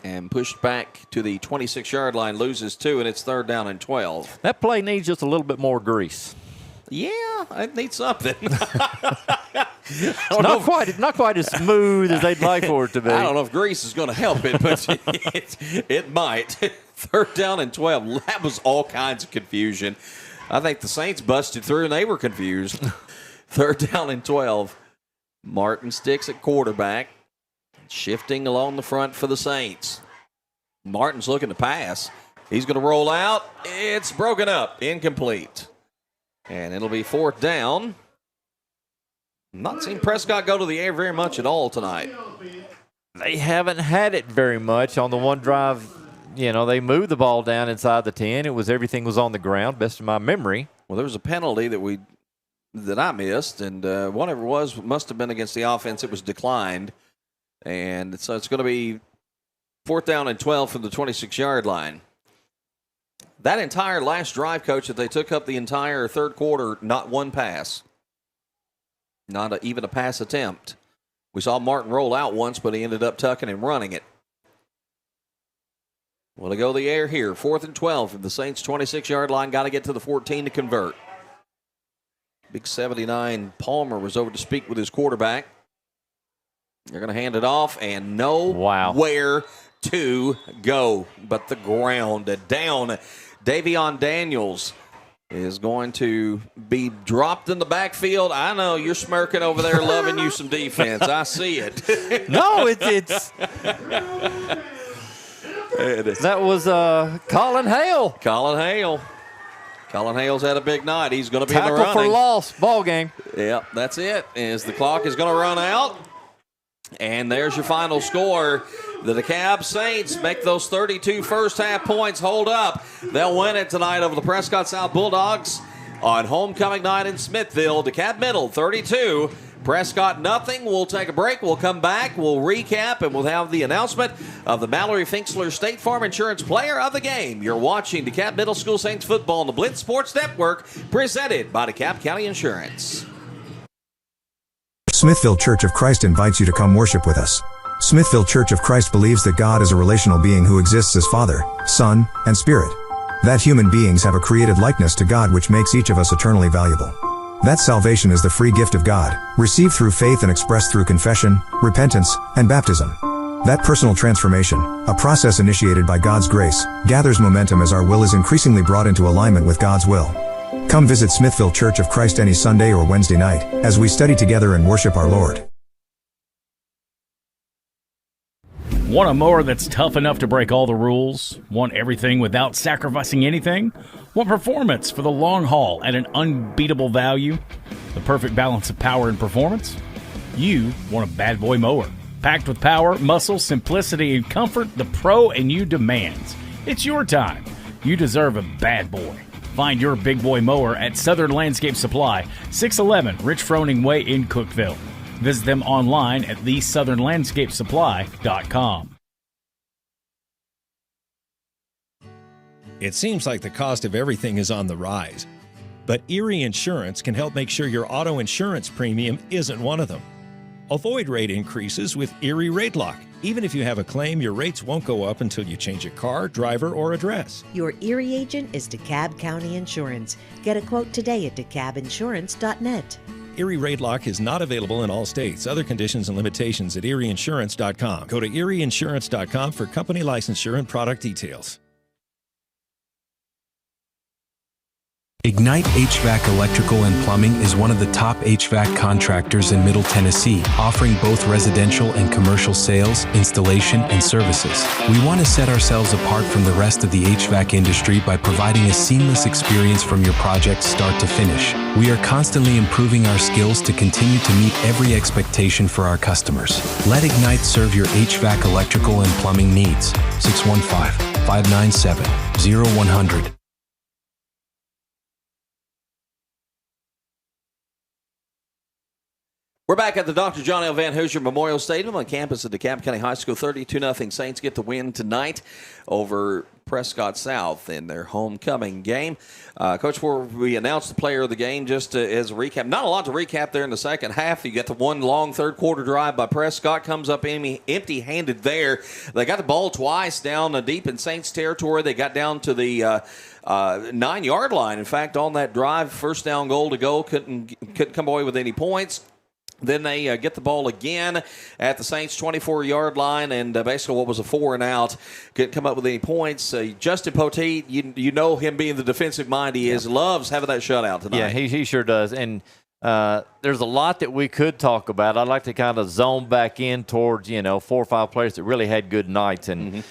and pushed back to the 26-yard line, loses 2, and it's 3rd down and 12. That play needs just a little bit more grease. Yeah, it needs something. Not quite as smooth as they'd like for it to be. I don't know if grease is going to help it, but it might. 3rd down and 12. That was all kinds of confusion. I think the Saints busted through and they were confused. 3rd down and 12. Martin sticks at quarterback, shifting along the front for the Saints. Martin's looking to pass. He's going to roll out. It's broken up. Incomplete. And it'll be 4th down. Not seen Prescott go to the air very much at all tonight. They haven't had it very much. On the one drive, they moved the ball down inside the 10. Everything was on the ground, best of my memory. Well, there was a penalty that I missed, and whatever it was must have been against the offense. It was declined. And so it's going to be 4th down and 12 from the 26-yard line. That entire last drive, Coach, that they took up the entire 3rd quarter, not one pass. Not even a pass attempt. We saw Martin roll out once, but he ended up tucking and running it. Well, to go the air here. 4th and 12 from the Saints' 26-yard line. Got to get to the 14 to convert. Big 79 Palmer was over to speak with his quarterback. They're going to hand it off, and nowhere to go but the ground. Down. Davion Daniels is going to be dropped in the backfield. I know you're smirking over there, loving you some defense. I see it. No, it's that was Colin Hale. Colin Hale's had a big night. He's going to be in the running. Tackle for loss, ball game. Yep, that's it. As the clock is going to run out. And there's your final score. The Dekalb Saints make those 32 first-half points hold up. They'll win it tonight over the Prescott South Bulldogs on homecoming night in Smithville. Dekalb Middle 32, Prescott nothing. We'll take a break. We'll come back. We'll recap, and we'll have the announcement of the Mallory Finksler State Farm Insurance Player of the Game. You're watching Dekalb Middle School Saints football on the Blitz Sports Network, presented by Dekalb County Insurance. Smithville Church of Christ invites you to come worship with us. Smithville Church of Christ believes that God is a relational being who exists as Father, Son, and Spirit. That human beings have a created likeness to God which makes each of us eternally valuable. That salvation is the free gift of God, received through faith and expressed through confession, repentance, and baptism. That personal transformation, a process initiated by God's grace, gathers momentum as our will is increasingly brought into alignment with God's will. Come visit Smithville Church of Christ any Sunday or Wednesday night, as we study together and worship our Lord. Want a mower that's tough enough to break all the rules? Want everything without sacrificing anything? Want performance for the long haul at an unbeatable value? The perfect balance of power and performance? You want a bad boy mower. Packed with power, muscle, simplicity, and comfort the pro and you demands. It's your time. You deserve a bad boy. Find your big boy mower at Southern Landscape Supply, 611 Rich Froning Way in Cookeville. Visit them online at thesouthernlandscapesupply.com. It seems like the cost of everything is on the rise, but Erie Insurance can help make sure your auto insurance premium isn't one of them. Avoid rate increases with Erie Rate Lock. Even if you have a claim, your rates won't go up until you change a car, driver, or address. Your Erie agent is Dekalb County Insurance. Get a quote today at DeKalbInsurance.net. Erie Rate Lock is not available in all states. Other conditions and limitations at ErieInsurance.com. Go to ErieInsurance.com for company licensure and product details. Ignite HVAC Electrical and Plumbing is one of the top HVAC contractors in Middle Tennessee, offering both residential and commercial sales, installation, and services. We want to set ourselves apart from the rest of the HVAC industry by providing a seamless experience from your project start to finish. We are constantly improving our skills to continue to meet every expectation for our customers. Let Ignite serve your HVAC Electrical and Plumbing needs. 615-597-0100. We're back at the Dr. John L. Van Hoosier Memorial Stadium on campus at DeKalb County High School. 32-0 Saints get the win tonight over Prescott South in their homecoming game. Coach, before we announce the player of the game, just as a recap, not a lot to recap there in the second half. You got the one long third quarter drive by Prescott, comes up empty-handed there. They got the ball twice down deep in Saints territory. They got down to the 9-yard line. In fact, on that drive, first down goal to go, couldn't come away with any points. Then they get the ball again at the Saints' 24-yard line, and basically what was a 4-and-out. Couldn't come up with any points. Justin Poteet, you know him being the defensive mind he is, loves having that shutout tonight. Yeah, he sure does. And there's a lot that we could talk about. I'd like to kind of zone back in towards, 4 or 5 players that really had good nights. And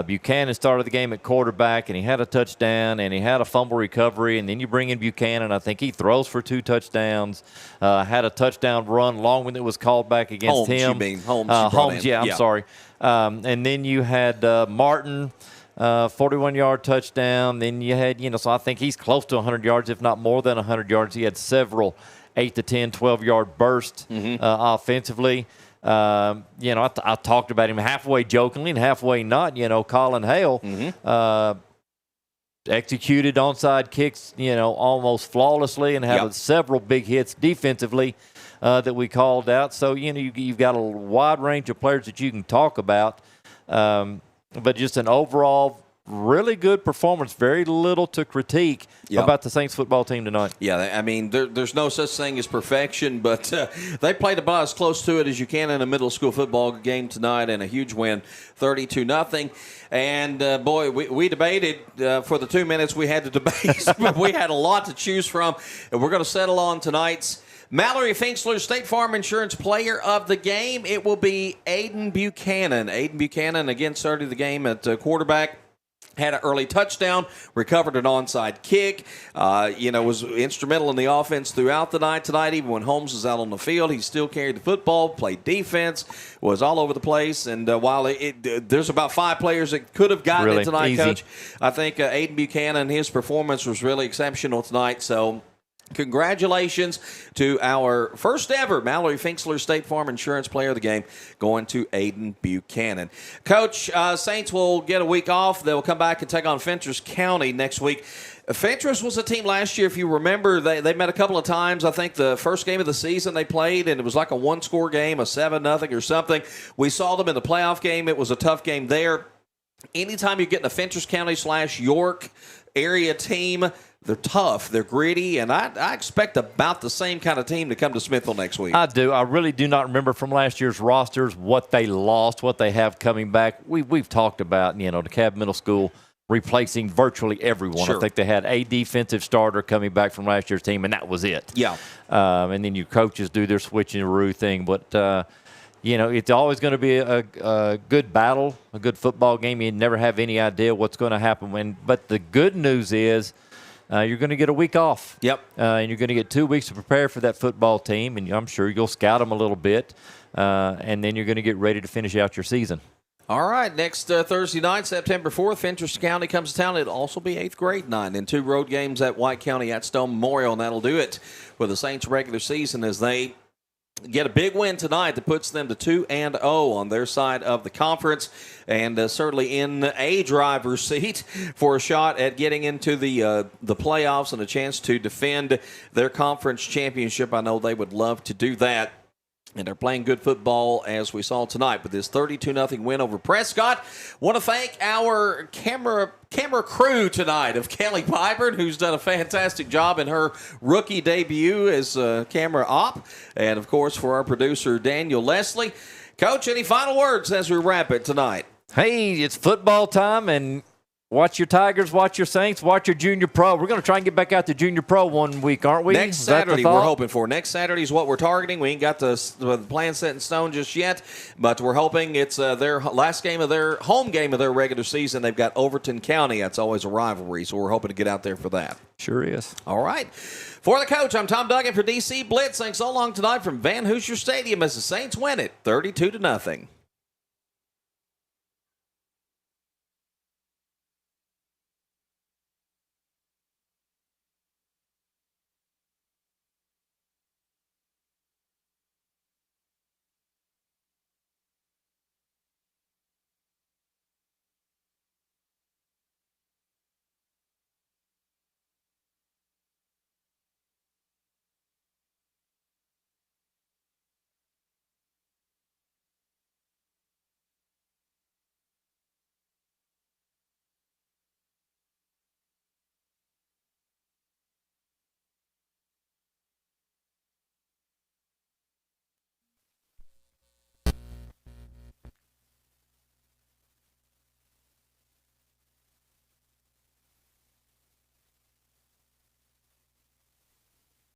Buchanan started the game at quarterback, and he had a touchdown, and he had a fumble recovery. And then you bring in Buchanan. I think he throws for 2 touchdowns. Had a touchdown run, long one that was called back against him. Holmes, I'm sorry. And then you had Martin. 41-yard touchdown. Then you had, so I think he's close to 100 yards, if not more than 100 yards. He had several 8 to 10, 12-yard bursts offensively. I talked about him halfway jokingly and halfway not. Colin Hale executed onside kicks, almost flawlessly and had several big hits defensively that we called out. So, you've got a wide range of players that you can talk about. But just an overall really good performance. Very little to critique about the Saints football team tonight. Yeah, I mean, there's no such thing as perfection, but they played about as close to it as you can in a middle school football game tonight, and a huge win, 32-0. And, boy, we debated for the 2 minutes we had to debate, but we had a lot to choose from, and we're going to settle on tonight's Mallory Finksler State Farm Insurance Player of the Game. It will be Aiden Buchanan. Aiden Buchanan, again, started the game at quarterback. Had an early touchdown, recovered an onside kick, was instrumental in the offense throughout the night tonight. Even when Holmes was out on the field, he still carried the football, played defense, was all over the place. And while there's about 5 players that could have gotten it tonight, Coach, I think Aiden Buchanan, his performance was really exceptional tonight. So congratulations to our first ever Mallory Finksler State Farm Insurance Player of the Game, going to Aiden Buchanan. Coach, Saints will get a week off. They'll come back and take on Fentress County next week. Fentress was a team last year, if you remember, they met a couple of times. I think the first game of the season they played, and it was like a 1-score game, a 7-0 or something. We saw them in the playoff game. It was a tough game there. Anytime you're getting a Fentress County / York area team, they're tough, they're gritty, and I expect about the same kind of team to come to Smithville next week. I do. I really do not remember from last year's rosters what they lost, what they have coming back. We've talked about, DeKalb Middle School replacing virtually everyone. Sure. I think they had a defensive starter coming back from last year's team, and that was it. Yeah. And then your coaches do their switcheroo thing, but it's always going to be a good battle, a good football game. You never have any idea what's going to happen. But the good news is you're going to get a week off. Yep. And you're going to get 2 weeks to prepare for that football team, and I'm sure you'll scout them a little bit, and then you're going to get ready to finish out your season. All right, next Thursday night, September 4th, Fentress County comes to town. It'll also be 8th grade night, and 2 road games at White County at Stone Memorial, and that'll do it for the Saints regular season as they get a big win tonight that puts them to 2-0 on their side of the conference, and certainly in a driver's seat for a shot at getting into the playoffs and a chance to defend their conference championship. I know they would love to do that. And they're playing good football, as we saw tonight, with this 32-0 win over Prescott. Want to thank our camera crew tonight of Kelly Piper, who's done a fantastic job in her rookie debut as camera op. And, of course, for our producer, Daniel Leslie. Coach, any final words as we wrap it tonight? Hey, it's football time, and watch your Tigers, watch your Saints, watch your Junior Pro. We're going to try and get back out to Junior Pro one week, aren't we? Next Saturday, we're hoping for. Next Saturday is what we're targeting. We ain't got the plan set in stone just yet, but we're hoping it's their last game of their home game of their regular season. They've got Overton County. That's always a rivalry, so we're hoping to get out there for that. Sure is. All right. For the coach, I'm Tom Duggan for DC Blitz. Thanks so long tonight from Van Hoosier Stadium as the Saints win it 32-0.